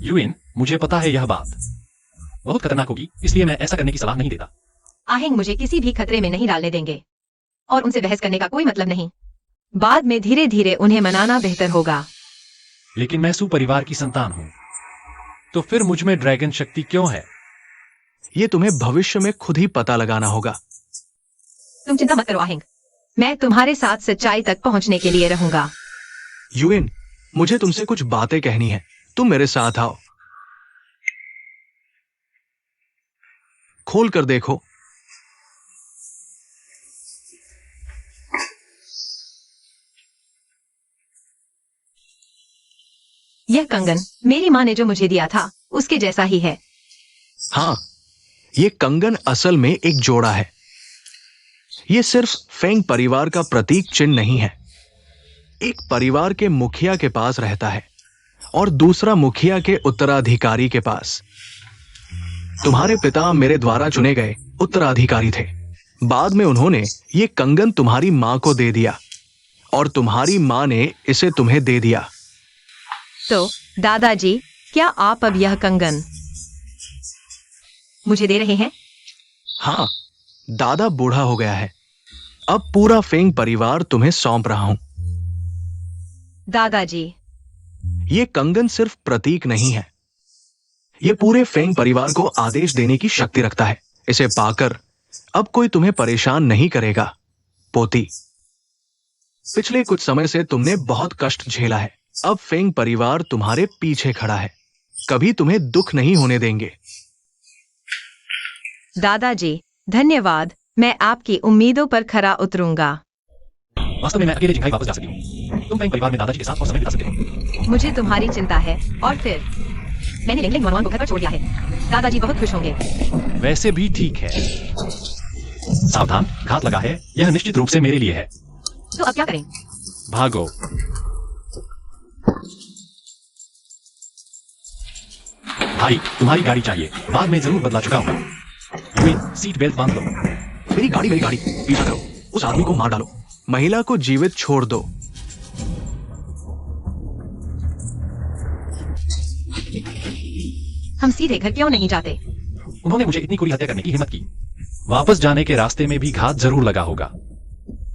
यूइन, मुझे पता है यह बात बहुत खतरनाक होगी, इसलिए मैं ऐसा करने की सलाह नहीं देता। आहेंग मुझे किसी भी खतरे में नहीं डालने देंगे और उनसे बहस करने का कोई मतलब नहीं। बाद में धीरे धीरे उन्हें मनाना बेहतर होगा। लेकिन मैं सू परिवार की संतान हूं, तो फिर मुझ में ड्रैगन शक्ति क्यों है? ये तुम्हें भविष्य में खुद ही पता लगाना होगा। तुम चिंता मत करो आहेंग, मैं तुम्हारे साथ सच्चाई तक पहुंचने के लिए रहूंगा। यूएन, मुझे तुमसे कुछ बातें कहनी है। तुम मेरे साथ आओ। खोल कर देखो। यह कंगन मेरी माँ ने जो मुझे दिया था उसके जैसा ही है। हाँ, ये कंगन असल में एक जोड़ा है। ये सिर्फ फेंग परिवार का प्रतीक चिन्ह नहीं है। एक परिवार के मुखिया के पास रहता है और दूसरा मुखिया के उत्तराधिकारी के पास। तुम्हारे पिता मेरे द्वारा चुने गए उत्तराधिकारी थे। बाद में उन्होंने ये कंगन तुम्हारी मां को दे दिया और तुम्हारी मां ने इसे तुम्हें दे दिया। तो दादाजी, क्या आप अब यह कंगन मुझे दे रहे हैं? हाँ, दादा बूढ़ा हो गया है। अब पूरा फेंग परिवार तुम्हें सौंप रहा हूं। दादाजी, ये कंगन सिर्फ प्रतीक नहीं है, ये पूरे फेंग परिवार को आदेश देने की शक्ति रखता है। इसे पाकर अब कोई तुम्हें परेशान नहीं करेगा। पोती, पिछले कुछ समय से तुमने बहुत कष्ट झेला है। अब फेंग परिवार तुम्हारे पीछे खड़ा है, कभी तुम्हें दुख नहीं होने देंगे। दादाजी धन्यवाद, मैं आपकी उम्मीदों पर खरा उतरूंगा। वास्तव में मैं अकेले जिंगाई वापस जा सकती हूँ। तुम फेंग परिवार में दादाजी के साथ और समय बिता सकते हो। मुझे तुम्हारी चिंता है। और फिर मैंने लिंगलिंग मनवान को घर पर छोड़ दिया है। दादाजी बहुत खुश होंगे। वैसे भी ठीक है। सावधान, घात लगा है, यह निश्चित रूप से मेरे लिए है। तो अब क्या करें? भागो। भाई, तुम्हारी गाड़ी चाहिए। बाद में जरूर बदला चुका हूँ। यूएन, सीट बेल्ट बांध लो। मेरी गाड़ी, पीछा करो, उस आदमी को मार डालो, महिला को जीवित छोड़ दो। हम सीधे घर क्यों नहीं जाते? उन्होंने मुझे इतनी बुरी हत्या करने की हिम्मत की। वापस जाने के रास्ते में भी घात जरूर लगा होगा।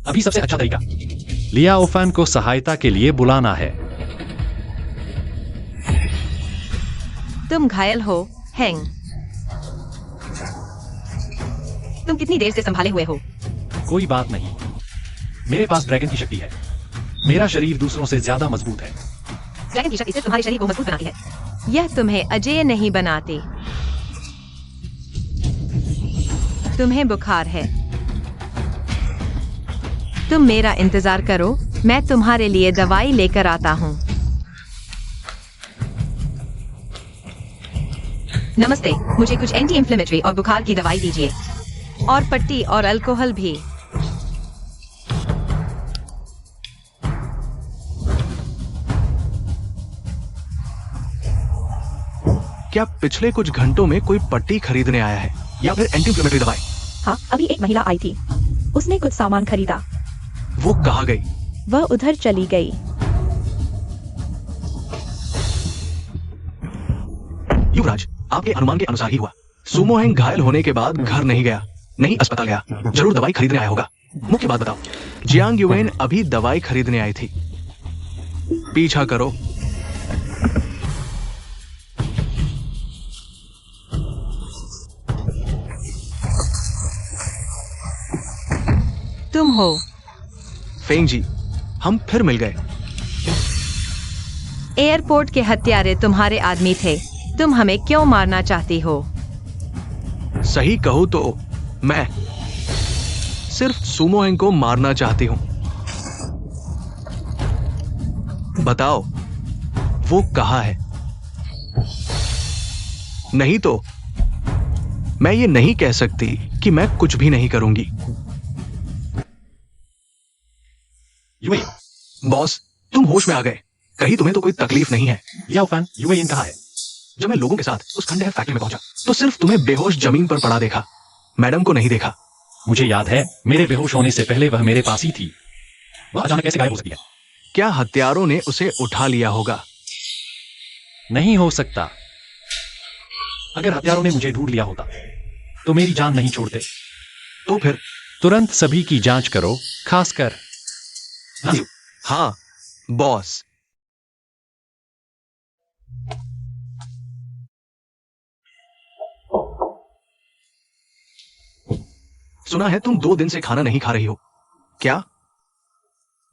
अभी सबसे अच्छा तरीका लिया ओफैन को सहायता के लिए बुलाना है। तुम घायल हो, हैंग। तुम कितनी देर से संभाले हुए हो? कोई बात नहीं, मेरे पास ड्रैगन की शक्ति है। मेरा शरीर दूसरों से ज्यादा मजबूत है। ड्रैगन की शक्ति से तुम्हारे शरीर को मजबूत बनाती है। यह तुम्हें अजेय नहीं बनाते। तुम्हें बुखार है। तुम मेरा इंतजार करो, मैं तुम्हारे लिए दवाई लेकर आता हूँ। नमस्ते, मुझे कुछ एंटी इंफ्लेमेटरी और बुखार की दवाई दीजिए। और पट्टी और अल्कोहल भी। क्या पिछले कुछ घंटों में कोई पट्टी खरीदने आया है या फिर एंटी इंफ्लेमेटरी दवाई? हाँ, अभी एक महिला आई थी, उसने कुछ सामान खरीदा। वो कहाँ गई? वह उधर चली गई। युवराज, आपके अनुमान के अनुसार ही हुआ। सुमो हैंग घायल होने के बाद घर नहीं गया, नहीं अस्पताल गया, जरूर दवाई खरीदने आया होगा। मुख्य बात बताओ, जियांग युएन अभी दवाई खरीदने आई थी। पीछा करो। तुम हो। फेंग जी, हम फिर मिल गए। एयरपोर्ट के हत्यारे तुम्हारे आदमी थे। तुम हमें क्यों मारना चाहती हो? सही कहूं तो मैं सिर्फ सुमो हैंग को मारना चाहती हूं। बताओ, वो कहाँ है? नहीं तो मैं ये नहीं कह सकती कि मैं कुछ भी नहीं करूंगी। यूएन, बॉस, तुम होश में आ गए। कहीं तुम्हें तो कोई तकलीफ नहीं है? लिया ओफैन, यूएन कहाँ है? जब मैं लोगों के साथ उस खंडहर फैक्ट्री में पहुंचा तो सिर्फ तुम्हें बेहोश जमीन पर पड़ा देखा, मैडम को नहीं देखा। मुझे याद है, मेरे बेहोश होने से पहले वह मेरे पास ही थी। वह अचानक कैसे गायब हो सकती है? क्या हत्यारों ने उसे उठा लिया होगा? नहीं हो सकता। अगर हत्यारों ने मुझे ढूंढ लिया होता तो मेरी जान नहीं छोड़ते। तो फिर? तुरंत सभी की जांच करो, खासकर हाँ बॉस। सुना है तुम 2 दिन से खाना नहीं खा रही हो। क्या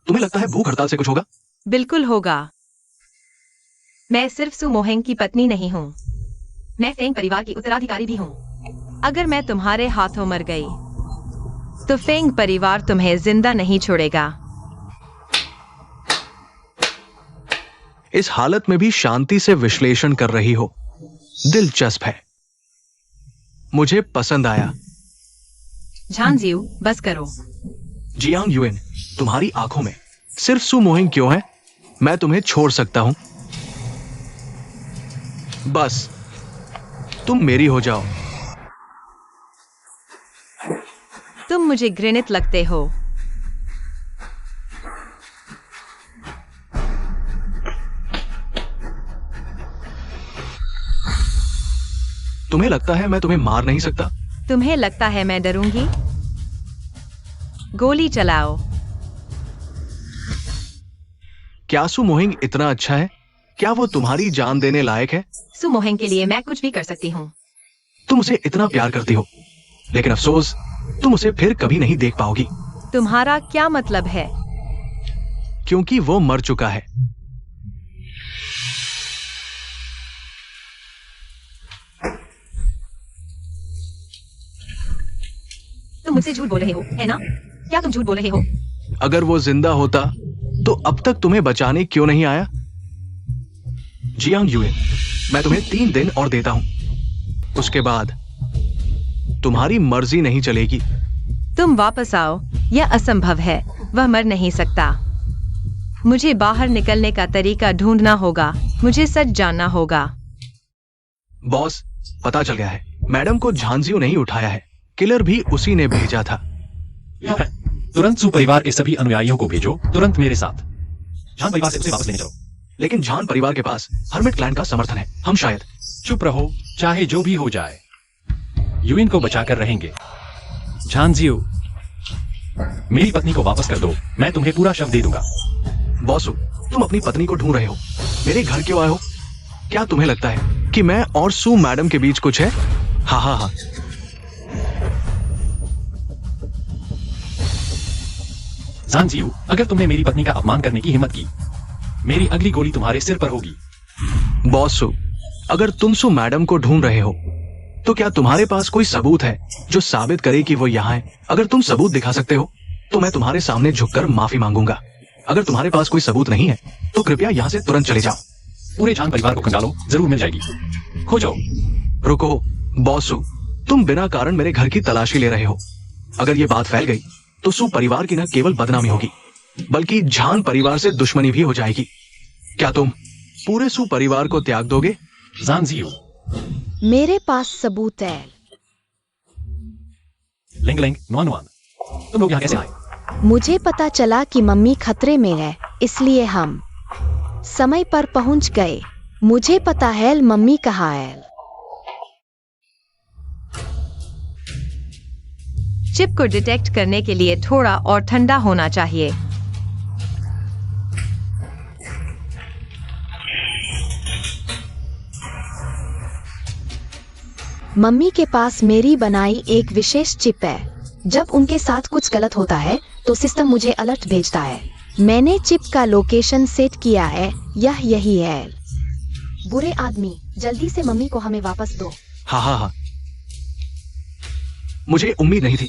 तुम्हें लगता है भूख हड़ताल से कुछ होगा? बिल्कुल होगा। मैं सिर्फ सुमो हैंग की पत्नी नहीं हूँ, मैं फेंग परिवार की उत्तराधिकारी भी हूँ। अगर मैं तुम्हारे हाथों मर गई तो फेंग परिवार तुम्हें जिंदा नहीं छोड़ेगा। इस हालत में भी शांति से विश्लेषण कर रही हो, दिलचस्प है, मुझे पसंद आया। झांगजिऊ, बस करो। जियांग युएन, तुम्हारी आंखों में सिर्फ सुमो हैंग क्यों है? मैं तुम्हें छोड़ सकता हूं, बस तुम मेरी हो जाओ। तुम मुझे घृणित लगते हो। तुम्हें लगता है मैं तुम्हें मार नहीं सकता? तुम्हें लगता है मैं डरूंगी? गोली चलाओ। क्या सुमो हैंग इतना अच्छा है? क्या वो तुम्हारी जान देने लायक है? सुमो हैंग के लिए मैं कुछ भी कर सकती हूँ। तुम उसे इतना प्यार करती हो, लेकिन अफसोस तुम उसे फिर कभी नहीं देख पाओगी। तुम्हारा क्या मतलब है? क्योंकि वो मर चुका है। तुम मुझसे झूठ बोल रहे हो, है ना? क्या तुम झूठ बोल रहे हो? अगर वो जिंदा होता तो अब तक तुम्हें बचाने क्यों नहीं आया? जियांग युएन, मैं तुम्हें 3 दिन और देता हूं, उसके बाद तुम्हारी मर्जी नहीं चलेगी। तुम वापस आओ, यह असंभव है। वह मर नहीं सकता। मुझे बाहर निकलने का तरीका ढूंढना होगा। मुझे सच जानना होगा। बॉस, पता चल गया है। मैडम को झांझियों नहीं उठाया है, किलर भी उसी ने भेजा था। तुरंत सू परिवार के सभी अनुयायियों को भेजो, तुरंत मेरे साथ। झान परिवार से उसे वापस लेने चलो। लेकिन झान परिवार के पास हर्मिट क्लैन का समर्थन है। हम शायद। चुप रहो, चाहे जो भी हो जाए। यूइन को बचाकर रहेंगे। झांझियो, मेरी पत्नी को वापस कर दो, मैं तुम्हें पूरा शव दे दूंगा। बॉसू, तुम अपनी पत्नी को ढूंढ रहे हो, मेरे घर क्यों आए हो? क्या तुम्हें लगता है कि मैं और सू मैडम के बीच कुछ है? हाँ हाँ हाँ। झांझियो, अगर तुमने मेरी पत्नी का अपमान करने की हिम्मत की, मेरी अगली गोली तुम्हारे सिर पर होगी। बॉसू, अगर तुम सू मैडम को ढूंढ रहे हो तो क्या तुम्हारे पास कोई सबूत है जो साबित करे कि वो यहाँ है? अगर तुम सबूत दिखा सकते हो तो मैं तुम्हारे सामने झुककर माफी मांगूंगा। अगर तुम्हारे पास कोई सबूत नहीं है तो कृपया यहाँ से तुरंत चले जाओ। पूरे झान परिवार को खंगालो, जरूर मिल जाएगी। खोजो। रुको बॉसू, तुम बिना कारण मेरे घर की तलाशी ले रहे हो। अगर ये बात फैल गई तो सू परिवार की न केवल बदनामी होगी बल्कि झान परिवार से दुश्मनी भी हो जाएगी। क्या तुम पूरे सू परिवार को त्याग दोगे? झांझियो, मेरे पास सबूत है। लिंग लिंग नॉन वन, तुम लोग यहाँ कैसे आए? मुझे पता चला कि मम्मी खतरे में है, इसलिए हम समय पर पहुंच गए। मुझे पता है मम्मी कहाँ है। चिप को डिटेक्ट करने के लिए थोड़ा और ठंडा होना चाहिए। मम्मी के पास मेरी बनाई एक विशेष चिप है। जब उनके साथ कुछ गलत होता है तो सिस्टम मुझे अलर्ट भेजता है। मैंने चिप का लोकेशन सेट किया है, यह यही है। बुरे आदमी, जल्दी से मम्मी को हमें वापस दो। हाँ हाँ हाँ, मुझे उम्मीद नहीं थी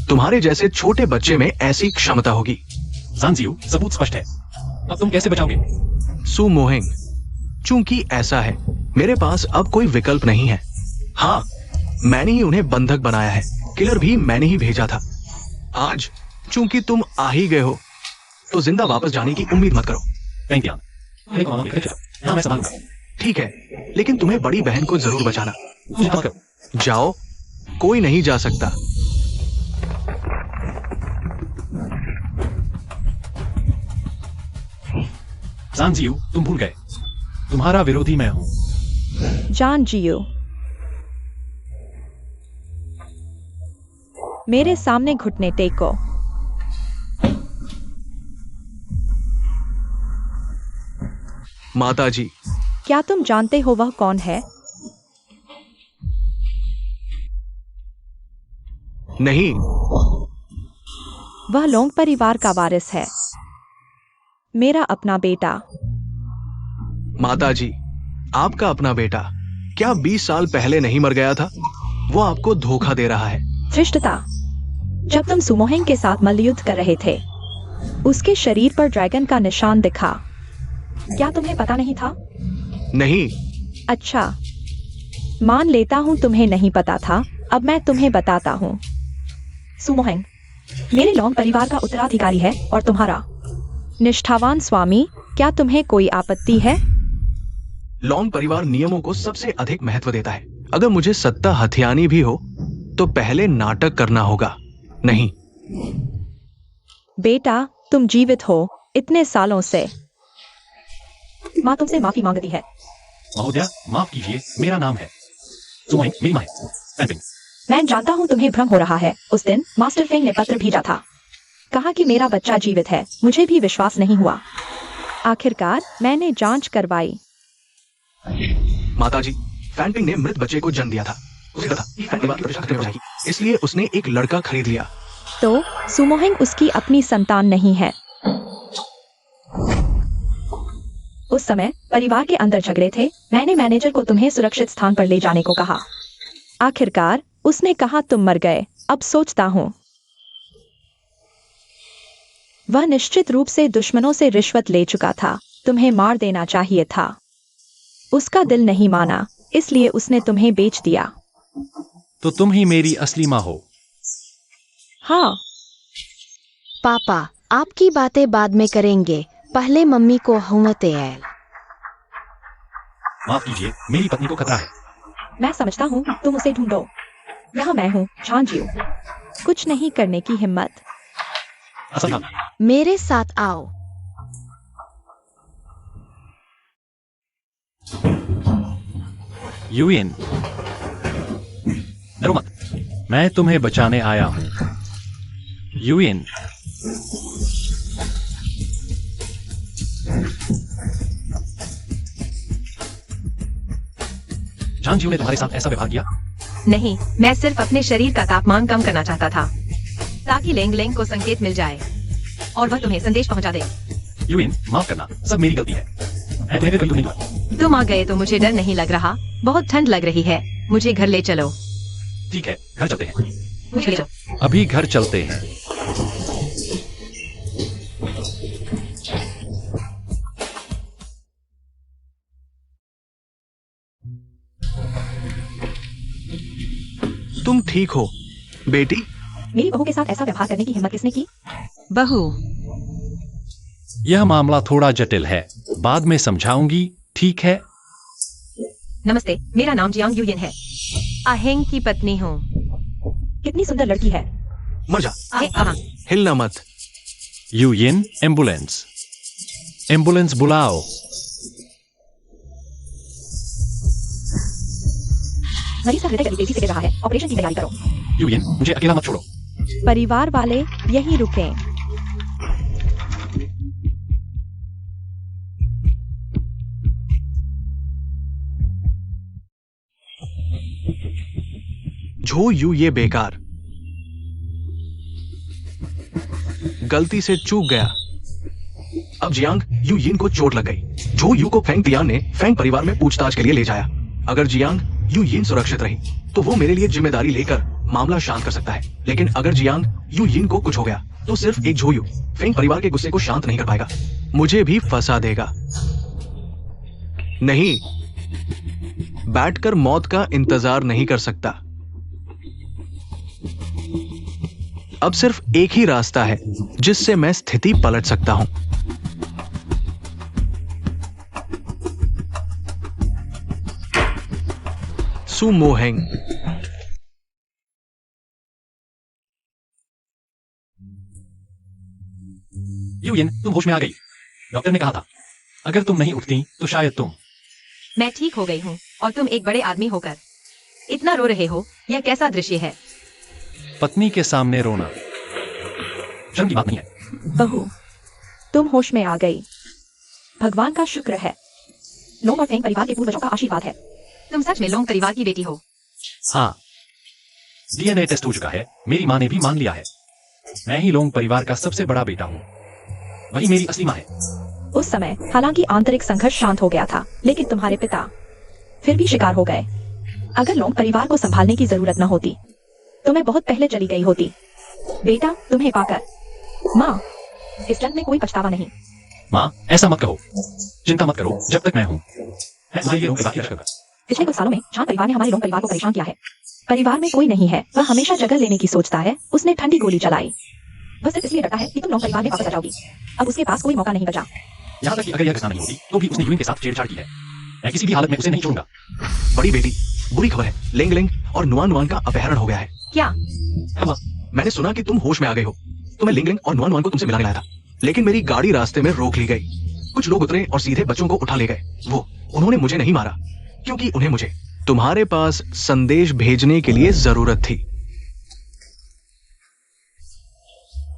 तुम्हारे जैसे छोटे बच्चे में ऐसी क्षमता होगी। झांझियो, सबूत स्पष्ट है, अब तुम कैसे बचाओगे? सू मोहेंग, चूंकि ऐसा है मेरे पास अब कोई विकल्प नहीं है। हाँ, मैंने ही उन्हें बंधक बनाया है, किलर भी मैंने ही भेजा था। आज चूंकि तुम आ ही गए हो तो जिंदा वापस जाने की उम्मीद मत करो। हाँ, मैं संभालूंगा। ठीक है, लेकिन तुम्हें बड़ी बहन को जरूर बचाना। मत करो। जाओ, कोई नहीं जा सकता। झांझियो, तुम भूल गए, तुम्हारा विरोधी मैं हूं। जान जियो, मेरे सामने घुटने टेको। माताजी, क्या तुम जानते हो वह कौन है? नहीं। वह लोंग परिवार का वारिस है, मेरा अपना बेटा। माताजी, आपका अपना बेटा क्या 20 साल पहले नहीं मर गया था? वो आपको धोखा दे रहा है। धृष्टता, जब तुम सुमोहेंग के साथ मल्लयुद्ध कर रहे थे उसके शरीर पर ड्रैगन का निशान दिखा। क्या तुम्हें पता नहीं था? नहीं। अच्छा, मान लेता हूँ तुम्हें नहीं पता था। अब मैं तुम्हें बताता हूँ। सुमोहेंग मेरे लोंग परिवार का उत्तराधिकारी है और तुम्हारा निष्ठावान स्वामी। क्या तुम्हें कोई आपत्ति है? लोंग परिवार नियमों को सबसे अधिक महत्व देता है। अगर मुझे सत्ता हथियानी भी हो तो पहले नाटक करना होगा। नहीं। बेटा, तुम जीवित हो इतने सालों से। माँ तुमसे माफी मांगती है। महोदया, माफ कीजिए, मेरा नाम है सुमोहेंग, मेरी मां है फैंपिंग। मैं जानता हूँ तुम्हें भ्रम हो रहा है। उस दिन मास्टर फेंग ने पत्र भेजा था, कहा कि मेरा बच्चा जीवित है। मुझे भी विश्वास नहीं हुआ। आखिरकार मैंने जांच करवाई। माताजी, फैंपिंग ने मृत बच्चे को जन्म दिया था। उसे पता कि फैंपिंग की प्रतिष्ठा खतरे में जाएगी, इसलिए उसने एक लड़का खरीद लिया। तो सुमोहेंग उसकी अपनी संतान नहीं है। उस समय परिवार के अंदर झगड़े थे। मैंने मैनेजर को तुम्हें सुरक्षित स्थान पर ले जाने को कहा। आखिरकार उसने कहा तुम मर गए। अब सोचता हूँ वह निश्चित रूप से दुश्मनों से रिश्वत ले चुका था। तुम्हें मार देना चाहिए था। उसका दिल नहीं माना, इसलिए उसने तुम्हें बेच दिया। तो तुम ही मेरी असली माँ हो? हाँ। पापा, आपकी बातें बाद में करेंगे, पहले मम्मी को हुमते ऐल। माफ कीजिए, मेरी पत्नी को खतरा है। मैं समझता हूँ, तुम उसे ढूंढो। यहाँ मैं हूँ, झांझियो। कुछ नहीं करने की हिम्मत। असल में मेरे साथ आओ। यूएन, डरो मत, मैं तुम्हें बचाने आया हूं। यूएन, झांझियो ने तुम्हारे साथ ऐसा व्यवहार किया? नहीं, मैं सिर्फ अपने शरीर का तापमान कम करना चाहता था ताकि लेंग लेंग को संकेत मिल जाए और वह तुम्हें संदेश पहुंचा दे। यूएन, माफ करना, सब मेरी गलती है। मैं तुम्हें कभी नहीं हुआ। तुम आ गए तो मुझे डर नहीं लग रहा। बहुत ठंड लग रही है, मुझे घर ले चलो। ठीक है, घर चलते हैं। मुझे ले चलो। अभी घर चलते हैं। तुम ठीक हो बेटी? मेरी बहू के साथ ऐसा व्यवहार करने की हिम्मत किसने की? बहू, यह मामला थोड़ा जटिल है, बाद में समझाऊंगी, ठीक है? नमस्ते, मेरा नाम जियांग यूयन है। अहेंग की पत्नी हूँ। कितनी सुंदर लड़की है। मर जा, हाँ, हिलना मत। UN, ambulance. एम्बुलेंस बुलाओ। मरीज का हृदय गति तेजी से गिर रहा है, ऑपरेशन की तैयारी करो। यूएन, मुझे अकेला मत छोड़ो। परिवार वाले यहीं रुकें। झो यू ये बेकार, गलती से चूक गया। अब जियांग यू यिन को चोट लग गई। झो यू को फेंग तियान ने फेंग परिवार में पूछताछ के लिए ले जाया। अगर जियांग यू यिन सुरक्षित रही तो वो मेरे लिए जिम्मेदारी लेकर मामला शांत कर सकता है, लेकिन अगर जियांग यू यिन को कुछ हो गया तो सिर्फ एक झो यू फेंग परिवार के गुस्से को शांत नहीं कर पाएगा, मुझे भी फंसा देगा। नहीं, बैठकर मौत का इंतजार नहीं कर सकता। अब सिर्फ एक ही रास्ता है जिससे मैं स्थिति पलट सकता हूं। सु मोहेंग। यूएन, तुम होश में आ गई। डॉक्टर ने कहा था, अगर तुम नहीं उठती तो शायद तुम। मैं ठीक हो गई हूँ और तुम एक बड़े आदमी होकर इतना रो रहे हो, यह कैसा दृश्य है? पत्नी के सामने रोना शर्म की बात नहीं है। बहू, तुम होश में आ गई। भगवान का शुक्र है। लोंग और फेंग परिवार के पूर्वजों का आशीर्वाद है। तुम सच में लोंग परिवार की बेटी हो? हाँ, डीएनए टेस्ट हो चुका है, मेरी माँ ने भी मान लिया है। मैं ही लोंग परिवार का सबसे बड़ा बेटा हूँ। वही मेरी असली माँ है। उस समय हालांकि आंतरिक संघर्ष शांत हो गया था, लेकिन तुम्हारे पिता फिर भी शिकार हो गए। अगर लोंग परिवार को संभालने की जरूरत न होती तो मैं बहुत पहले चली गई होती। बेटा, तुम्हें पाकर माँ, इस जन्म में कोई पछतावा नहीं। माँ, ऐसा मत कहो, चिंता मत करो, जब तक मैं हूँ मैं तुम्हारे लिए लोंग परिवार की रक्षा करूंगा। पिछले कुछ सालों में छान परिवार ने हमारे लोंग परिवार को परेशान किया है। परिवार में कोई नहीं है, वह हमेशा जगह लेने की सोचता है। उसने ठंडी गोली चलाई, बस सिर्फ इसलिए डरता है कि तुम लोंग परिवार में वापस आ जाओगी। अब उसके पास कोई मौका नहीं बचा। यहाँ तक कि अगर यह घटना नहीं होती तो भी उसने यूएन के साथ छेड़छाड़ की है। मैं किसी भी हालत में उसे नहीं छोड़ूंगा। बड़ी बेटी, बुरी खबर है, लेंग लेंग और नुआन नुआन का अपहरण हो गया है। क्या? हाँ, मैंने सुना कि तुम होश में आ गए हो, तो मैं लिंग लिंग और नुआन नुआन को तुमसे मिलाने लाया था, लेकिन मेरी गाड़ी रास्ते में रोक ली गई। कुछ लोग उतरे और सीधे बच्चों को उठा ले गए। उन्होंने मुझे नहीं मारा क्योंकि उन्हें मुझे तुम्हारे पास संदेश भेजने के लिए जरूरत थी।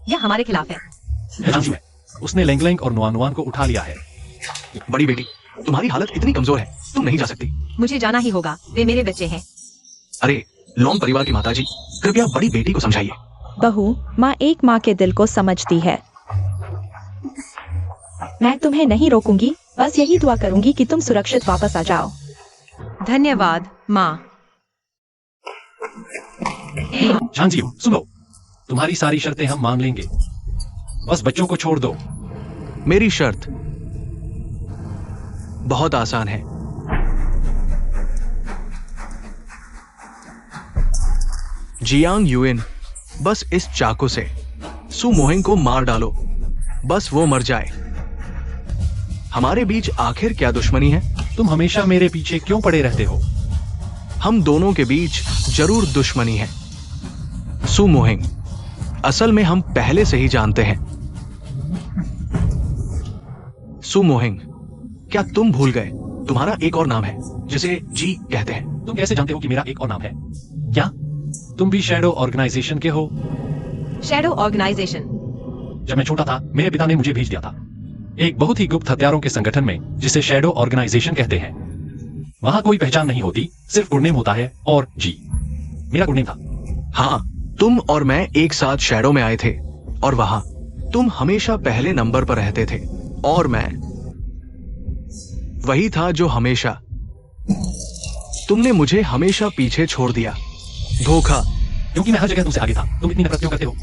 यह हमारे खिलाफ है। मैं जानती हूँ, उसने लेंग लेंग और नुआन नुआन को उठा लिया है। बड़ी बेटी, तुम्हारी हालत इतनी कमजोर है, तुम नहीं जा सकती। मुझे जाना ही होगा, वे मेरे बच्चे हैं। अरे लोंग परिवार की माताजी, कृपया बड़ी बेटी को समझाइए। बहू, माँ एक माँ के दिल को समझती है। मैं तुम्हें नहीं रोकूंगी, बस यही दुआ करूंगी कि तुम सुरक्षित वापस आ जाओ। धन्यवाद माँ। झांझियो, सुनो, तुम्हारी सारी शर्तें हम मान लेंगे, बस बच्चों को छोड़ दो। मेरी शर्त बहुत आसान है। जियांग यूएन, बस इस चाकू से सु मोहेंग को मार डालो बस वो मर जाए। हमारे बीच आखिर क्या दुश्मनी है? तुम हमेशा मेरे पीछे क्यों पड़े रहते हो? हम दोनों के बीच जरूर दुश्मनी है सु मोहिंग। असल में हम पहले से ही जानते हैं। सु मोहिंग, क्या तुम भूल गए तुम्हारा एक और नाम है जिसे जी कहते हैं? तुम कैसे जानते हो कि मेरा एक और नाम है? क्या तुम भी शैडो ऑर्गेनाइजेशन के हो? Shadow organisation? जब मैं छोटा था मेरे पिता ने मुझे भेज दिया था एक बहुत ही गुप्त हथियारों के संगठन में जिसे शैडो ऑर्गेनाइजेशन कहते हैं। वहां कोई पहचान नहीं होती, सिर्फ गुड नेम होता है और जी मेरा गुड नेम था। हाँ, तुम और मैं एक साथ शैडो में आए थे और वहां तुम हमेशा पहले नंबर पर रहते थे और मैं वही था जो हमेशा। तुमने मुझे हमेशा पीछे छोड़ दिया। धोखा। क्योंकि मैं हर जगह तुमसे आगे था। तुम इतनी नफरत क्यों करते हो?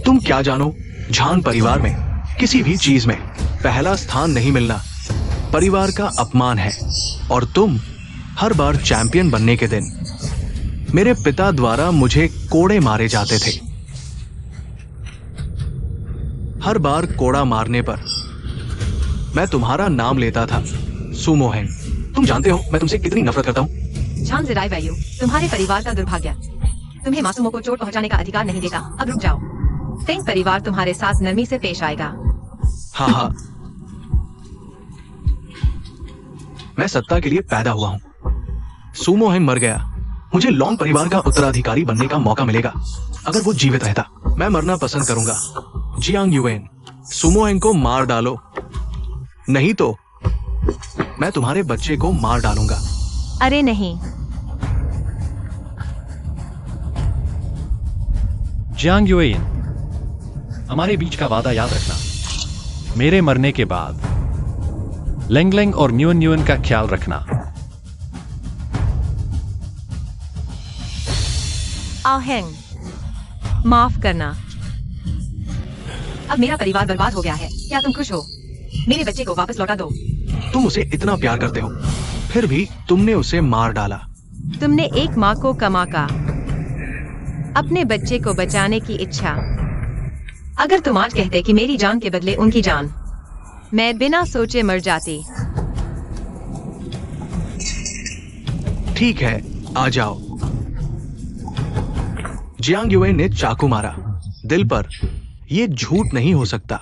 तुम क्या जानो, झान परिवार में किसी भी चीज में पहला स्थान नहीं मिलना परिवार का अपमान है। और तुम हर बार चैंपियन बनने के दिन मेरे पिता द्वारा मुझे कोड़े मारे जाते थे। हर बार कोड़ा मारने पर मैं तुम्हारा नाम लेता था सु मोहिंग। तुम जानते हो मैं तुमसे कितनी नफरत करता हूं। झान जिराय वैयू, तुम्हारे परिवार का दुर्भाग्य तुम्हें मासूमों को चोट पहुंचाने का अधिकार नहीं देता। अब रुक जाओ। फेंग परिवार तुम्हारे साथ नरमी से पेश आएगा। हाँ हाँ, मैं सत्ता के लिए पैदा हुआ हूं। सु मोहिंग मर गया, मुझे लॉन्ग परिवार का उत्तराधिकारी बनने का मौका मिलेगा। अगर वो जीवित रहता मैं मरना पसंद करूंगा। जियांग युएन, सु मोहिंग को मार डालो, नहीं तो मैं तुम्हारे बच्चे को मार डालूंगा। अरे नहीं, जियांग युएन, हमारे बीच का वादा याद रखना। मेरे मरने के बाद लेंगलेंग और न्यून न्यून का ख्याल रखना। आहेंग, माफ करना। अब मेरा परिवार बर्बाद हो गया है। क्या तुम खुश हो? मेरे बच्चे को वापस लौटा दो। तुम उसे इतना प्यार करते हो, फिर भी तुमने उसे मार डाला। तुमने एक माँ को कमा का अपने बच्चे को बचाने की इच्छा। अगर तुम आज कहते कि मेरी जान के बदले उनकी जान, मैं बिना सोचे मर जाती। ठीक है, आ जाओ। जियांग युएन ने चाकू मारा दिल पर। यह झूठ नहीं हो सकता।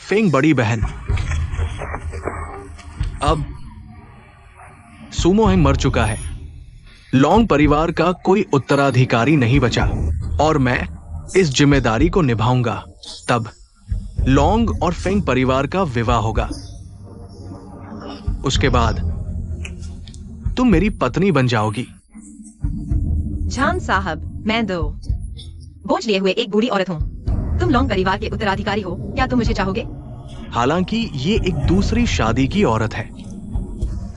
फेंग बड़ी बहन, अब सु मोहिंग मर चुका है। लॉन्ग परिवार का कोई उत्तराधिकारी नहीं बचा और मैं इस जिम्मेदारी को निभाऊंगा। तब लॉन्ग और फेंग परिवार का विवाह होगा। उसके बाद तुम मेरी पत्नी बन जाओगी। झान साहब, मैं दो बोझ लिए हुए एक बूढ़ी औरत हूँ। तुम लॉन्ग परिवार के उत्तराधिकारी हो। क्या तुम मुझे चाहोगे? हालांकि ये एक दूसरी शादी की औरत है,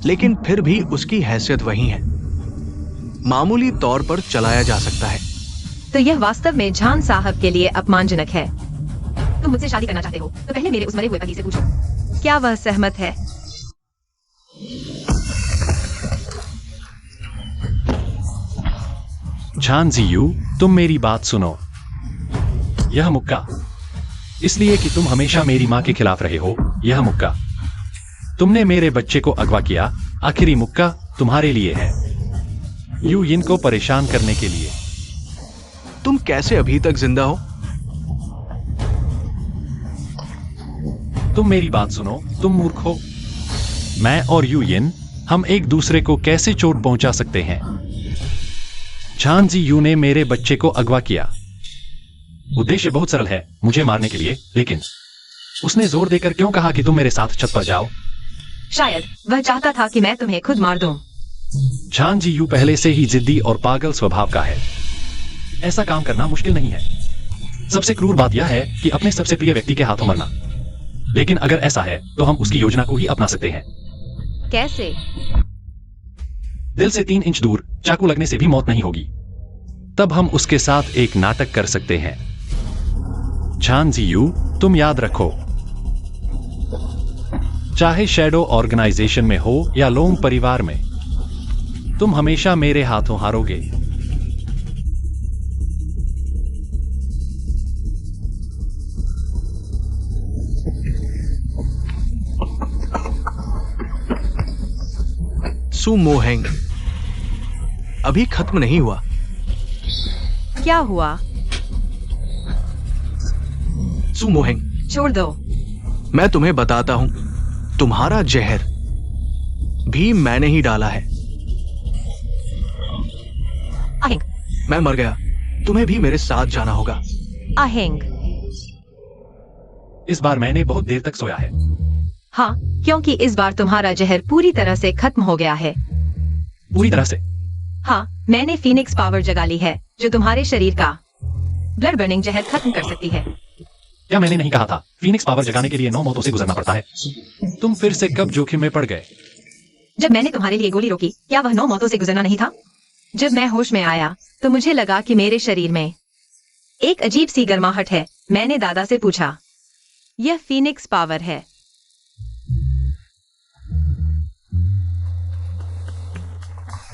लेकिन फिर भी उसकी हैसियत वही है। मामूली तौर पर चलाया जा सकता है। तो यह वास्तव में झान साहब के लिए अपमानजनक है। तुम मुझसे शादी करना चाहते हो तो पहले मेरे उस मरे हुए पति से पूछो। क्या वह सहमत है? झान जियू, तुम मेरी बात सुनो। यह मुक्का इसलिए कि तुम हमेशा मेरी मां के खिलाफ रहे हो। यह मुक्का तुमने मेरे बच्चे को अगवा किया। आखिरी मुक्का तुम्हारे लिए है, यू यिन को परेशान करने के लिए। तुम कैसे अभी तक जिंदा हो? तुम मेरी बात सुनो, तुम मूर्ख हो। मैं और यू यिन, हम एक दूसरे को कैसे चोट पहुंचा सकते हैं? झान जी यू ने मेरे बच्चे को अगवा किया। उद्देश्य बहुत सरल है, मुझे मारने के लिए, लेकिन उसने जोर देकर क्यों कहा कि तुम मेरे साथ छत पर जाओ? शायद वह चाहता था कि मैं तुम्हें खुद मार दूं। झान जी यू पहले से ही जिद्दी और पागल स्वभाव का है। ऐसा काम करना मुश्किल नहीं है। सबसे क्रूर बात यह है कि अपने सबसे प्रिय व्यक्ति के हाथों मरना। लेकिन अगर ऐसा है तो हम उसकी योजना को ही अपना सकते हैं। कैसे? दिल से 3 इंच दूर चाकू लगने से भी मौत नहीं होगी। तब हम उसके साथ एक नाटक कर सकते हैं। झान जी यू, तुम याद रखो, चाहे शैडो ऑर्गेनाइजेशन में हो या लोंग परिवार में, तुम हमेशा मेरे हाथों हारोगे। सु मोहेंग अभी खत्म नहीं हुआ। क्या हुआ? सु मोहेंग, छोड़ दो। मैं तुम्हें बताता हूं, तुम्हारा जहर भी मैंने ही डाला है। आहेंग, मैं मर गया, तुम्हें भी मेरे साथ जाना होगा। आहेंग, इस बार मैंने बहुत देर तक सोया है। हाँ, क्योंकि इस बार तुम्हारा जहर पूरी तरह से खत्म हो गया है। पूरी तरह से? हाँ, मैंने फीनिक्स पावर जगा ली है, जो तुम्हारे शरीर का ब्लड बर्निंग जहर खत्म कर सकती है। क्या मैंने नहीं कहा था, फीनिक्स पावर जगाने के लिए 9 मौतों से गुजरना पड़ता है? तुम फिर से कब जोखिम में पड़ गए? जब मैंने तुम्हारे लिए गोली रोकी, क्या वह 9 मौतों से गुजरना नहीं था? जब मैं होश में आया तो मुझे लगा कि मेरे शरीर में एक अजीब सी गर्माहट है। मैंने दादा से पूछा, यह फीनिक्स पावर है।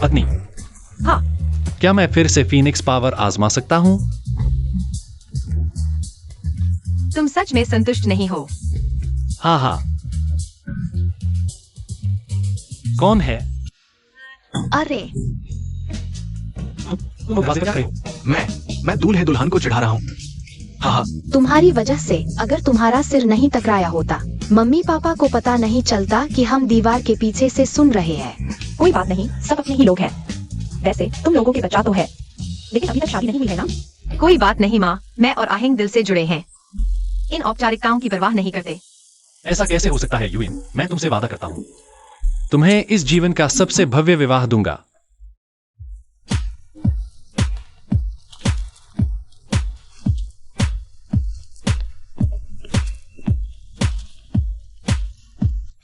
पत्नी, हाँ, क्या मैं फिर से फीनिक्स पावर आजमा सकता हूँ? तुम सच में संतुष्ट नहीं हो? हाँ हाँ। कौन है? अरे तुम लोग बात कर रहे हो? मैं दूल्हे दुल्हन को चढ़ा रहा हूँ। हाँ हाँ, तुम्हारी वजह से अगर तुम्हारा सिर नहीं टकराया होता, मम्मी पापा को पता नहीं चलता कि हम दीवार के पीछे से सुन रहे हैं। कोई बात नहीं, सब अपने ही लोग हैं। वैसे तुम लोगों के बच्चा तो है, लेकिन अभी तक शादी नहीं हुई है ना? कोई बात नहीं माँ, मैं और आहेंग दिल से जुड़े हैं। इन औपचारिकताओं की परवाह नहीं करते। ऐसा कैसे हो सकता है यूइन? मैं तुमसे वादा करता हूँ, तुम्हें इस जीवन का सबसे भव्य विवाह दूंगा।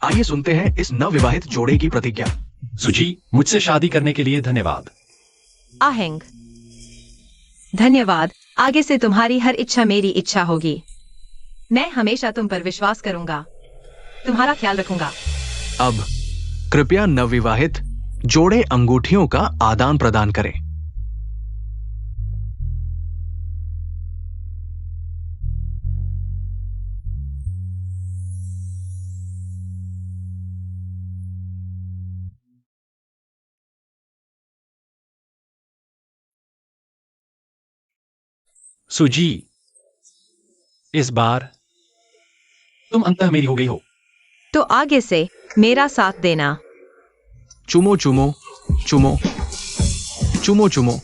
आइए सुनते हैं इस नवविवाहित जोड़े की प्रतिज्ञा। सुजी, मुझसे शादी करने के लिए धन्यवाद। आहेंग, धन्यवाद। आगे से तुम्हारी हर इच्छा मेरी इच्छा होगी। मैं हमेशा तुम पर विश्वास करूंगा, तुम्हारा ख्याल रखूंगा। अब कृपया नवविवाहित जोड़े अंगूठियों का आदान प्रदान करें। सुजी, इस बार तुम अंततः मेरी हो गई हो। तो आगे से मेरा साथ देना। चुमो चुमो चुमो चुमो चुमो।